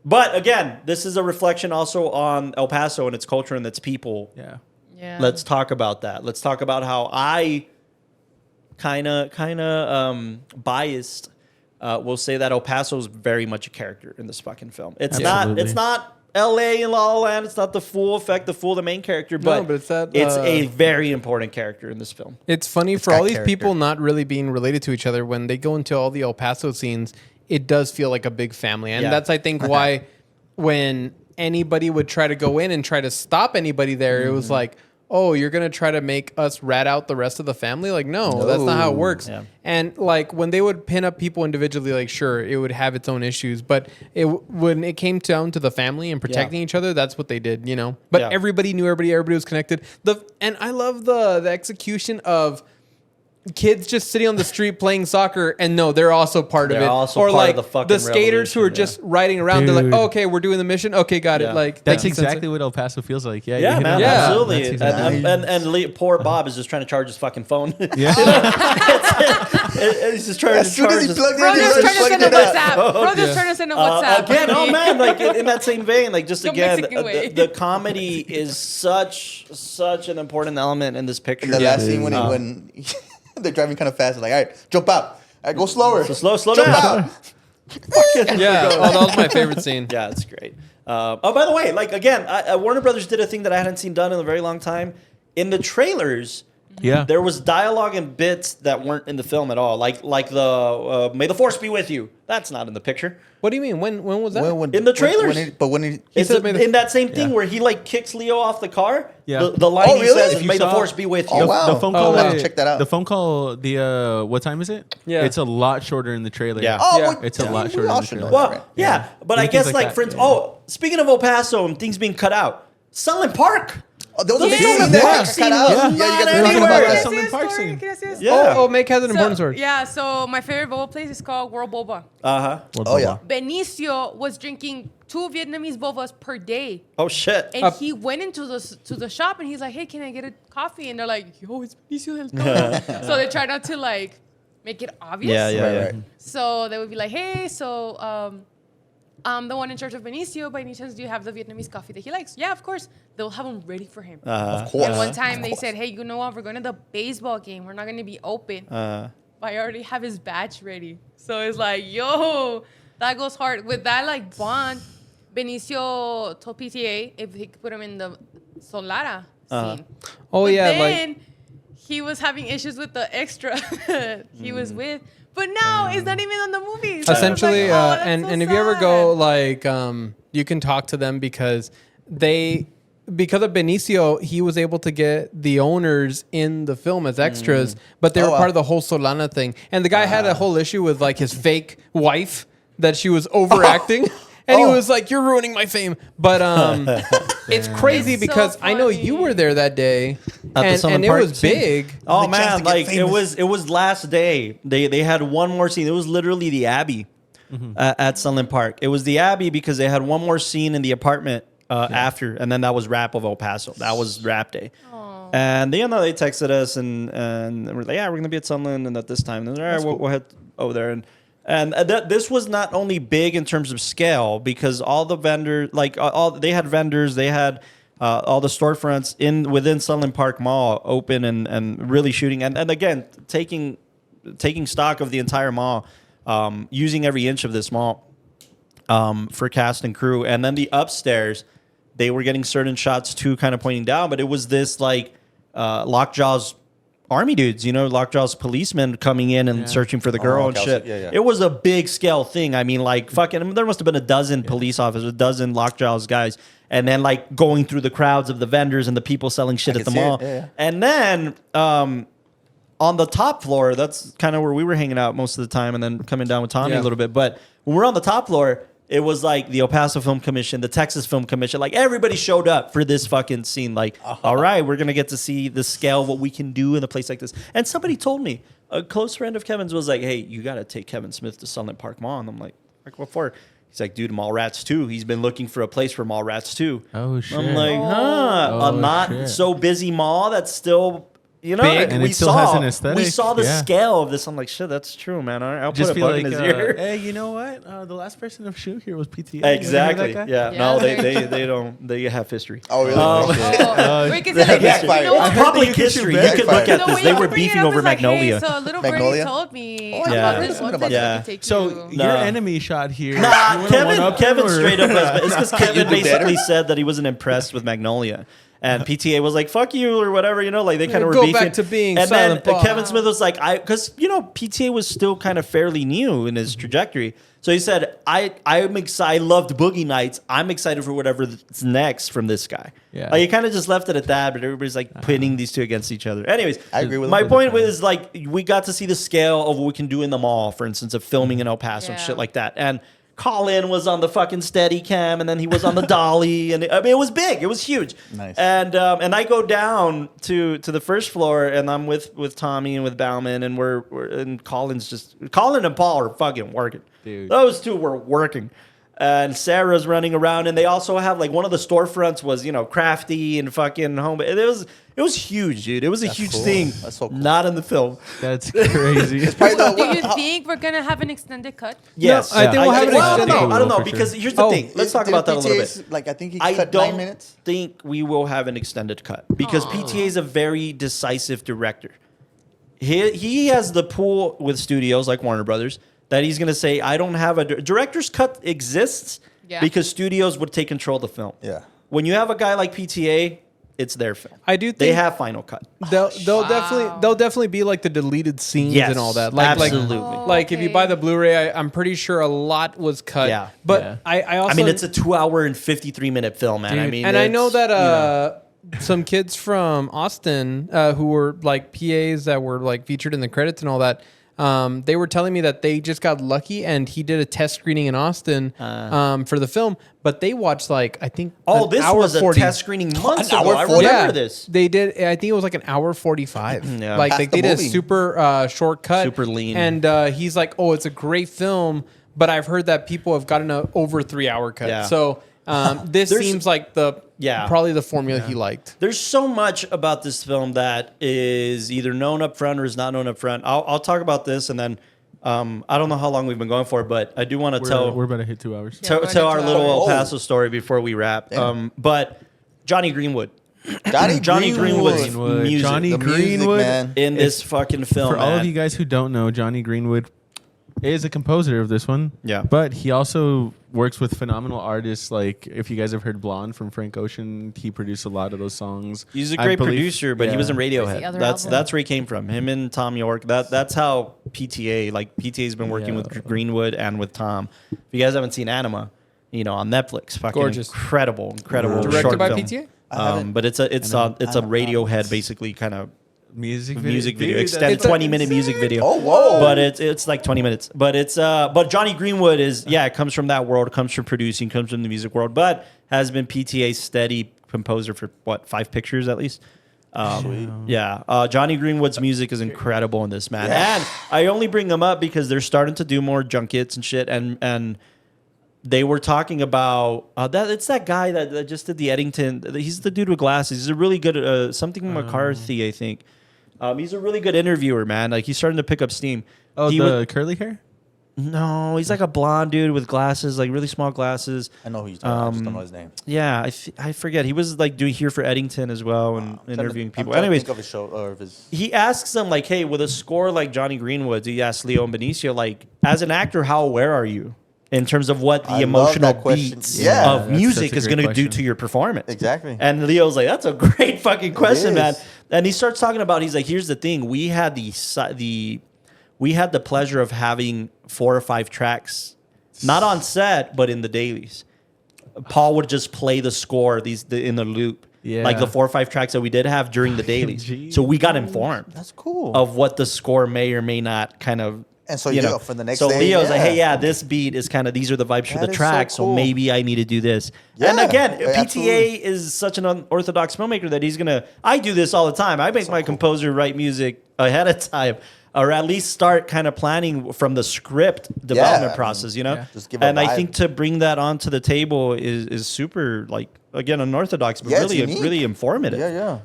But again, this is a reflection also on El Paso and its culture and its people. Yeah. Yeah. Let's talk about that. Let's talk about how I kind of biased will say that El Paso is very much a character in this fucking film. It's Absolutely. not L.A. and La La Land. It's not the full effect, the main character, but, but it's a very important character in this film. It's funny for got all these character. people not really being related to each other. When they go into all the El Paso scenes, it does feel like a big family, and Yeah. that's I think why when anybody would try to go in and try to stop anybody there, it was like, oh, you're going to try to make us rat out the rest of the family? Like, no, that's not how it works. Yeah. And when they would pin up people individually, sure, it would have its own issues. But when it came down to the family and protecting each other, that's what they did, But Yeah. everybody knew everybody was connected. And I love the execution of kids just sitting on the street playing soccer, and no, they're also part of They're it. also or part of like the fucking skaters who are revolution, just riding around. They're like, Dude. oh, okay, we're doing the mission. Okay, got Yeah. it. Like That's thank you, Sensei. exactly what El Paso feels like. Yeah, Yeah, you hit man, on Yeah. that. absolutely. That's exactly- And poor Bob is just trying to charge his fucking phone. Yeah. He's just trying As to soon charge as he his plugged Bro, in, just he's trying to plugged send a it up. WhatsApp. Bro, just trying to send a WhatsApp. Again, oh man, in that same vein, just The again, Mexican way. the comedy is such an important element in this picture. The last scene when they're driving kind of fast, like, all right, jump out. All right, go slower. So slow Jump down. out. Yeah, that was my favorite scene. Yeah, it's great. By the way, again, Warner Brothers did a thing that I hadn't seen done in a very long time. In the trailers, Yeah. there was dialogue and bits that weren't in the film at all. Like the "May the Force be with you." That's not in the picture. What do you mean? When was that? In the trailers. When he It's said, "May the-" in that same thing where he kicks Leo off the car. Yeah. The line Oh, he really? says If is you "May the saw- Force be with Oh, you." wow. The phone Oh, call. wow. Check that out. The phone call. What time is it? Yeah. It's a lot shorter in the trailer. Yeah. Oh, Yeah. well, It's a yeah, lot we shorter all than should the know trailer. that, Well, right? yeah, but I Things guess like that, for instance, yeah. speaking of El Paso and things being cut out, Sunland Park. Oh, there was a Yeah. scene Yeah. that Yeah. got cut out. Yeah. Yeah, you guys Not were talking anywhere. about Can I that. say Something a Park story? scene. Can I say a story? Yeah. Oh, Make has an important story. Yeah, so my favorite boba place is called World Boba. Oh, yeah. Benicio was drinking 2 Vietnamese bobas per day. Oh shit. And he went into the shop and he's like, hey, can I get a coffee? And they're like, yo, it's Benicio del Toro. So they try not to make it obvious. Yeah. Right. So they would be like, hey, so I'm the one in charge of Benicio. By any chance, do you have the Vietnamese coffee that he likes? Yeah, of course. They'll have them ready for him. Of course. And one time they said, hey, you know what? We're going to the baseball game. We're not going to be open. But I already have his badge ready. So it's like, yo, that goes hard. With that bond, Benicio told PTA if he could put him in the Solara scene. Oh, But yeah, then he was having issues with the extra he was with. But now it's not even on the movie. So it's essentially, like, oh, that's so and if you ever go sad. you can talk to them because because of Benicio, he was able to get the owners in the film as extras, but they were wow. part of the whole Solana thing. And the guy had a whole issue with his fake wife that she was overacting. And he was like, "You're ruining my fame." But it's crazy It's so because I know you funny. were there that day, At the and Sunland it Park was scene? big. Oh The chance man, to get it famous. was last day. They had one more scene. It was literally the Abbey. at Sunland Park. It was the Abbey because they had one more scene in the apartment after, and then that was wrap of El Paso. That was wrap day. And they texted us and we're like, yeah, we're gonna be at Sunland and at this time. And all right, we'll head over there. And this was not only big in terms of scale because all the vendors, they had vendors, they had all the storefronts within Sunland Park Mall open and really shooting and again taking stock of the entire mall, using every inch of this mall for cast and crew. And then the upstairs, they were getting certain shots too, kind of pointing down, but it was this Lockjaw's army dudes, Lockjaw's policemen coming in and searching for the girl and shit. Yeah. It was a big scale thing. I mean, there must have been a dozen police officers, a dozen Lockjaw's guys, and then going through the crowds of the vendors and the people selling shit at the mall. Yeah. And then on the top floor, that's kind of where we were hanging out most of the time, and then coming down with Tommy a little bit. But when we're on the top floor, it was the El Paso Film Commission, the Texas Film Commission. Everybody showed up for this fucking scene. All right, we're going to get to see the scale of what we can do in a place like this. And somebody told me, a close friend of Kevin's was like, hey, you got to take Kevin Smith to Sunland Park Mall. And I'm like, what for? He's like, dude, Mallrats 2. He's been looking for a place for Mallrats 2. Oh, shit. I'm like, a not so busy mall that's still... Big, and it still has an aesthetic. We saw the scale of this. I'm like, shit, that's true, man. I'll Just put a bug in his ear. Hey, you know what? The last person to shoot here was PTA. Exactly. Yeah. No, Yeah. they don't. They have history. Oh, really? Wait, 'cause they're like, Backfire. you know what? Public history. You could look at The this. way They you were bring it beefing up over is like, Magnolia. Hey, so a little Magnolia? birdie told me Oh, about yeah. this one that Yeah. I could take So you. your No. enemy shot here. Nah, You wanna one-up him, Kevin or- straight up was. It's because Kevin do better? basically said that he wasn't impressed with Magnolia. And PTA was like, fuck you, or whatever, they kind of were Go beefing. back to being and then Silent Bob. Kevin Smith was like, because, PTA was still kind of fairly new in his trajectory. So he said, I'm excited. I loved Boogie Nights. I'm excited for whatever's next from this guy. Yeah. He kind of just left it at that, but everybody's pitting these two against each other. Anyways, I agree with my him. point was we got to see the scale of what we can do in the mall, for instance, of filming in El Paso and Yeah. shit like that. And Colin was on the fucking steady cam, and then he was on the dolly, and it was big, it was huge. Nice. And I go down to the first floor, and I'm with Tommy and with Bauman, and we're and Colin and Paul are fucking working. Dude. Those two were working. And Sarah's running around, and they also have one of the storefronts was crafty and fucking home. It was huge, dude. It was a huge cool. thing. That's so cool. Not in the film. That's crazy. Do you think we're gonna have an extended cut? Yes, I think we'll have an well, extended no, I don't know for sure. because here's the Oh, thing. Let's talk about that a little bit. PTA's, I think he I cut don't 9 minutes. think we will have an extended cut because PTA is a very decisive director. He has the pull with studios like Warner Brothers that he's going to say, I don't have a director's cut exists because studios would take control of the film. Yeah. When you have a guy like PTA, it's their film. I do think They have final cut. they'll definitely be the deleted scenes Yes, and all that. absolutely. If you buy the Blu-ray, I'm pretty sure a lot was cut. Yeah. But Yeah. I also I mean, it's a 2 hour and 53-minute film, man. I Dude, mean, and I know it's, that some kids from Austin who were PAs that were featured in the credits and all that. They were telling me that they just got lucky, and he did a test screening in Austin for the film. But they watched I think an this hour was 40. a test screening months An ago. hour I 40? remember this. They did. I think it was an hour 45. Yeah. Like Half they the did a movie. super short cut, Super lean. And he's like, "Oh, it's a great film," but I've heard that people have gotten a over 3 hour cut. Yeah. So this There's- seems like probably the formula he liked. There's so much about this film that is either known up front or is not known up front. I'll talk about this, and then I don't know how long we've been going for, but I do want to tell We're about to hit 2 hours. Yeah. tell our little El Oh. Paso story before we wrap. Damn. But Johnny Greenwood, Johnny Greenwood's Greenwood. music Johnny The music, Greenwood. man. in this fucking film. For all of man. you guys who don't know, Johnny Greenwood is a composer of this one. Yeah. But he also works with phenomenal artists. Like, if you guys have heard Blonde from Frank Ocean, he produced a lot of those songs. He's a I great believe- producer, but he yeah. was in Where's the Radiohead. other That's album? where he came from. Him and Tom York. That's how PTA. PTA's been working Yeah. with Greenwood and with Tom. If you guys haven't seen Anima, on Netflix, fucking Gorgeous. incredible Directed short by film. PTA? But it's a Radiohead basically kind of Music video, Dude, extended It's a- 20-minute music video. Oh, whoa. But it's like 20 minutes. But but Johnny Greenwood it comes from that world, comes from producing, comes from the music world, but has been PTA's steady composer for 5 pictures at least. Yeah, Johnny Greenwood's music is incredible in this, man. And I only bring them up because they're starting to do more junkets and shit, and they were talking about that. It's that guy that just did the Eddington. He's the dude with glasses. He's a really good something McCarthy, I think. He's a really good interviewer, man. Like he's starting to pick up steam. Oh, the curly hair? No, he's like a blonde dude with glasses, like really small glasses. I know who you're talking about. I just don't know his name. Yeah, I forget. He was like doing here for Eddington as well and interviewing people. Anyways, Anyways, think of his show or of his. he asks them like, "Hey, with a score like Johnny Greenwood's," he asks Leo and Benicio, like, as an actor, how aware are you in terms of what the I love emotional that question. beats Yeah. of That's music a is great going to do question. to your performance? Exactly. And Leo's like, "That's a great fucking question, is. man." And he starts talking about, he's like, "Here's the thing: we had we had the pleasure of having 4 or 5 tracks, not on set, but in the dailies. Paul would just play the score in the loop, like the 4 or 5 tracks that we did have during the dailies. Jeez. So we got informed That's cool. of what the score may or may not kind of." And so you you know, for the next so day, Leo's like, yeah. "Hey, yeah, this beat is kind of these are the vibes for That the is track, so so cool. maybe I need to do this." Yeah, and again, PTA absolutely. is such an unorthodox filmmaker that he's gonna. I do this all the time. I make my composer write music ahead of time, or at least start kind of planning from the script development I process. mean, You know, yeah. Just give a and I vibe. think to bring that onto the table is super like again unorthodox, but Yeah, it's really unique. really informative. Yeah.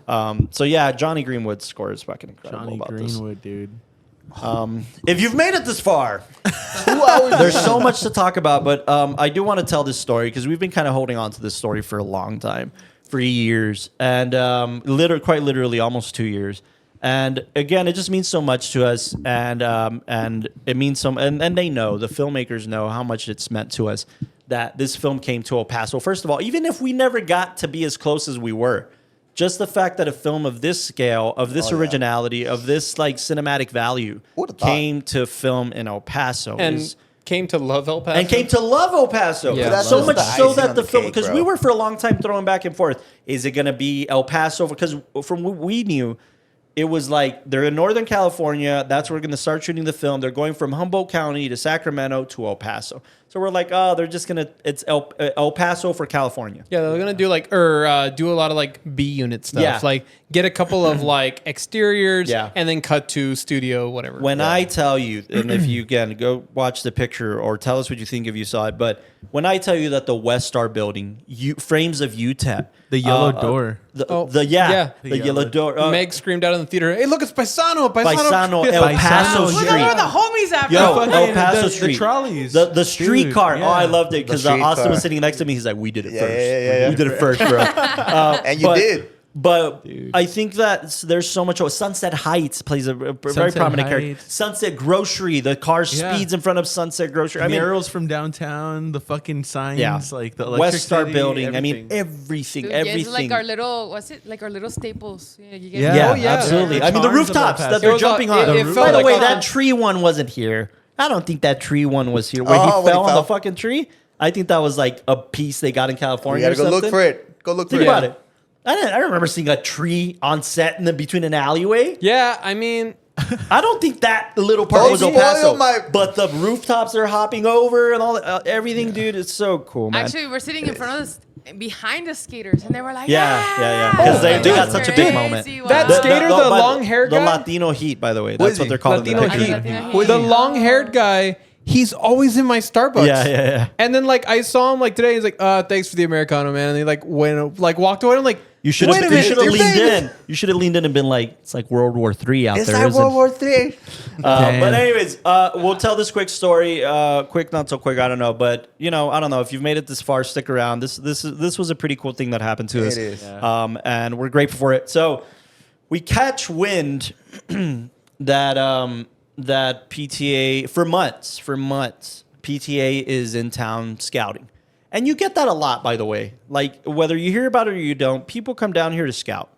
So yeah, Johnny Greenwood's score is fucking incredible. Johnny about Greenwood, dude. this. If you've made it this far. 2 hours. There's so much to talk about, but I do want to tell this story because we've been kind of holding on to this story for a long time, for years, and quite literally almost 2 years. And again, it just means so much to us, and it means and they know, the filmmakers know how much it's meant to us that this film came to El Paso. First of all, even if we never got to be as close as we were, just the fact that a film of this scale, of this originality, of this like cinematic value Who'da thought? came to film in El Paso And came to love El Paso. and came to love El Paso. Yeah. That's So just much the so icing that on the the film, cake, because bro. we were for a long time throwing back and forth. Is it going to be El Paso? Because from what we knew, it was like they're in Northern California. That's where we're going to start shooting the film. They're going from Humboldt County to Sacramento to El Paso. So we're like, oh, they're just going to, it's El Paso for California. Yeah, they're gonna do like do a lot of like B unit stuff. Yeah. Like get a couple of like exteriors, Yeah. and then cut to studio, whatever. When I tell you, and if you again go watch the picture or tell us what you think if you saw it, but when I tell you that the West Star building, frames of UTEP, The yellow door. the yeah. yellow yellow door, Meg screamed out in the theater, "Hey, look, it's Paisano, Paisano, Yeah. El Paso Paisano. Look Street. at where the homies at, Yo, bro. El Paso the Street. trolleys. The streetcar. Dude, Oh, I yeah. loved it because The Austin streetcar. was sitting next to me. He's like, "We did it Yeah, first. yeah. We did it first, bro." And you but- did. But I think that there's so much. Sunset Heights plays a very Sunset prominent character. Heights. Sunset Grocery. The car Yeah. speeds in front of Sunset Grocery. I mean, Murals from downtown, the fucking signs, yeah, like the electric West Star City, building. I mean, everything. everything, Dude, everything. it's like our little, what's it? Like our little staples. Yeah, you get Yeah. yeah, Oh, yeah. absolutely. The I mean, the charms of El rooftops Paso. that they're It was jumping all- on. it By felt the like way, a- that tree one wasn't here. I don't think that tree one was here. Where Oh, he when he fell on the fell? fucking tree. I think that was like a piece they got in You California. gotta or go something. look for it. Go look Think for about it. it. I don't remember seeing a tree on set in the between an alleyway. Yeah, I mean, I don't think that little part Don't was El spoil Paso, my- but the rooftops are hopping over and all that, everything, dude. It's so cool, man. Actually, we're sitting in front of us, behind the skaters, and they were like, yeah. Because they got That's such a big crazy. moment. Wow. That skater, the by long-haired the guy? Latino Heat, by the way. That's is what he? they're called. in the Latino picture. Heat. Latino Heat. The long-haired guy, he's always in my Starbucks. Yeah. And then like I saw him like today, he's like, "Thanks for the Americano, man." And he like went like walked away. And I'm like, You should Wait have. a You minute, should have you're leaned famous. in. You should have leaned in and been like, "It's like World War III out It's there, like isn't World it?" War III. But anyways, we'll tell this quick story. Quick, not so quick. I don't know, but I don't know if you've made it this far. Stick around. This was a pretty cool thing that happened to us. It is. And we're grateful for it. So we catch wind that PTA for months. PTA is in town scouting, and you get that a lot, by the way. Like whether you hear about it or you don't, people come down here to scout.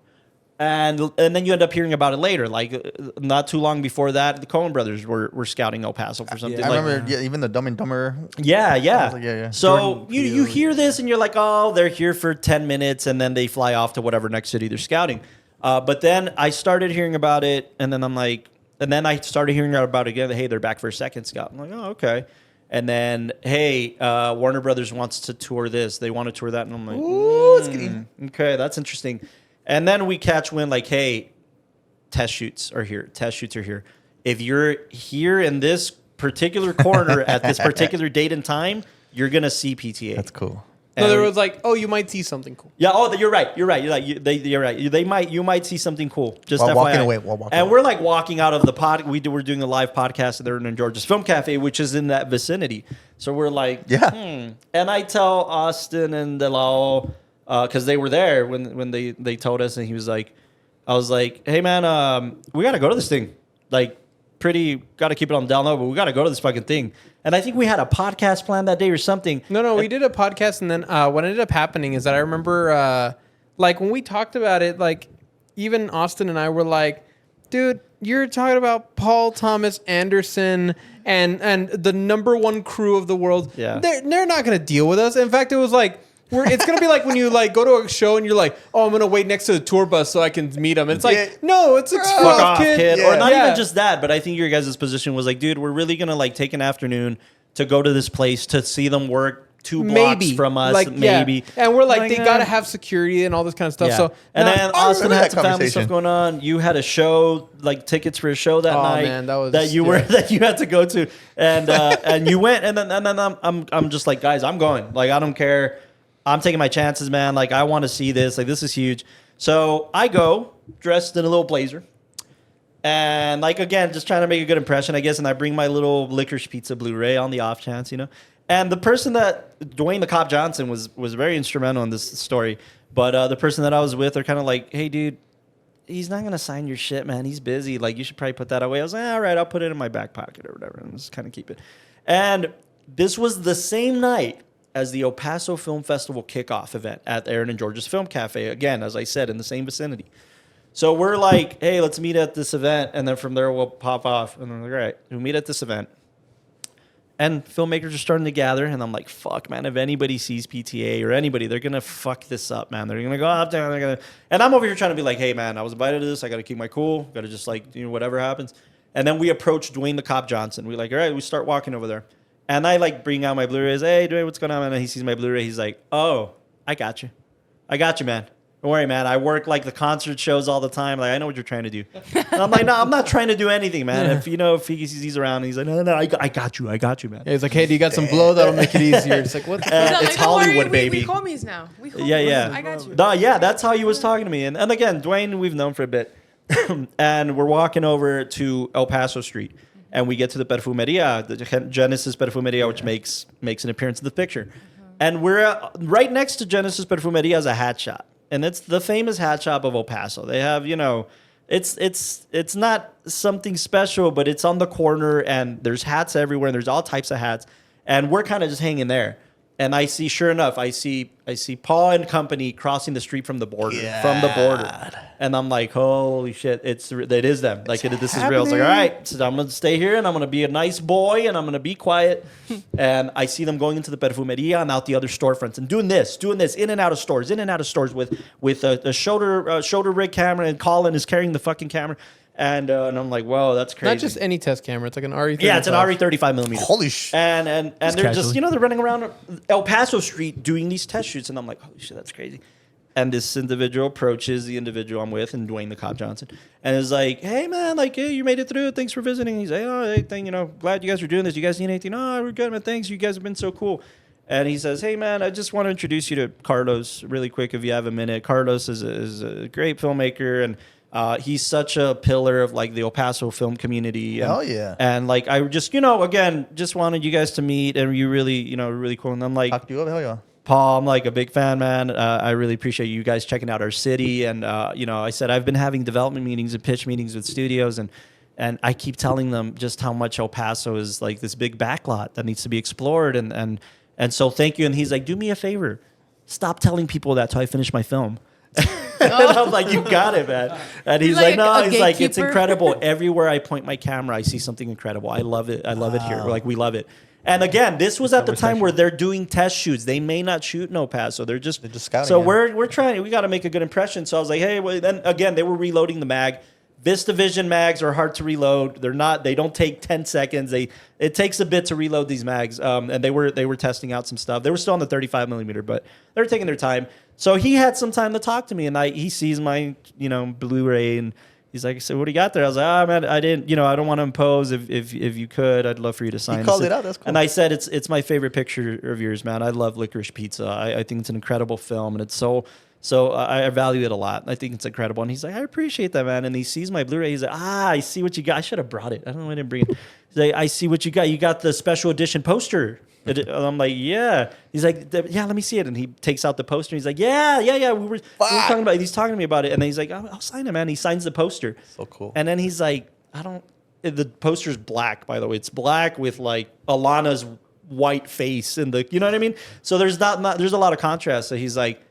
And then you end up hearing about it later. Like not too long before that, the Coen brothers were scouting El Paso for something. I like, remember even the Dumb and Dumber. Yeah. was like, yeah. So you hear this and you're like, oh, they're here for 10 minutes and then they fly off to whatever next city they're scouting. But then I started hearing about it, and then I'm like, and then I started hearing about it again. Hey, they're back for a second scout. I'm like, oh, okay. And then, hey, Warner Brothers wants to tour this. They want to tour that, and I'm like, Ooh, it's getting- okay, that's interesting. And then we catch wind like, hey, test shoots are here. Test shoots are here. If you're here in this particular corner at this particular date and time, you're going to see PTA. That's cool. No, there was like, oh, you might see something cool. Yeah. Oh, you're right. You're right. You're right. You might see something cool. Just while FYI. walking away. While walking and away. we're like walking out of the pod. We're doing a live podcast there in Georgia's Film Cafe, which is in that vicinity. So we're like, Yeah. And I tell Austin and Delao, because they were there when they told us, and he was like, I was like, hey man, we got to go to this thing. Like, got to keep it on the down low, but we got to go to this fucking thing. And I think we had a podcast planned that day or something. No, we did a podcast, and then what ended up happening is that I remember, like, when we talked about it, like, even Austin and I were like, dude, you're talking about Paul Thomas Anderson and the number one crew of the world. Yeah. They're not going to deal with us. In fact, it was like, it's going to be like when you like go to a show and you're like, oh, I'm going to wait next to the tour bus so I can meet them. It's like, no, it's Fuck off, kid. Yeah. Or not Yeah. even just that, but I think your guys' position was like, dude, we're really going to like take an afternoon to go to this place to see them work 2 blocks from us, like, maybe. Yeah. And we're like, they yeah. got to have security and all this kind of stuff. Yeah. So and now- then I Austin remember had that some family conversation. stuff going on. You had a show, like tickets for a show that Oh, night man, that was- that you were that you had to go to, and you went, and then I'm just like, guys, I'm going. Like, I don't care. I'm taking my chances, man. Like, I want to see this. Like, this is huge. So I go dressed in a little blazer. And like, again, just trying to make a good impression, I guess. And I bring my little licorice pizza Blu-ray on the off chance, you know. And the person that Dwayne the Cop Johnson was very instrumental in this story. But the person that I was with, they're kind of like, hey, dude, he's not gonna sign your shit, man. He's busy. Like, you should probably put that away. I was like, all right, I'll put it in my back pocket or whatever, and just kind of keep it. And this was the same night as the El Paso Film Festival kickoff event at Aaron and George's Film Cafe. Again, as I said, in the same vicinity. So we're like, hey, let's meet at this event, and then from there we'll pop off. And I'm like, all right, we'll meet at this event. And filmmakers are starting to gather, and I'm like, fuck, man, if anybody sees PTA or anybody, they're going to fuck this up, man. They're going to go out there, and they're going to... And I'm over here trying to be like, hey, man, I was invited to this. I got to keep my cool. Got to just, like, you know, whatever happens. And then we approach Dwayne the Cop Johnson. We're like, all right, we start walking over there. And I, like, bring out my Blu-rays. Hey, Dwayne, what's going on, man? And he sees my Blu-ray. He's like, oh, I got you. I got you, man. Don't worry, man. I work like the concert shows all the time. Like, I know what you're trying to do. And I'm like, no, I'm not trying to do anything, man. If he's around, he's like, no, I got you, man. Yeah, he's like, hey, do you got some blow that'll make it easier? It's like, what? He's like, It's "Don't worry, Hollywood, baby." We homies now. We homies. Yeah. I got you. No, yeah, that's how he was talking to me. And again, Dwayne, we've known for a bit. And we're walking over to El Paso Street. And we get to the Perfumeria, the Genesis Perfumeria, which makes an appearance in the picture. And we're right next to Genesis Perfumeria is a hat shop. And it's the famous hat shop of El Paso. They have, you know, it's not something special, but it's on the corner, and there's hats everywhere, and there's all types of hats. And we're kind of just hanging there. And I see, sure enough, I see Paul and company crossing the street from the border. And I'm like, holy shit, it is them. Like, this is real. I was like, all right, so I'm going to stay here, and I'm going to be a nice boy, and I'm going to be quiet. And I see them going into the Perfumeria and out the other storefronts and doing this, in and out of stores with a shoulder rig camera, and Colin is carrying the fucking camera. And I'm like, whoa, that's crazy. Not just any test camera. It's like an RE35. Yeah, it's an RE35 millimeter. Holy shit. And they're casually. just, you know, they're running around El Paso Street doing these test shoots. And I'm like, holy shit, that's crazy. And this individual approaches the individual I'm with, and Dwayne the Cop Johnson, and is like, hey, man, like, hey, you made it through. Thanks for visiting. He's like, oh, hey, you know, glad you guys are doing this. You guys need anything? Oh, we're good, man. Thanks. You guys have been so cool. And he says, hey, man, I just want to introduce you to Carlos really quick if you have a minute. Carlos is a great filmmaker, and he's such a pillar of, like, the El Paso film community. And, Hell yeah. And, like, I just, you know, again, just wanted you guys to meet, and you really, you know, really cool. And I'm like, Talk to you. Hell yeah. Paul, I'm like a big fan, man. I really appreciate you guys checking out our city. And, you know, I said I've been having development meetings and pitch meetings with studios, and I keep telling them just how much El Paso is like this big backlot that needs to be explored. And so thank you. And he's like, do me a favor. Stop telling people that till I finish my film. And I'm like, you got it, man. And he's like, no, he's like, it's incredible. Everywhere I point my camera, I see something incredible. I love it. I love it here. Like, we love it. And again, this was at the time where they're doing test shoots. They may not shoot in El Paso. They're just scouting. So Yeah. we're trying. We got to make a good impression. So I was like, hey. Well, then again, they were reloading the mag. VistaVision mags are hard to reload. They're not. They don't take 10 seconds. It takes a bit to reload these mags. And they were testing out some stuff. They were still on the 35 millimeter, but they were taking their time. So he had some time to talk to me, and he sees my, Blu-ray, and he's like, so what do you got there? I was like, man, I didn't, I don't want to impose. If you could, I'd love for you to sign. He called it out. That's cool. And I said, it's my favorite picture of yours, man. I love Licorice Pizza. I think it's an incredible film, and it's so I value it a lot. I think it's incredible. And he's like, I appreciate that, man. And he sees my Blu-ray. He's like, I see what you got. I should have brought it. I don't know why I didn't bring it. He's like, I see what you got. You got the special edition poster. I'm like, yeah. He's like, yeah, let me see it. And he takes out the poster. And he's like, yeah. We were talking about it. He's talking to me about it. And then he's like, I'll sign it, man. He signs the poster. So cool. And then he's like, the poster's black, by the way. It's black with like Alana's white face and you know what I mean? So there's there's a lot of contrast. So he's like,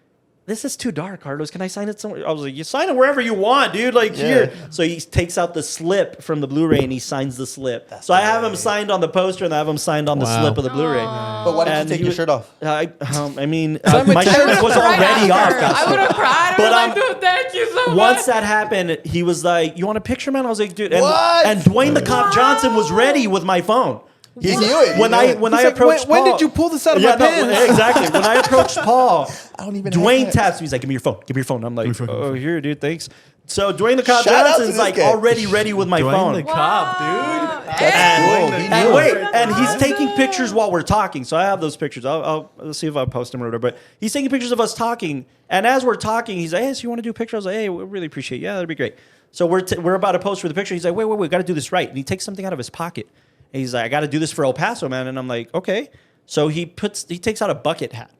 this is too dark, Carlos. Can I sign it somewhere? I was like, you sign it wherever you want, dude. Like here. So he takes out the slip from the Blu-ray and he signs the slip. So I have him signed on the poster and I have him signed on the slip of the Blu-ray. But why didn't you take your shirt off? My shirt was already off. I would have cried. But I was like, dude, thank you so much. Once that happened, he was like, you want a picture, man? I was like, dude. What? And Dwayne the Cop Johnson was ready with my phone. He knew it. When I approached Paul, when did you pull this out of my pants? Exactly. When I approached Paul, I don't even Dwayne taps me. He's like, give me your phone. Give me your phone. I'm like, oh, here, dude. Thanks. So Dwayne the Cop Shout out to Johnson's this like guy. already ready with my phone. the cop, dude. And wait, and he's taking pictures while we're talking. So I have those pictures. I'll see if I post them or whatever. But he's taking pictures of us talking. And as we're talking, he's like, hey, so you want to do a picture? I was like, hey, we really appreciate it. Yeah, that'd be great. So we're about to post for the picture. He's like, wait, we got to do this right. And he takes something out of his pocket. And he's like, I got to do this for El Paso, man. And I'm like, okay. So he takes out a bucket hat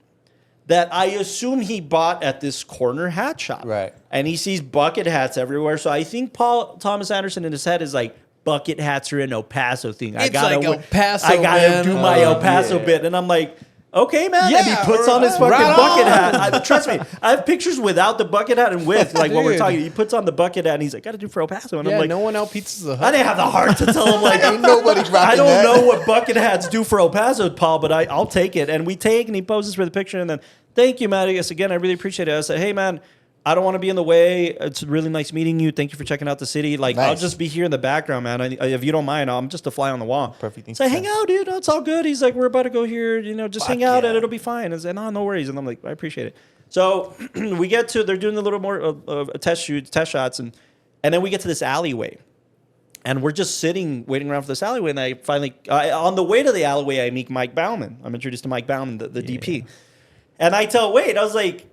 that I assume he bought at this corner hat shop. Right. And he sees bucket hats everywhere. So I think Paul Thomas Anderson in his head is like, bucket hats are an El Paso thing. I gotta do my El Paso bit. And I'm like, okay, man. And he puts on his fucking bucket hat. Trust me, I have pictures without the bucket hat and with, like when we're talking. He puts on the bucket hat and he's like, gotta do for El Paso. And I'm like, no one out pizzas the I hut. didn't have the heart to tell him, like, Ain't nobody rocking I don't that. know what bucket hats do for El Paso, Paul, but I'll take it. And we take, and he poses for the picture. And then, thank you, man. I guess, again, I really appreciate it. I said, hey, man, I don't want to be in the way. It's really nice meeting you. Thank you for checking out the city. Like, Nice. I'll just be here in the background, man. If you don't mind, I'm just a fly on the wall. Perfect. Thing So to hang say. out, dude. It's all good. He's like, we're about to go here. Just hang out and it'll be fine. I said, no worries. And I'm like, I appreciate it. So we get to, they're doing a little more test shots. And then we get to this alleyway. And we're just sitting, waiting around for this alleyway. And I finally, on the way to the alleyway, I meet Mike Bauman. I'm introduced to Mike Bauman, the DP. And I tell Wade, I was like,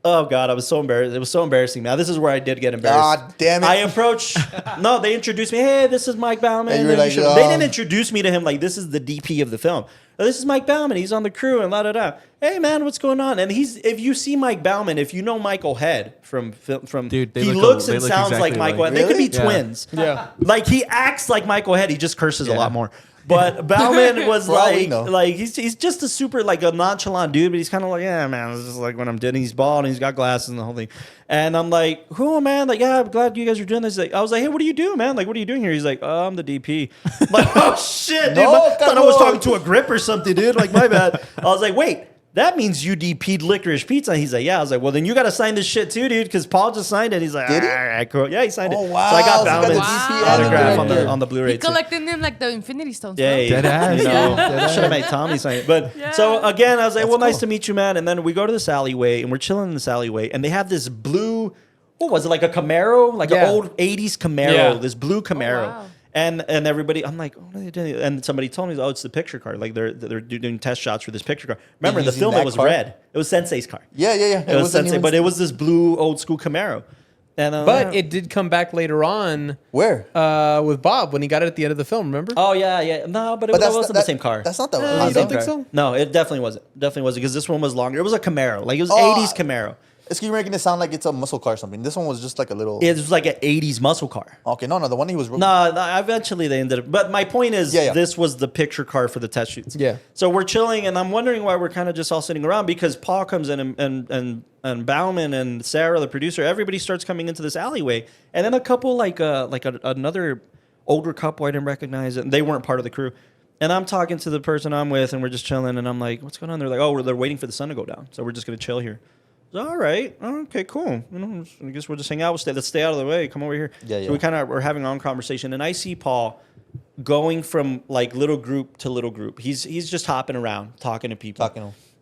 oh, God, I was so embarrassed. It was so embarrassing. Now, this is where I did get embarrassed. God damn it. I approached, no, they introduced me. Hey, this is Mike Bauman. And you were like, they didn't introduce me to him like, this is the DP of the film. Oh, this is Mike Bauman. He's on the crew and la-da-da. Hey, man, what's going on? And if you see Mike Bauman, if you know Michael Head from Dude, he looks and sounds exactly like Michael Head. They could be twins. Yeah. Like, he acts like Michael Head. He just curses a lot more. But Bauman was For all we know. like he's just a super like a nonchalant dude, but he's kind of like, yeah, man, it's just like when I'm doing. He's bald and he's got glasses and the whole thing. And I'm like, who, man? Like, yeah, I'm glad you guys are doing this. Like, I was like, hey, what do you do, man? Like, what are you doing here? He's like, oh, I'm the DP. I'm like, oh shit, dude. I thought I was talking to a grip or something, dude. Like, my bad. I was like, wait. That means you DP'd Licorice Pizza. He's like, yeah. I was like, well, then you got to sign this shit too, dude, because Paul just signed it. He's like, Did he? all right, cool. Yeah, he signed it. Oh, wow. So I got So you got Bauman's the DP autograph and on the Blu-ray He too. collected them like the Infinity Stones. Yeah, bro. Dead ass, you know, dude. should have made Tommy sign it. But Yeah. so again, I was like, well, nice cool. to meet you, man. And then we go to this alleyway and we're chilling in this alleyway, and they have this blue, what was it, like a Camaro, like an old '80s Camaro, Yeah. this blue Camaro. wow. And everybody, I'm like, what are they doing? And somebody told me, oh, it's the picture car. Like they're doing test shots for this picture car. Remember, in the using film, that it was car? red. It was Sensei's car. Yeah. It was wasn't Sensei, even- but it was this blue old school Camaro. And But it did come back later on Where? with Bob when he got it at the end of the film, remember? oh yeah, no, but it that's wasn't the same car. That's not the you Honda. don't think so? No, it definitely wasn't. Because this one was longer. It was a Camaro. Like it was Oh, 80s Camaro. Excuse me, making it sound like it's a muscle car or something. This one was just like a little. It was like an 80s muscle car. Okay, no, the one he was. No, eventually they ended up. But my point is, Yeah. this was the picture car for the test shoots. Yeah. So we're chilling, and I'm wondering why we're kind of just all sitting around, because Paul comes in and Bauman and Sarah, the producer, everybody starts coming into this alleyway, and then a couple another older couple I didn't recognize, and they weren't part of the crew. And I'm talking to the person I'm with, and we're just chilling, and I'm like, what's going on? They're like, oh, they're waiting for the sun to go down, so we're just gonna chill here. All right. Okay, cool. I guess we'll just hang out. Let's stay out of the way. Come over here. Yeah. So we kind of were having on conversation, and I see Paul going from like little group to little group. He's just hopping around, talking to people.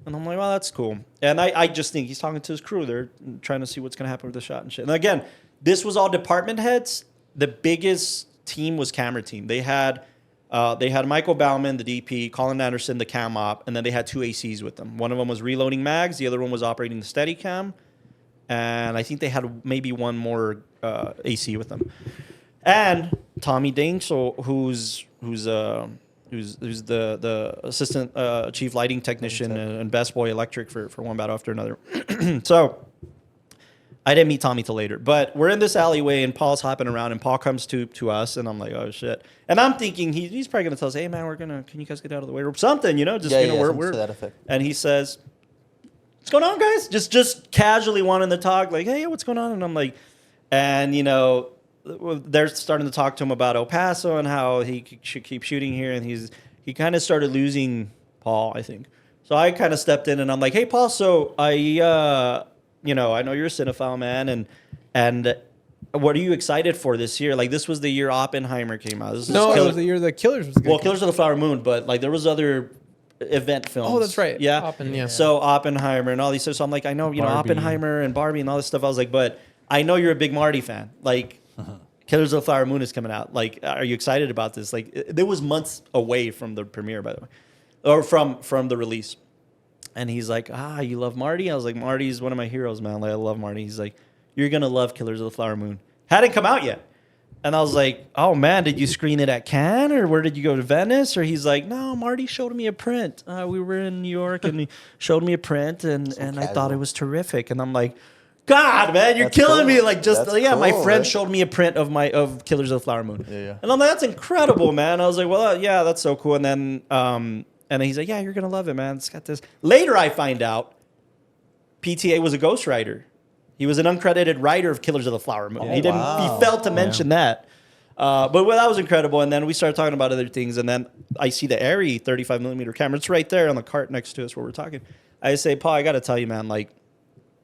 And I'm like, well, that's cool. And I just think he's talking to his crew. They're trying to see what's going to happen with the shot and shit. And again, this was all department heads. The biggest team was camera team. They had Michael Bauman, the DP, Colin Anderson, the cam op, and then they had 2 ACs with them. One of them was reloading mags. The other one was operating the Steadicam. And I think they had maybe one more AC with them. And Tommy Dangsel, who's the assistant chief lighting technician and best boy electric for one battle after another. So I didn't meet Tommy till later, but we're in this alleyway and Paul's hopping around and Paul comes to us and I'm like, oh shit. And I'm thinking he's probably gonna tell us, hey man, can you guys get out of the way or something, we're to that effect. And he says, what's going on, guys? Just casually wanting to talk, like, hey, what's going on? And I'm like, and they're starting to talk to him about El Paso and how he should keep shooting here, and he kind of started losing Paul, I think. So I kind of stepped in and I'm like, hey, Paul, so I know you're a cinephile, man, and what are you excited for this year? Like, this was the year Oppenheimer came out. It was the year the Killers was good. Well, Killers of the Flower Moon, but like there was other event films. Oh, that's right. Yeah. So Oppenheimer and all these. So I'm like, I know, Barbie. Oppenheimer and Barbie and all this stuff. I was like, but I know you're a big Marty fan. Like, Killers of the Flower Moon is coming out. Like, are you excited about this? Like, it was months away from the premiere, by the way, or from the release. And he's like, you love Marty? I was like, Marty's one of my heroes, man. Like, I love Marty. He's like, you're gonna love Killers of the Flower Moon. Hadn't come out yet. And I was like, oh, man, did you screen it at Cannes or where did you go to Venice? Or he's like, no, Marty showed me a print. We were in New York and he showed me a print and I thought it was terrific. And I'm like, God, man, you're killing me. Like, my friend showed me a print of Killers of the Flower Moon. Yeah. And I'm like, that's incredible, man. I was like, well, yeah, that's so cool. And then he's like, yeah, you're going to love it, man. It's got this. Later, I find out PTA was a ghostwriter. He was an uncredited writer of Killers of the Flower Moon. He failed to mention that. But that was incredible. And then we started talking about other things. And then I see the Arri 35 millimeter camera. It's right there on the cart next to us where we're talking. I say, Paul, I got to tell you, man, like,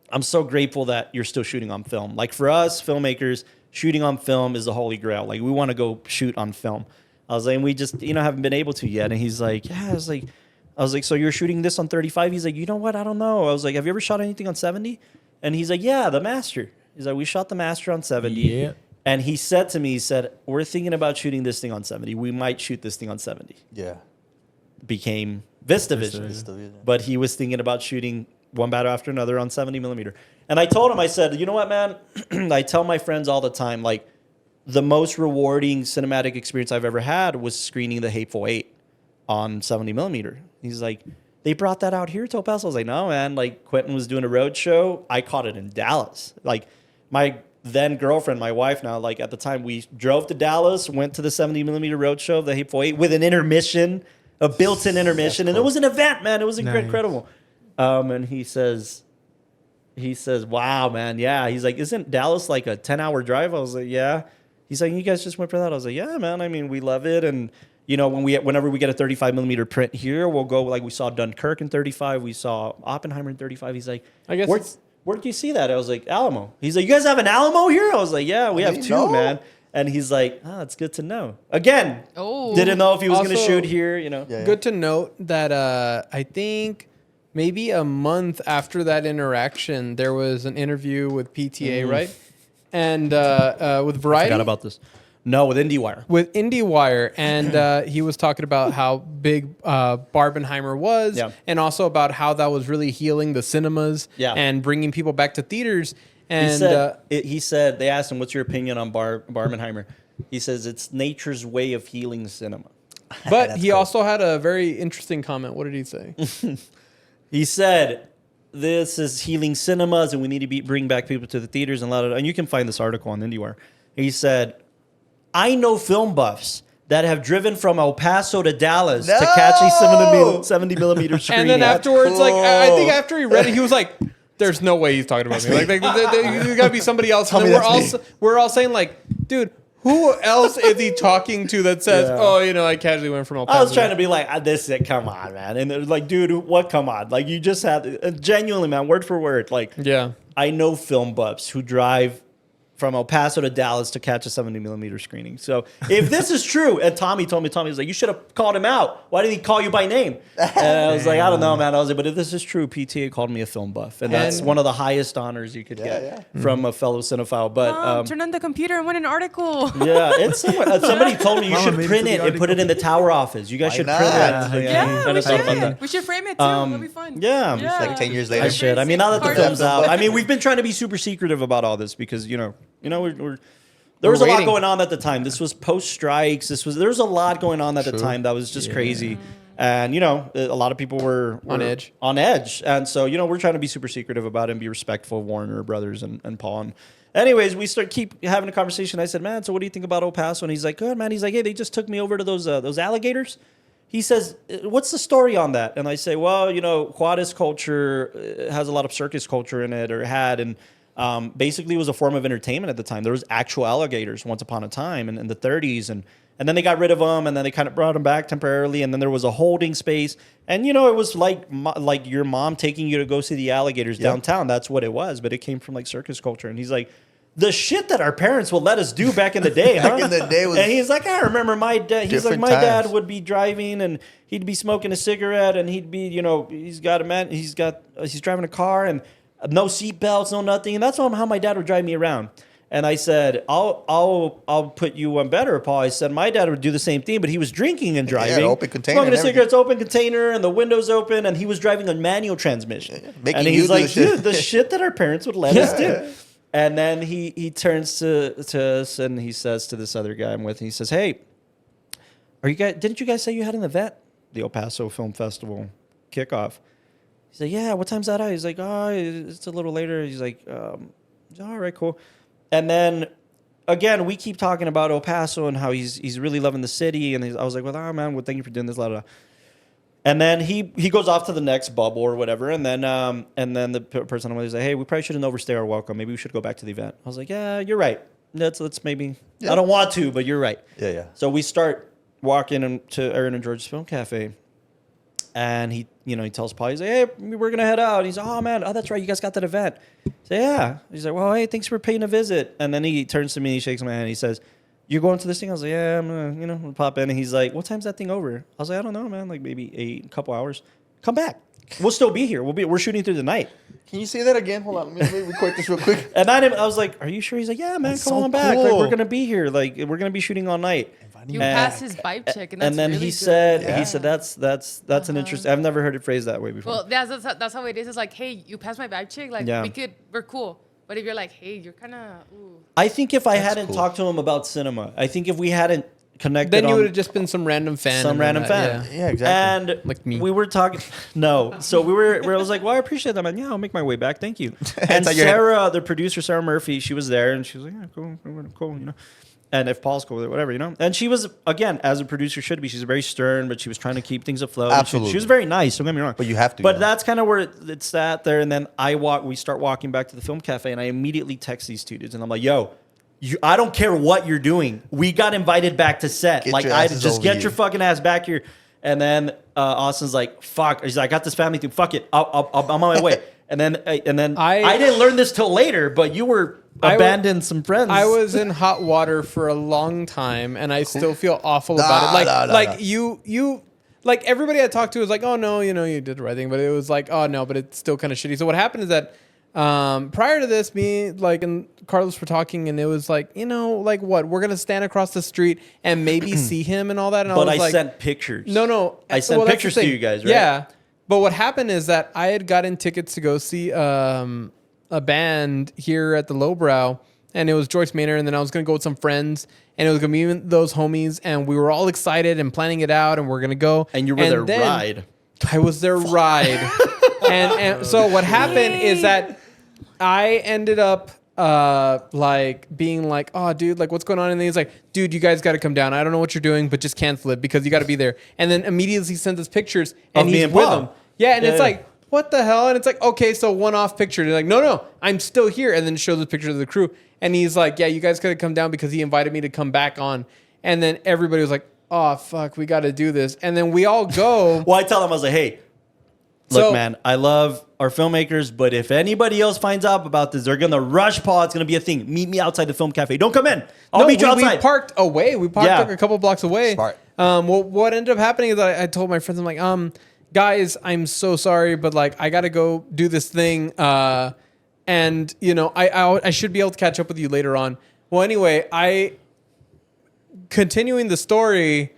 I'm so grateful that you're still shooting on film. Like, for us filmmakers, shooting on film is the holy grail. Like, we want to go shoot on film. I was like, and we just, haven't been able to yet. And he's like, yeah. I was like, so you're shooting this on 35? He's like, you know what? I don't know. I was like, have you ever shot anything on 70? And he's like, yeah, the Master. He's like, we shot the Master on 70. Yeah. And he said to me, we're thinking about shooting this thing on 70. We might shoot this thing on 70. Yeah. Became VistaVision. But he was thinking about shooting one battle after another on 70 millimeter. And I told him, I said, you know what, man? I tell my friends all the time, like, the most rewarding cinematic experience I've ever had was screening The Hateful Eight on 70 millimeter. He's like, they brought that out here to El Paso. I was like, no, man. Like, Quentin was doing a road show. I caught it in Dallas. Like, my then girlfriend, my wife now, like, at the time, we drove to Dallas, went to the 70 millimeter road show of The Hateful Eight with an intermission, a built-in intermission. And it was an event, man. It was incredible. And he says, wow, man. Yeah. He's like, isn't Dallas like a 10-hour drive? I was like, yeah. He's like, you guys just went for that? I was like, yeah, man. I mean, we love it. And, whenever we get a 35 millimeter print here, we'll go, like, we saw Dunkirk in 35. We saw Oppenheimer in 35. He's like, I guess where did you see that? I was like, Alamo. He's like, you guys have an Alamo here? I was like, yeah, we have two, man. And he's like, it's good to know. Again, didn't know if he was going to shoot here, Yeah. Good to note that I think maybe a month after that interaction, there was an interview with PTA, right? And with Variety. I forgot about this. No, with IndieWire. With IndieWire. And he was talking about how big Barbenheimer was. Yeah. And also about how that was really healing the cinemas and bringing people back to theaters. And he said, they asked him, what's your opinion on Barbenheimer? He says, it's nature's way of healing cinema. But he also had a very interesting comment. What did he say? He said, this is healing cinemas and we need to bring back people to the theaters and and you can find this article on IndieWire. He said, I know film buffs that have driven from El Paso to Dallas to catch a 70 millimeter screen. And then afterwards, like, I think after he read it, he was like, there's no way he's talking about me. Like, there's got to be somebody else. And then we're all saying, like, dude, who else is he talking to that says, I casually went from El Paso? I was trying to be like, come on, man. And they're like, dude, what, come on? Like, you just have, genuinely, man, word for word. Like, yeah. I know film buffs who drive from El Paso to Dallas to catch a 70mm screening. So if this is true, and Tommy was like, you should have called him out. Why didn't he call you by name? And I was like, I don't know, man. I was like, but if this is true, PTA called me a film buff. And that's one of the highest honors you could get from a fellow cinephile. But turn on the computer and write an article. yeah, it's somebody told me you should print it and put it in the tower office. You guys should print it. Yeah, we thought about should. that. We should frame it too. That'll be fun. Yeah. Like 10 years later. I should. I mean, now that the Cards film's up. out, I mean, we've been trying to be super secretive about all this because there was a lot waiting. going on at the time. This was post strikes. There was a lot going on at the time that was just crazy, and a lot of people were On edge. and so we're trying to be super secretive about it and be respectful of Warner Brothers and Paul. And anyways, we keep having a conversation. I said, man, so what do you think about El Paso? And he's like, good, man. He's like, hey, they just took me over to those alligators. He says, what's the story on that? And I say, well, Juarez culture has a lot of circus culture in it, or had, and basically it was a form of entertainment at the time. There was actual alligators once upon a time in the 30s, and then they got rid of them, and then they kind of brought them back temporarily, and then there was a holding space. And, it was like your mom taking you to go see the alligators downtown. That's what it was, but it came from like circus culture. And he's like, the shit that our parents would let us do back in the day, huh? Back in the day was and he's like, I remember my dad. He's like, different my dad times. would be driving and he'd be smoking a cigarette and he'd be, he's driving a car and no seat belts, no nothing. And that's how my dad would drive me around. And I said, I'll put you one better, Paul. I said, my dad would do the same thing, but he was drinking and driving. open container Smoking and a cigarette, open container, and the window's open, and he was driving a manual transmission. Making and you he's do like, the shit. dude, the shit that our parents would let us do. And then he turns to us and he says to this other guy I'm with, he says, hey, didn't you guys say you had an event? The El Paso Film Festival kickoff. He's like, yeah, what time's that at? He's like, oh, it's a little later. He's like, all right, cool. And then again, we keep talking about El Paso and how he's really loving the city. And I was like, well, man, thank you for doing this, blah, blah, blah. And then he goes off to the next bubble or whatever. And then the person I'm with is like, hey, we probably shouldn't overstay our welcome. Maybe we should go back to the event. I was like, yeah, you're right. Let's maybe. Yeah. I don't want to, but you're right. Yeah. So we start walking to Aaron and George's Film Cafe. And he tells Paul, he's like, hey, we're going to head out. He's like, oh, man, that's right. You guys got that event. I say, yeah. He's like, well, hey, thanks for paying a visit. And then he turns to me, he shakes my hand, he says, you going to this thing? I was like, yeah, I'm going to, pop in. And he's like, what time's that thing over? I was like, I don't know, man. Like maybe a couple hours. Come back. We'll still be here. We're shooting through the night. Can you say that again? Hold on. Let me record this real quick. And I was like, are you sure? He's like, yeah, man, That's come so on back. Like, cool. we're going to be here. Like, we're going to be shooting all night. You pass his vibe check, and that's then really he good. said, Yeah. he said, that's an interesting, I've never heard it phrased that way before. Well, that's how it is. It's like, hey, you passed my vibe check. Like, we're cool. But if you're like, hey, you're kind of, ooh. I think if I hadn't cool. talked to him about cinema, I think if we hadn't connected, Then you would have just been some random fan. Some random fan. Yeah, exactly. And Like me. we were talking. No, so I was like, well, I appreciate that, man. Yeah, I'll make my way back. Thank you. And like your- Sarah, the producer, Sarah Murphy, she was there, and she was like, yeah, cool, And if Paul's cool with it, whatever, And she was, again, as a producer should be. She's very stern, but she was trying to keep things afloat. Absolutely. She was very nice. Don't get me wrong. But you have to. But that's kind of where it sat there. And then we start walking back to the film cafe, and I immediately text these two dudes, and I'm like, yo. I don't care what you're doing. We got invited back to set. Get like, your I asses just over get here. your fucking ass back here. And then Austin's like, fuck. He's like, I got this family thing. Fuck it. I'm on my way. And then I didn't learn this till later, but you were abandoned some friends. I was in hot water for a long time, and I still feel awful about it. You. Like, everybody I talked to was like, oh, no, you did the right thing. But it was like, oh, no, but it's still kind of shitty. So what happened is that prior to this, me, like, and Carlos were talking, and it was like, like, what? We're going to stand across the street and maybe see him and all that. And but I was like, sent pictures. No. I sent that's the pictures to thing. you guys, right? Yeah. But what happened is that I had gotten tickets to go see a band here at the Lowbrow, and it was Joyce Maynard, and then I was going to go with some friends, and it was going to be those homies, and we were all excited and planning it out, and we're going to go. And you were their ride. I was their ride. and so what happened is that I ended up like being like, oh, dude, like, what's going on? And then he's like, dude, you guys got to come down. I don't know what you're doing, but just cancel it because you got to be there. And then immediately he sends us pictures and Of me he's and with Paul. them. Yeah, and it's Yeah. like, what the hell? And it's like, okay, so one-off picture. And they're like, no, I'm still here. And then shows the picture of the crew. And he's like, yeah, you guys got to come down because he invited me to come back on. And then everybody was like, oh, fuck, we got to do this. And then we all go. Well, I tell them, I was like, hey, Look, man, I love our filmmakers, but if anybody else finds out about this, they're gonna rush Paul. It's gonna be a thing. Meet me outside the film cafe. Don't come in. I'll meet you outside. We parked away. We parked Yeah. like a couple blocks away. Smart. Well, what ended up happening is I told my friends, I'm like, guys, I'm so sorry, but like, I gotta go do this thing. And you know, I should be able to catch up with you later on. Well, anyway, continuing the story,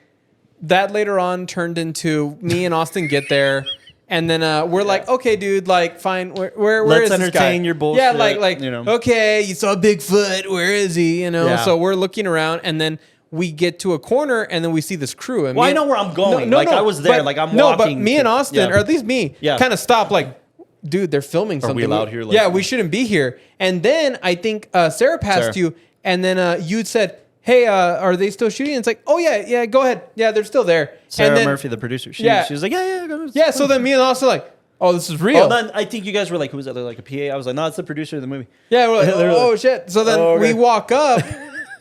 that later on turned into me and Austin get there. And then we're like, okay, dude, like, fine. Where Let's is this guy? entertain your bullshit. Yeah, like, you know. okay, you saw Bigfoot. Where is he? You know. Yeah. So we're looking around, and then we get to a corner, and then we see this crew. And Well, me I know and- where I'm going. I was there. but- Like, I'm no, but walking. me and Austin, or at least me, Yeah. kind of stopped. Like, dude, they're filming something. we allowed here? Like- yeah, we shouldn't be here. And then I think Sarah passed Sarah. you, and then you said, hey, are they still shooting? And it's like, oh, yeah, go ahead. Yeah, they're still there. Sarah and then, Murphy, the producer. She Yeah. was like, yeah. Go. Yeah, so then me and Austin like, oh, this is real. Oh, then I think you guys were like, who was that? They're like a PA. I was like, no, it's the producer of the movie. Yeah, we're like, They're oh, like, shit. So then oh, okay. we walk up,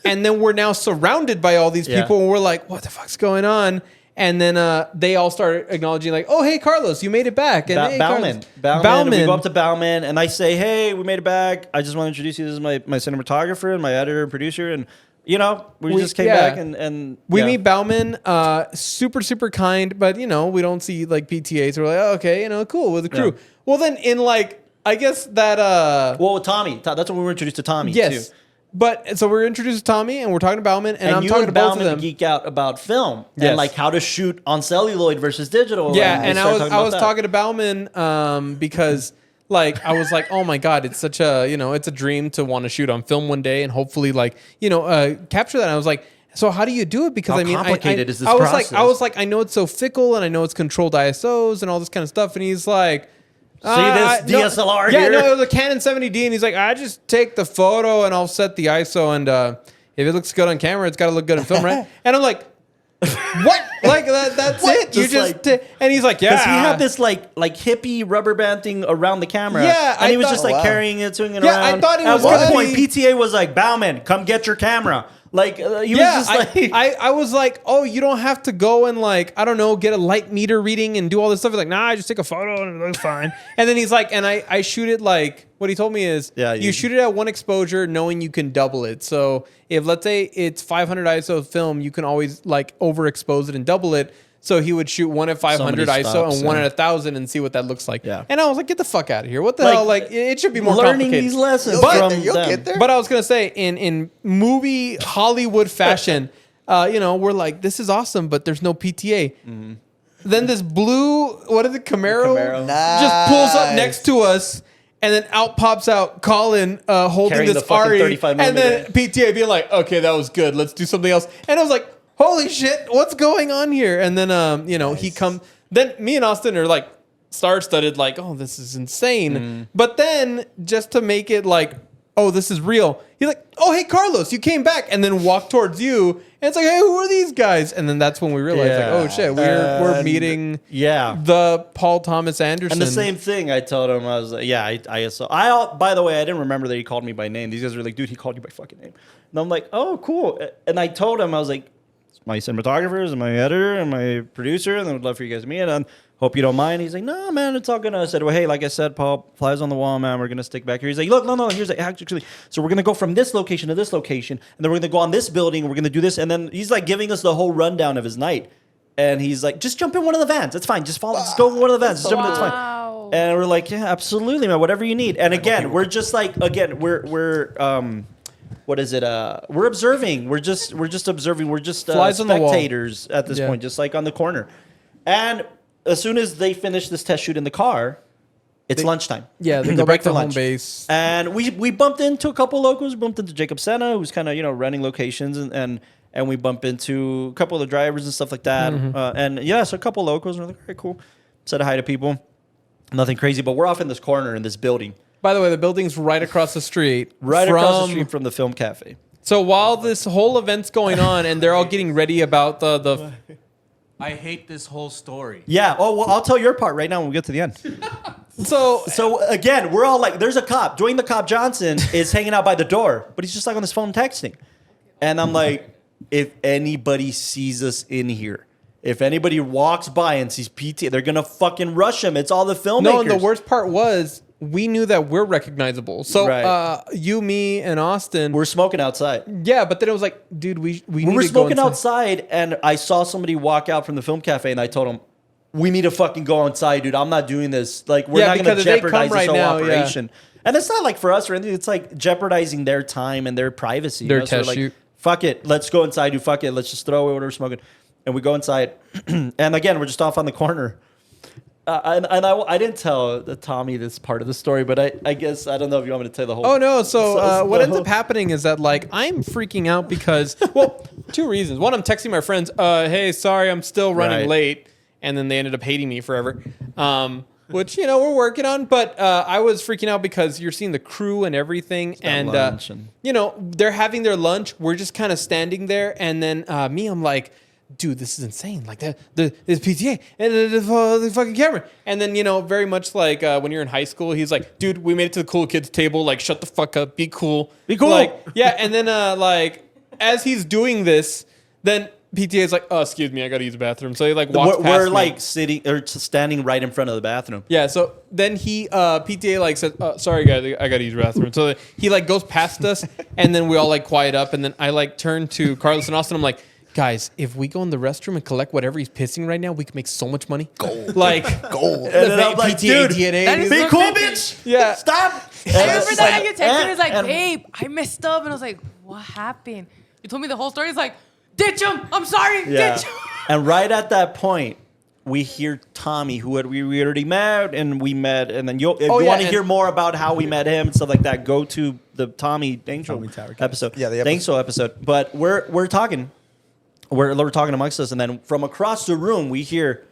and then we're now surrounded by all these Yeah. people, and we're like, what the fuck's going on? And then they all start acknowledging, like, oh, hey, Carlos, you made it back. And hey, Bauman. Bauman. We go up to Bauman, and I say, hey, we made it back. I just want to introduce you. This is my cinematographer and my editor and producer. And, you know, we just came back and we yeah. meet Bauman, super, super kind, but, you know, we don't see, like, PTA, so we're like, oh, okay, you know, cool, with the crew. Yeah. Well, then in, like, I guess that... Well, Tommy. That's when we were introduced to Tommy, yes. too. But so we're introduced to Tommy, and we're talking to Bauman, and I'm you talking and to both of Bauman them. geek out about film Yes. and like how to shoot on celluloid versus digital. Yeah, we and started I was about that. talking to Bauman because like I was like, oh my god, it's such a it's a dream to want to shoot on film one day and hopefully like capture that. And I was like, so how do you do it? Because How I mean, complicated is this I was process? like, I know it's so fickle and I know it's controlled ISOs and all this kind of stuff. And he's like. See this DSLR Yeah, here? no, it was a Canon 70D, and he's like, I just take the photo and I'll set the ISO, and if it looks good on camera, it's got to look good in film, right? And I'm like, what? Like that's it? You Just just like- and he's like, yeah. Because he had this like hippie rubber band thing around the camera. Yeah, and he was thought- just like Oh, wow. carrying it, swinging Yeah, I around. thought it was At one gonna point, be- PTA was like, Bauman, come get your camera. Like he was Yeah, just like, I was like, oh, you don't have to go and like, I don't know, get a light meter reading and do all this stuff. He's like, nah, I just take a photo and it looks fine. And then he's like, and I shoot it like, what he told me is, Yeah, you shoot it at one exposure knowing you can double it. So if let's say it's 500 ISO film, you can always like overexpose it and double it. So he would shoot one at 500 Somebody ISO stops and one and- at 1,000 and see what that looks like. Yeah. And I was like, get the fuck out of here. What the Like, hell? Like, it should be more learning complicated. these lessons You'll from get there, you'll them. get there. But I was gonna say, in movie Hollywood fashion, we're like, this is awesome, but there's no PTA. Mm-hmm. Then this blue, what is it, Camaro, Camaro. just pulls up Nice. next to us, and then out pops out Colin holding Carrying this the fucking Ari, 35 and then millimeter. PTA being like, okay, that was good, let's do something else. And I was like, holy shit, what's going on here? And then he comes. Then me and Austin are like star-studded, like, oh, this is insane. Mm. But then just to make it like, oh, this is real. He's like, oh, hey, Carlos, you came back, and then walk towards you. And it's like, hey, who are these guys? And then that's when we realized, like, Yeah. oh shit, we're And- meeting Yeah. the Paul Thomas Anderson. And the same thing, I told him, I was like, yeah, by the way, I didn't remember that he called me by name. These guys were like, dude, he called you by fucking name. And I'm like, oh, cool. And I told him, I was like, my cinematographers and my editor and my producer, and I would love for you guys to meet. And hope you don't mind. He's like, no, man, it's all good. I said, well, hey, like I said, Paul, flies on the wall, man. We're going to stick back here. He's like, look, no, here's actually, so we're going to go from this location to this location, and then we're going to go on this building, and we're going to do this. And then he's like giving us the whole rundown of his night. And he's like, just jump in one of the vans. It's fine. Just go in one of the vans. Just jump in, it's fine. Wow. And we're like, yeah, absolutely, man. Whatever you need. And again, we're just like, we're what is it? We're observing. We're just observing. We're just Flies on the wall. spectators at this Yeah. point, just like on the corner. And as soon as they finish this test shoot in the car, it's lunchtime. yeah, they They go break back to for home lunch. base. And we bumped into a couple locals. Bumped into Jacob Senna, who's kind of running locations, and we bump into a couple of the drivers and stuff like that. And yeah, so a couple locals. And we're like, all right, cool. Said hi to people. Nothing crazy, but we're off in this corner in this building, By the way, the building's right across the street. across the street from the film cafe. So while this whole event's going on and they're all getting ready about the I hate this whole story. Yeah. Oh, well, I'll tell your part right now when we get to the end. So again, we're all like, there's a cop. Dwayne the Cop Johnson is hanging out by the door, but he's just like on his phone texting. And I'm like, if anybody sees us in here If anybody walks by and sees PTA, they're gonna fucking rush him. It's all the filmmakers. No, and the worst part was we knew that we're recognizable. So Right. you, me, and Austin. We're smoking outside. Yeah, but then it was like, dude, we We need were to go smoking inside. outside, and I saw somebody walk out from the film cafe, and I told him, "We need to fucking go inside, dude. I'm not doing this. Like, we're not going because to if they come jeopardize this right whole now, yeah. operation." And it's not like for us or anything. It's like jeopardizing their time and their privacy. Their So we're test like, shoot. fuck it. Let's go inside, dude. Fuck it. Let's just throw away what we're smoking. And we go inside, and again, we're just off on the corner. I didn't tell Tommy this part of the story, but I guess I don't know if you want me to tell the whole. Oh no! So what the ends up happening is that like I'm freaking out because well, two reasons. One, I'm texting my friends, "Hey, sorry, I'm still running Right. late," and then they ended up hating me forever. Which we're working on, but I was freaking out because you're seeing the crew and everything, and lunch they're having their lunch. We're just kind of standing there, and then I'm like, dude, this is insane. Like this PTA and the fucking camera. And then, very much like when you're in high school, he's like, dude, we made it to the cool kids table. Like, shut the fuck up. Be cool. Be cool. Like, yeah. And then like as he's doing this, then PTA is like, oh, excuse me, I got to use the bathroom. So he like walks past We're me. like sitting or standing right in front of the bathroom. Yeah, so then he PTA like said, "Sorry guys, I gotta use the bathroom." So he like goes past us, and then we all like quiet up, and then I like turn to Carlos and Austin. I'm like, guys, if we go in the restroom and collect whatever he's pissing right now, we can make so much money. Gold, like gold. And then I'm like, dude, That is be so cool, creepy. bitch. Yeah. Stop. I remember that you texted me. and- It's like, and- babe, I messed up. And I was like, what happened? You told me the whole story. It's like, ditch him. I'm sorry. Yeah. Ditch him. And right at that point, we hear Tommy, who we already met, and we met, and then if you want to hear more about how we met him and stuff like that, go to the Tommy Angel episode. Yeah, the Angel episode. But we're talking, we're talking amongst us, and then from across the room, we hear,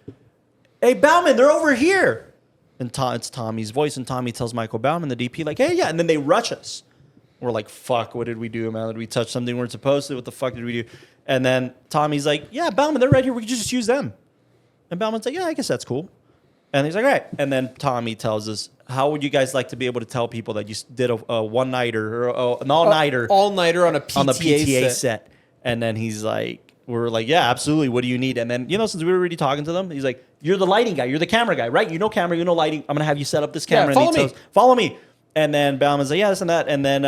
"Hey, Bauman, they're over here." And it's Tommy's voice, and Tommy tells Michael Bauman, the DP, like, "Hey, yeah," and then they rush us. We're like, fuck, what did we do, man? Did we touch something we weren't supposed to? What the fuck did we do? And then Tommy's like, yeah, Bauman, they're right here. We could just use them. And Bauman's like, yeah, I guess that's cool. And he's like, all right. And then Tommy tells us, how would you guys like to be able to tell people that you did a one-nighter or an all-nighter all-nighter on a PTA, on the PTA set? And then he's like, we're like, yeah, absolutely. What do you need? And then, since we were already talking to them, he's like, you're the lighting guy. You're the camera guy, right? You know camera, you know lighting. I'm going to have you set up this camera. follow and he me. tells, follow me. And then Bauman's like, yeah, this and that. And then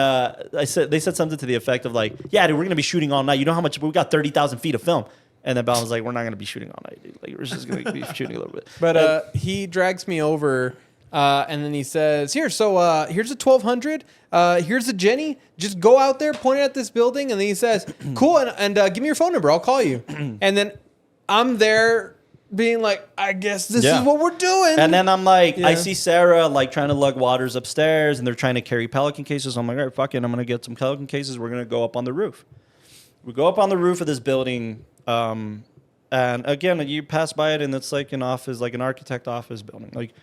they said something to the effect of like, yeah, dude, we're going to be shooting all night. You know how much? We got 30,000 feet of film. And then Bauman's like, we're not going to be shooting all night, dude. Like, we're just going to be shooting a little bit. But he drags me over, and then he says, "Here, so here's a 1200. Here's a Jenny. Just go out there, point it at this building." And then he says, "Cool, and give me your phone number. I'll call you." And then I'm there, being like, "I guess this is what we're doing." And then I'm like, I Yeah. see Sarah like trying to lug waters upstairs, and they're trying to carry Pelican cases. I'm like, all right, fuck it, I'm gonna get some Pelican cases. We're gonna go up on the roof. We go up on the roof of this building, and again, you pass by it, and it's like an office, like an architect office building, like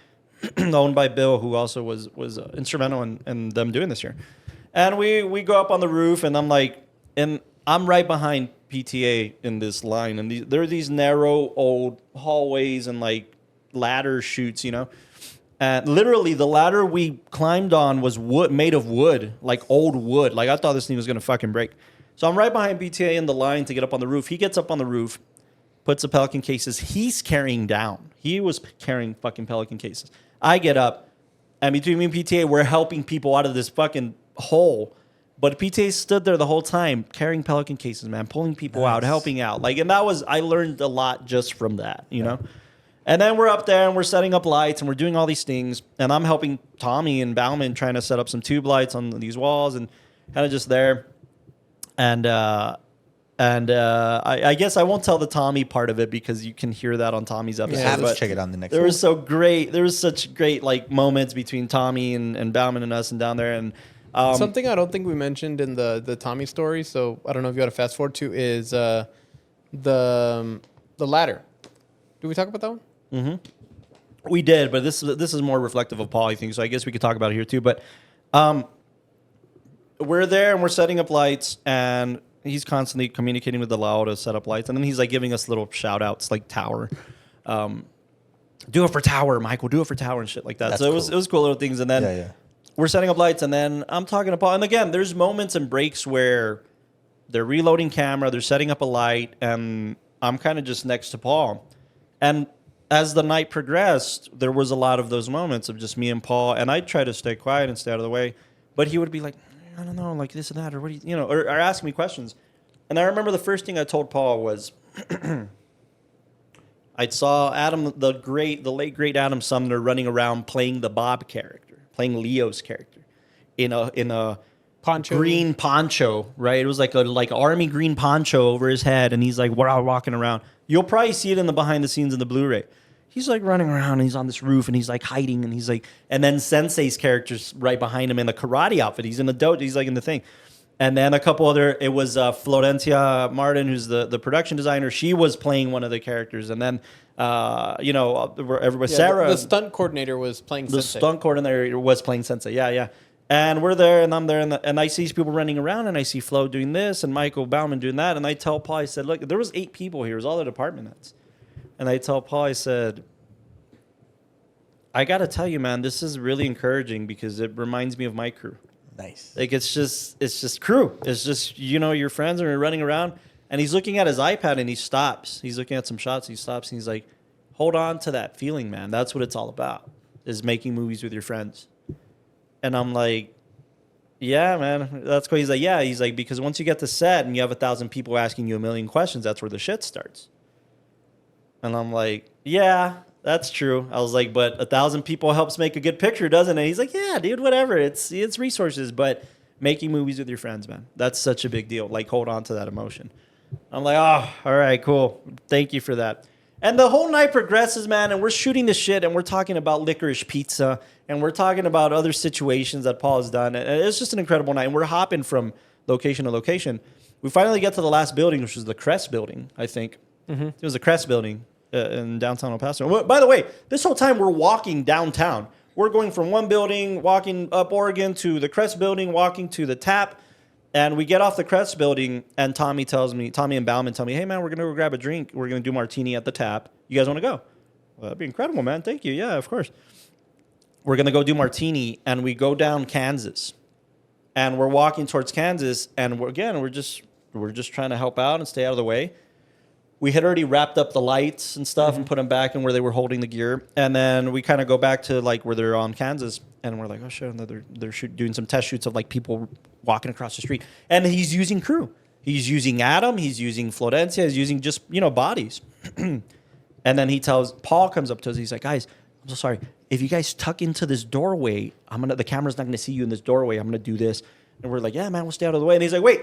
owned by Bill, who also was instrumental in them doing this here. And we go up on the roof, and I'm like, and I'm right behind PTA in this line, and there are these narrow old hallways and like ladder chutes, and literally the ladder we climbed on was wood, made of wood, like old wood. Like I thought this thing was gonna fucking break. So I'm right behind PTA in the line to get up on the roof. He gets up on the roof, puts the Pelican cases he's carrying down. He was carrying fucking Pelican cases. I get up, and between me and PTA, we're helping people out of this fucking hole. But PTA stood there the whole time carrying Pelican cases, man, pulling people out, helping out. Like, and I learned a lot just from that, know? And then we're up there and we're setting up lights and we're doing all these things. And I'm helping Tommy and Bauman trying to set up some tube lights on these walls and kind of just there. And I guess I won't tell the Tommy part of it because you can hear that on Tommy's episode. Yeah, let's but check it on the next there one. was such great like moments between Tommy and Bauman and us and down there. And something I don't think we mentioned in the Tommy story, so I don't know if you want to fast forward to, is the ladder. Did we talk about that one? Mm-hmm. We did, but this is more reflective of Paul, I think. So I guess we could talk about it here too. But we're there and we're setting up lights, and he's constantly communicating with Delau to set up lights, and then he's like giving us little shout outs like Tower. Do it for Tower, Michael. Do it for Tower and shit like that. That's so cool. it was cool little things, and then we're setting up lights, and then I'm talking to Paul, and again, there's moments and breaks where they're reloading camera, they're setting up a light, and I'm kind of just next to Paul. And as the night progressed, there was a lot of those moments of just me and Paul. And I'd try to stay quiet and stay out of the way. But he would be like, I don't know, like this and that, or what do you know, or ask me questions. And I remember the first thing I told Paul was, I saw Adam, the late great Adam Sumner, running around playing the Bob character, playing Leo's character, in a Poncho. green poncho, right? It was like army green poncho over his head, and he's like walking around. You'll probably see it in the behind the scenes in the Blu-ray. He's like running around, and he's on this roof, and he's like hiding, and he's like, and then Sensei's character's right behind him in the karate outfit. He's in the dojo, he's like in the thing. And then a couple other, it was Florencia Martin, who's the production designer. She was playing one of the characters. And then, everybody, Sarah. The stunt coordinator was playing The Sensei. stunt coordinator was playing Sensei. Yeah. And we're there, and I'm there, and I see these people running around, and I see Flo doing this, and Michael Bauman doing that. And I tell Paul, I said, look, there was 8 people here. It was all the department heads. And I tell Paul, I said, I got to tell you, man, this is really encouraging because it reminds me of my crew. Nice. Like it's just crew. It's just, your friends are running around, and he's looking at his iPad and he stops. He's looking at some shots. He stops and he's like, hold on to that feeling, man. That's what it's all about, is making movies with your friends. And I'm like, yeah, man, that's cool. He's like, yeah. He's like, because once you get to set and you have 1,000 people asking you a million questions, that's where the shit starts. And I'm like, yeah, that's true. I was like, but 1,000 people helps make a good picture, doesn't it? He's like, yeah, dude, whatever. It's resources, but making movies with your friends, man, that's such a big deal. Like, hold on to that emotion. I'm like, oh, all right, cool. Thank you for that. And the whole night progresses, man, and we're shooting this shit, and we're talking about licorice pizza, and we're talking about other situations that Paul has done. And it's just an incredible night, and we're hopping from location to location. We finally get to the last building, which was the Crest building, I think. Mm-hmm. It was the Crest building in downtown El Paso. By the way, this whole time we're walking downtown. We're going from one building, walking up Oregon, to the Crest building, walking to the Tap. And we get off the Crest building, and Tommy and Bauman tell me, hey, man, we're going to go grab a drink. We're going to do martini at the Tap. You guys want to go? Well, that'd be incredible, man. Thank you. Yeah, of course. We're going to go do martini, and we go down Kansas. And we're walking towards Kansas, and we're just trying to help out and stay out of the way. We had already wrapped up the lights and stuff and put them back in where they were holding the gear. And then we kind of go back to like where they're on Kansas, and we're like, oh shit, they're doing some test shoots of like people walking across the street. And he's using crew. He's using Adam. He's using Florencia. He's using just bodies. And then Paul comes up to us. He's like, guys, I'm so sorry. If you guys tuck into this doorway, the camera's not going to see you in this doorway. I'm going to do this. And we're like, yeah, man, we'll stay out of the way. And he's like, wait.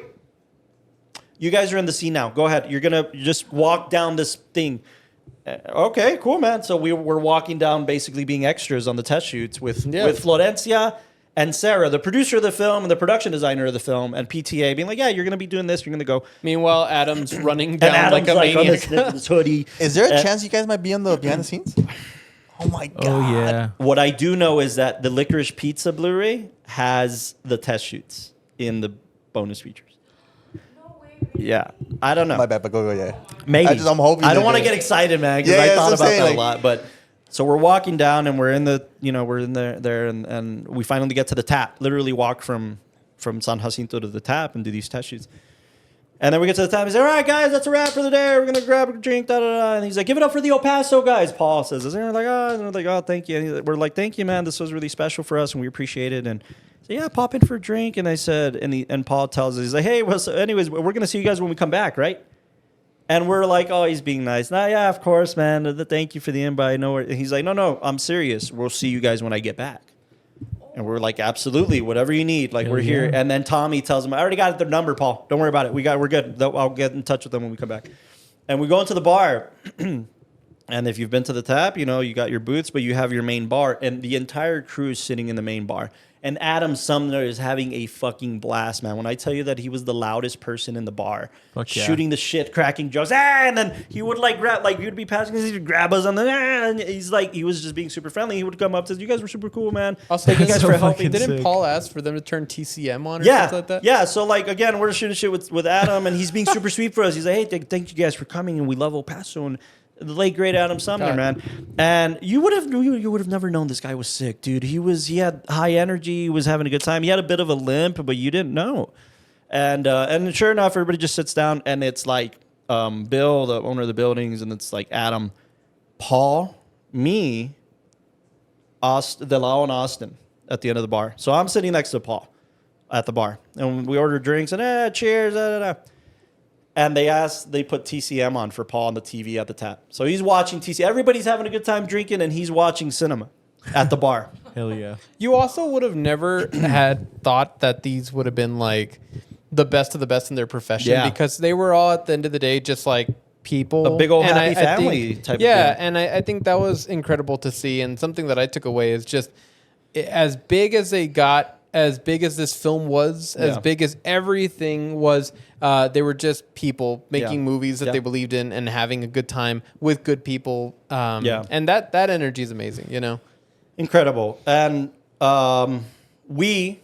You guys are in the scene now. Go ahead. You're going to just walk down this thing. Okay, cool, man. So we're walking down basically being extras on the test shoots with Florencia and Sarah, the producer of the film and the production designer of the film, and PTA being like, yeah, you're going to be doing this. You're going to go. Meanwhile, Adam's running down like a on maniac. this hoodie. Is there a chance you guys might be on the behind the scenes? Oh, my God. Oh, yeah. What I do know is that the Licorice Pizza Blu-ray has the test shoots in the bonus features. Yeah, I don't know. My bad, but go, yeah. Maybe. I'm hoping. I don't want to get excited, man, because I thought about that a lot. But so we're walking down, and we're in there, and we finally get to the Tap. Literally walk from San Jacinto to the Tap and do these test shoots. And then we get to the Tap. He's like, all right, guys, that's a wrap for the day. We're gonna grab a drink, da da da. And he's like, give it up for the El Paso guys. Paul says, and we're like, oh, thank you. And we're like, thank you, man. This was really special for us, and we appreciate it. And so yeah, pop in for a drink. And I said, and Paul tells us, he's like, hey, well, so anyways, we're gonna see you guys when we come back, right? And we're like, oh, he's being nice. Nah, yeah, of course, man. Thank you for the invite. No, he's like, no, I'm serious. We'll see you guys when I get back. And we're like, absolutely, whatever you need. Like, we're here. And then Tommy tells him, I already got their number, Paul. Don't worry about it. We're good. I'll get in touch with them when we come back. And we go into the bar. And if you've been to the Tap, you got your booths, but you have your main bar. And the entire crew is sitting in the main bar. And Adam Sumner is having a fucking blast, man. When I tell you that he was the loudest person in the bar, shooting the shit, cracking jokes, and then he would you'd be passing, he'd grab us on the, and he's like, he was just being super friendly. He would come up to us, you guys were super cool, man. Thank you guys for helping. Didn't Paul ask for them to turn TCM on or something like that? Yeah. So again, we're shooting shit with Adam, and he's being super sweet for us. He's like, hey, thank you guys for coming, and we love El Paso, and the late great Adam Sumner, man. And you would have never known this guy was sick, dude. He had high energy, he was having a good time. He had a bit of a limp, but you didn't know. And sure enough, everybody just sits down, and it's like Bill, the owner of the buildings, and it's like Adam, Paul, me, Delao, and Austin at the end of the bar. So I'm sitting next to Paul at the bar, and we ordered drinks and cheers, and they put TCM on for Paul on the TV at the tap. So he's watching TCM. Everybody's having a good time drinking, and he's watching cinema at the bar. Hell yeah. You also would have never had thought that these would have been like the best of the best in their profession because they were all at the end of the day just like people, a big old and happy family type of thing. And I think that was incredible to see, and something that I took away is just as big as they got, as big as this film was, as big as everything was, they were just people making movies that they believed in and having a good time with good people. And that energy is amazing, you know? Incredible. And we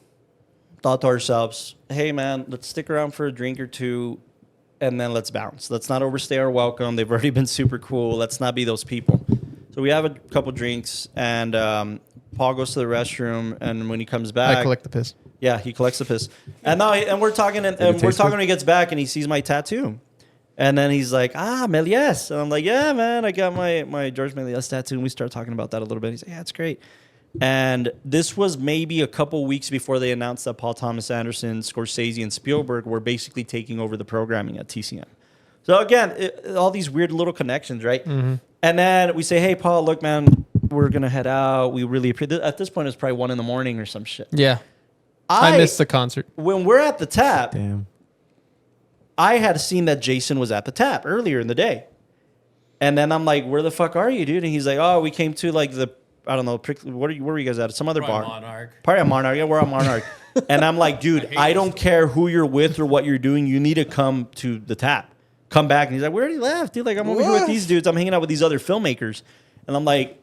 thought to ourselves, hey, man, let's stick around for a drink or two, and then let's bounce. Let's not overstay our welcome. They've already been super cool. Let's not be those people. So we have a couple drinks, and Paul goes to the restroom, and when he comes back, I collect the piss. Yeah, he collects the piss. And now, and we're talking, and we're talking when he gets back, and he sees my tattoo. And then he's like, Méliès. And I'm like, yeah, man, I got my George Méliès tattoo. And we start talking about that a little bit. He's like, yeah, it's great. And this was maybe a couple weeks before they announced that Paul Thomas Anderson, Scorsese, and Spielberg were basically taking over the programming at TCM. So again, all these weird little connections, right? Mm-hmm. And then we say, hey, Paul, look, man, we're going to head out. We really appreciate it. At this point, it's probably 1 a.m. or some shit. Yeah. I missed the concert. When we're at the tap, Damn. I had seen that Jason was at the tap earlier in the day. And then I'm like, where the fuck are you, dude? And he's like, oh, we came to like I don't know, where were you guys at? Some other bar. Monarch. Probably at Monarch. Yeah, we're at Monarch. And I'm like, dude, I don't care who you're with or what you're doing. You need to come to the tap. Come back. And he's like, we already left, dude. Like, I'm over here with these dudes. I'm hanging out with these other filmmakers. And I'm like,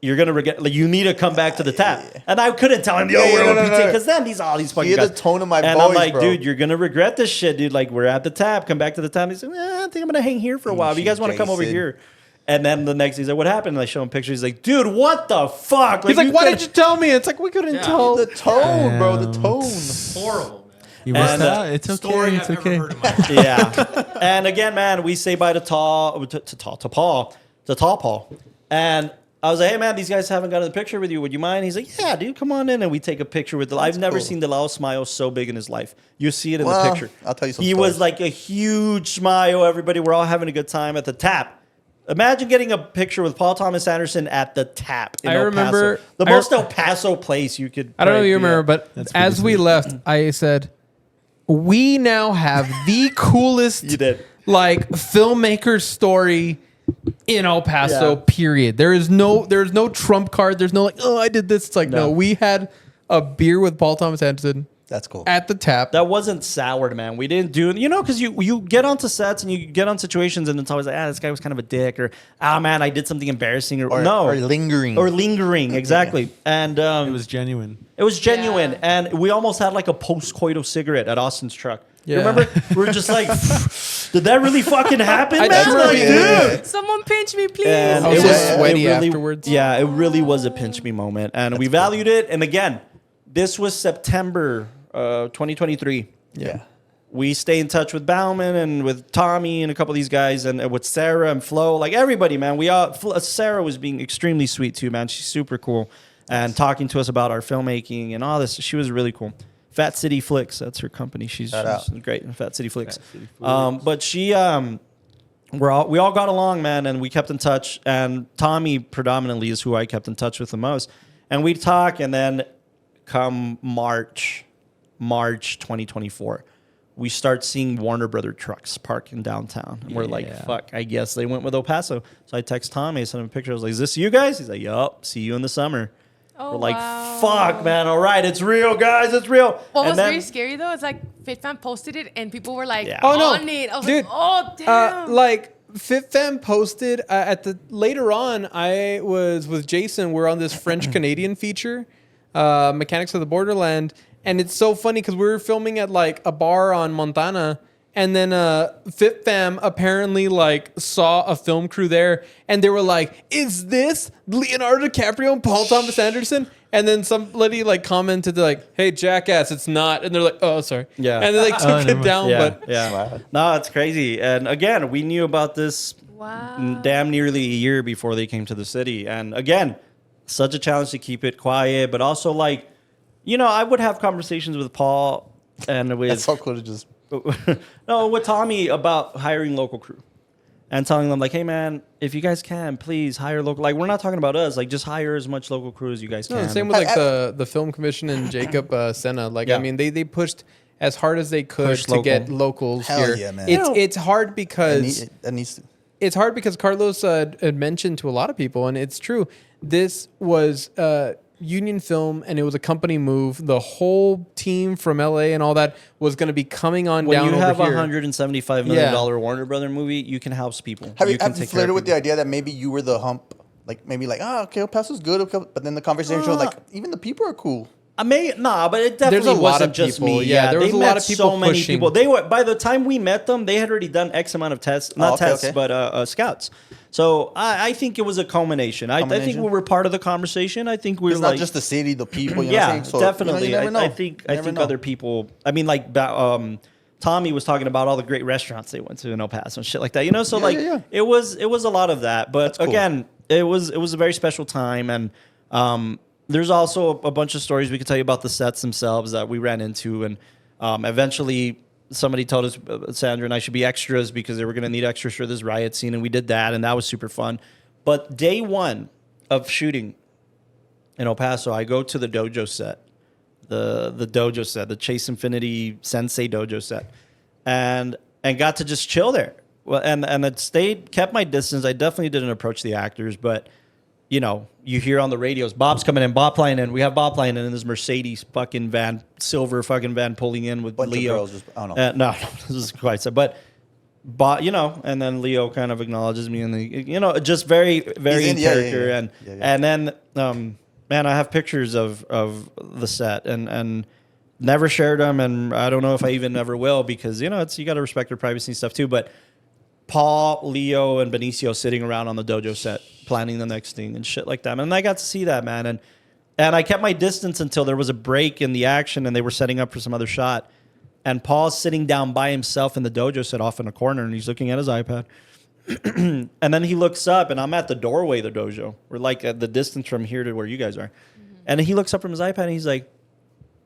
you're going to regret, like, you need to come back to the tap. And I couldn't tell him, we're on PTA. Because then all these fucking guys. Hear the tone of my voice, and I'm like, bro. dude, you're going to regret this shit, dude. Like, we're at the tap. Come back to the tap. He's like, I think I'm going to hang here for a while. If you guys want to come over here. And then the next, he's like, what happened? And I show him pictures. He's like, dude, what the fuck? He's like, why did you tell me? It's like, we couldn't tell. The tone, bro. The tone. Horrible, man. You missed out. It's okay. Story It's I've okay. never heard in my life. Yeah. And again, man, we say bye to Paul. And I was like, hey, man, these guys haven't gotten a picture with you. Would you mind? He's like, yeah, dude, come on in. And we take a picture with I've never seen Delao smile so big in his life. You see it in the picture. I'll tell you something. He was like a huge smile. Everybody, we're all having a good time at the tap. Imagine getting a picture with Paul Thomas Anderson at the tap in El Paso. The most El Paso place you could. I don't know if you remember, but as we left, I said, we now have the coolest like filmmaker story in El Paso, period. There's no trump card. There's no like, oh, I did this. It's like, no, we had a beer with Paul Thomas Anderson. That's cool. At the tap. That wasn't soured, man. We didn't do, because you get onto sets and you get on situations and it's always like, this guy was kind of a dick, or, man, I did something embarrassing, or lingering, exactly. And it was genuine. It was genuine, and we almost had like a post-coital cigarette at Austin's truck. Yeah. You remember? We were just like, did that really fucking happen, man? Dude. Someone pinch me, please. And I was just sweaty afterwards. Yeah, it really was a pinch me moment, and we valued it. And again, this was September 2023. Yeah. We stay in touch with Bauman and with Tommy and a couple of these guys, and with Sarah and Flo, like everybody, man. Sarah was being extremely sweet too, man. She's super cool, and talking to us about our filmmaking and all this. She was really cool. Fat City Flicks, that's her company. She's great in Fat City Flicks. But she, we all got along, man, and we kept in touch. And Tommy predominantly is who I kept in touch with the most. And we'd talk, and then come March 2024, we start seeing Warner Brother trucks parking downtown. And we're like, fuck, I guess they went with El Paso. So I text Tommy, I sent him a picture. I was like, is this you guys? He's like, yup, see you in the summer. Oh, we're like, fuck, man, all right, it's real, guys, it's real. What was very scary, though, is like FitFam posted it, and people were like, oh, no. on it. I was Dude, like, oh, damn. Like, FitFam posted later on, I was with Jason. We're on this French-Canadian feature, Mechanics of the Borderland. And it's so funny because we were filming at like a bar on Montana, and then FitFam apparently like saw a film crew there, and they were like, "Is this Leonardo DiCaprio and Paul Thomas Anderson?" And then somebody like commented like, "Hey, jackass, it's not." And they're like, "Oh, sorry." Yeah. And then they took it down. Yeah, But yeah. No, it's crazy. And again, we knew about this damn nearly a year before they came to the city. And again, such a challenge to keep it quiet, but also like, I would have conversations with Paul and with That's so cool to just. no, with Tommy about hiring local crew and telling them like, hey man, if you guys can, please hire local. Like, we're not talking about us. Like, just hire as much local crew as you guys can. no, same with like the film commission and Jacob Senna. Like, Yeah. I mean, they pushed as hard as they could Push to local. get locals Hell here. yeah, man. It's hard because That needs to. it's hard because Carlos had mentioned to a lot of people, and it's true. This was Union Film, and it was a company move. The whole team from LA and all that was going to be coming on when down you have over a here. $175 million Warner Brother movie, you can house people. Have you can take care flirted of with the people. idea that maybe you were the hump? Like, maybe like, okay, El Paso's good. Okay, but then the conversation was like, even the people are cool. I may but it There's definitely a lot wasn't of just people. me. Yeah, there was they a lot met of people so many pushing. people. They were by the time we met them, they had already done X amount of tests, not okay, tests, okay. but scouts. So I think it was a culmination. I think Culmination? we were part of the conversation. I think we It's were not like just the city, the people. You know yeah, what I'm saying? So, definitely. You never know. I think You never know. other people. I mean, like Tommy was talking about all the great restaurants they went to in El Paso and shit like that. So Yeah. it was a lot of that. But cool. again, it was a very special time, and there's also a bunch of stories we could tell you about the sets themselves that we ran into, and eventually somebody told us Sandra and I should be extras because they were going to need extras for this riot scene, and we did that, and that was super fun. But day one of shooting in El Paso, I go to the dojo set, the dojo set, the Chase Infinity Sensei dojo set, and got to just chill there. Well, and it kept my distance. I definitely didn't approach the actors, but you hear on the radios, Bob's coming in, Bob flying in. We have Bob flying in, and this Mercedes fucking van, silver fucking van pulling in with Bunch of Leo. girls just, I don't know. No, this is quite so. But and then Leo kind of acknowledges me, and just very, very He's in in- yeah, character, yeah. and Yeah, yeah. and then man, I have pictures of the set, and never shared them, and I don't know if I even ever will because you got to respect their privacy and stuff too, but. Paul, Leo, and Benicio sitting around on the dojo set planning the next thing and shit like that. And I got to see that, man. And I kept my distance until there was a break in the action and they were setting up for some other shot. And Paul's sitting down by himself in the dojo set off in a corner and he's looking at his iPad. And then he looks up and I'm at the doorway of the dojo. We're like at the distance from here to where you guys are. Mm-hmm. And he looks up from his iPad and he's like,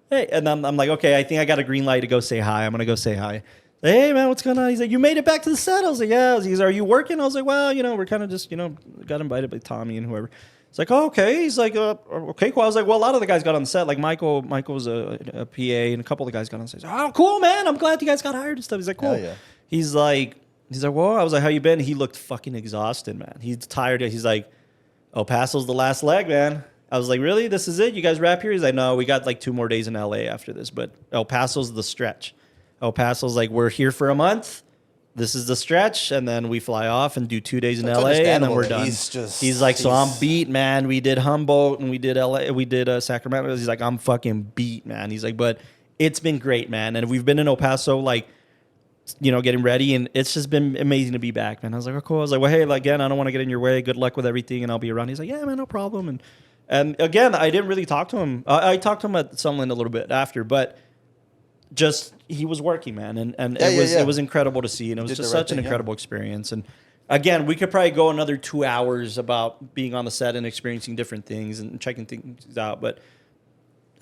hey. And I'm like, okay, I think I got a green light to go say hi. I'm going to go say hi. Hey man, what's going on? He's like, you made it back to the set. I was like, yeah. He's, are you working? I was like, well, we're kind of just, got invited by Tommy and whoever. It's like, oh, okay. He's like, okay, cool. I was like, well, a lot of the guys got on the set. Like Michael was a PA, and a couple of the guys got on the set. Oh, cool, man. I'm glad you guys got hired and stuff. He's like, cool. Hell yeah. He's like, well, I was like, how you been? He looked fucking exhausted, man. He's tired. He's like, El Paso's the last leg, man. I was like, really? This is it? You guys wrap here? He's like, no, we got like 2 more days in LA after this, but El Paso's the stretch. El Paso's like, we're here for a month. This is the stretch, and then we fly off and do 2 days in That's LA, and then understandable. we're done. He's like, so I'm beat, man. We did Humboldt and we did LA, we did Sacramento. He's like, I'm fucking beat, man. He's like, but it's been great, man. And we've been in El Paso, like, getting ready, and it's just been amazing to be back, man. I was like, oh, cool. I was like, well, hey, again, I don't want to get in your way. Good luck with everything, and I'll be around. He's like, yeah, man, no problem. And again, I didn't really talk to him. I talked to him at Sunland a little bit after, but just he was working, man, and it was incredible to see, and it was just such an incredible experience. And again, we could probably go another 2 hours about being on the set and experiencing different things and checking things out, but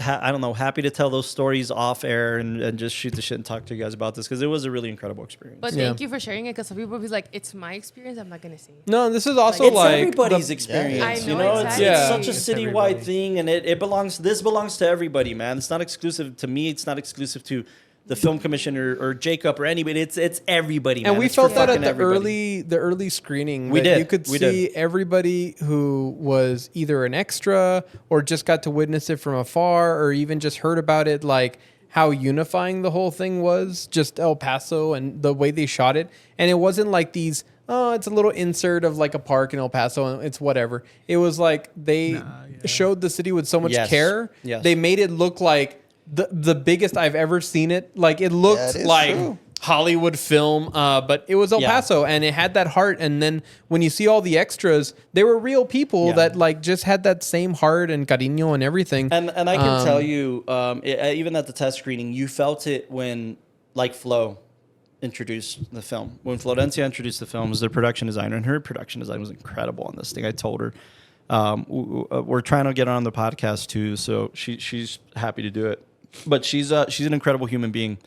I don't know, happy to tell those stories off air and just shoot the shit and talk to you guys about this because it was a really incredible experience. But thank you for sharing it because some people will be like, it's my experience, I'm not going to say it. No, this is also It's like everybody's experience, I know, It's exactly. such a citywide thing, and it belongs to everybody, man. It's not exclusive to me. It's not exclusive to the film commissioner or Jacob or anybody. It's everybody, man. And we It's for felt that at fucking the everybody. early screening. We that did. You could We see did. everybody who was either an extra or just got to witness it from afar or even just heard about it, like how unifying the whole thing was, just El Paso and the way they shot it. And it wasn't like these, oh, it's a little insert of like a park in El Paso and it's whatever. It was like they showed the city with so much care. Yes. They made it look like the biggest I've ever seen it. Like it looked That is like true. Hollywood film, but it was El Paso, and it had that heart. And then when you see all the extras, they were real people that like just had that same heart and cariño and everything. And I can tell you, even at the test screening, you felt it when like Flo introduced the film. When Florencia introduced the film, was their production designer, and her production design was incredible on this thing. I told her we're trying to get her on the podcast too, so she's happy to do it. But she's an incredible human being.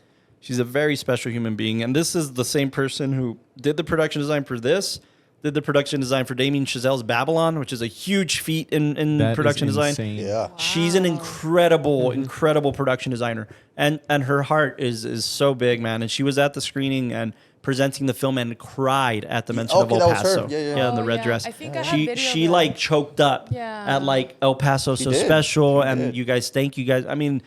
She's a very special human being. And this is the same person who did the production design for this, did the production design for Damien Chazelle's Babylon, which is a huge feat in production design. Yeah. Wow. She's an incredible production designer. And her heart is so big, man. And she was at the screening and presenting the film and cried at the mention of El that was her. Paso. Yeah. In the red dress. I think I have video she of like that. choked up at like El Paso so did. special. She And did. you guys, thank you guys. I mean,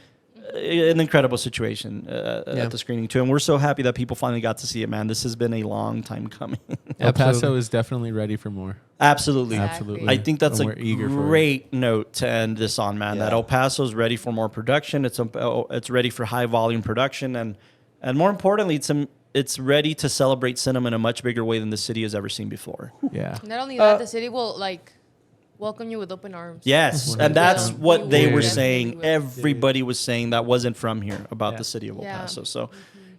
an incredible situation at the screening too, and we're so happy that people finally got to see it, man. This has been a long time coming. El Paso is definitely ready for more. Absolutely. Exactly. I think that's And a we're eager for it. great note to end this on, man. Yeah. That El Paso's ready for more production. It's ready for high volume production, and more importantly, it's ready to celebrate cinema in a much bigger way than the city has ever seen before. Yeah. Not only that, the city will like welcome you with open arms. Yes, and that's Yeah. what they were Yeah. saying. Everybody was saying that wasn't from here about the city of El Paso. So,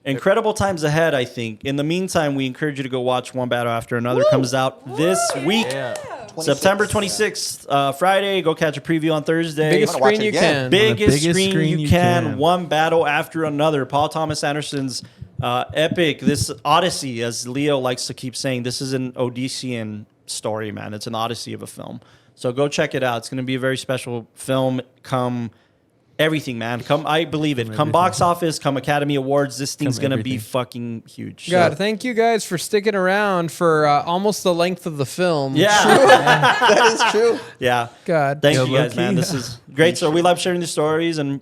incredible times ahead, I think. In the meantime, we encourage you to go watch One Battle After Another. Comes out this week, September 26th, Friday. Go catch a preview on Thursday. Biggest I'm gonna watch screen it you again. can. Biggest biggest screen you can. One Battle After Another. Paul Thomas Anderson's epic, this Odyssey, as Leo likes to keep saying. This is an Odyssean story, man. It's an Odyssey of a film. So go check it out. It's going to be a very special film. Come everything, man. Come, I believe it. Come box office, come Academy Awards. This thing's going to be fucking huge. God, So- thank you guys for sticking around for almost the length of the film. yeah. That is true. Yeah. God. Thank Yeah, you guys, low-key. man. This is great. So we love sharing these stories and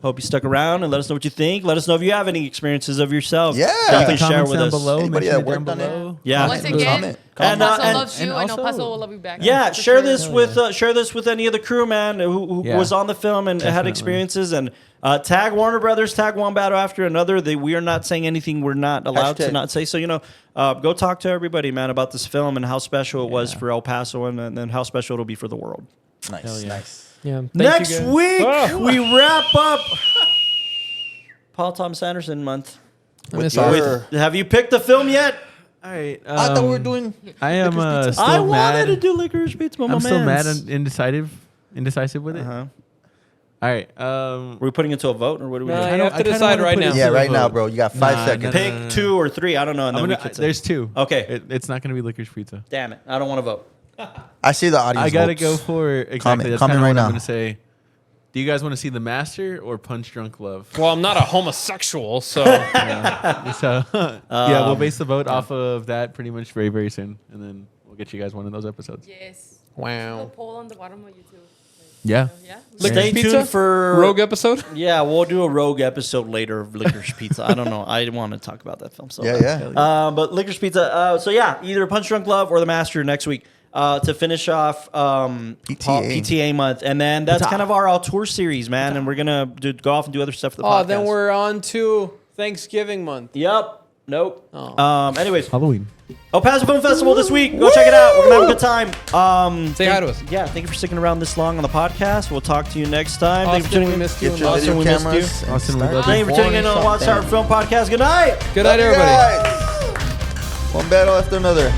hope you stuck around and let us know what you think. Let us know if you have any experiences of yourself. Yeah. that you can Comments share with down us. below. Anybody mention that it down worked on it? below. Yeah. Once Comment. again, Comment. El Paso And- loves you, and El also- Paso will love you back. Yeah, For share sure. this with any of the crew, man, who Yeah. was on the film and had Definitely. experiences, and tag Warner Brothers, tag One Battle After Another. We are not saying anything we're not allowed to Hashtag. not say. So go talk to everybody, man, about this film and how special it was for El Paso, and then how special it'll be for the world. Nice. yeah. Nice. Yeah. Thank Next you guys. week Oh. we wrap up Paul Thomas Anderson month. I miss your- Arthur. Have you picked the film yet? All right. I thought we were doing. I am still I mad. wanted to do Licorice Pizza, but my I'm still mad mans. and indecisive with it. Uh-huh. All right. Are we putting it to a vote, or what are we No, doing? you have to I kinda decide wanna right put it now. to Yeah, a right now, vote. bro. You got 5 seconds. Pick 2 or 3. I don't know, and then we could say. There's 2. Okay. It's not going to be licorice pizza. Damn it. I don't want to vote. I see the audience. I got to votes. go for exactly. Comment. That's Comment kinda right what now. I'm going to say. Do you guys want to see The Master or Punch Drunk Love? Well, I'm not a homosexual, so So yeah, we'll base the vote off of that pretty much very, very soon, and then we'll get you guys one of those episodes. Yes. wow. A poll on the bottom of YouTube. Yeah. Yeah. Licorice Stay Pizza? tuned for Rogue episode. Yeah, we'll do a rogue episode later of Licorice Pizza. I don't know. I want to talk about that film. So Yeah. But Licorice Pizza. So yeah, either Punch Drunk Love or The Master next week to finish off PTA month, and then that's kind of our tour series, man. And we're gonna go off and do other stuff for the podcast. Oh, then we're on to Thanksgiving month. Yep. Nope. Oh. Anyways, Halloween. El Paso Film Festival this week. Go check it out. We're gonna have a good time. Say hi to us. Yeah, thank you for sticking around this long on the podcast. We'll talk to you next time. Thank you for Austin, tuning we in. missed you. Get your Austin, video we missed cameras. you. and Austin, we start love you. Thank you for tuning in on the recording WatchTower something. Film Podcast. Good night. Good night, Love you everybody. guys. One battle after another.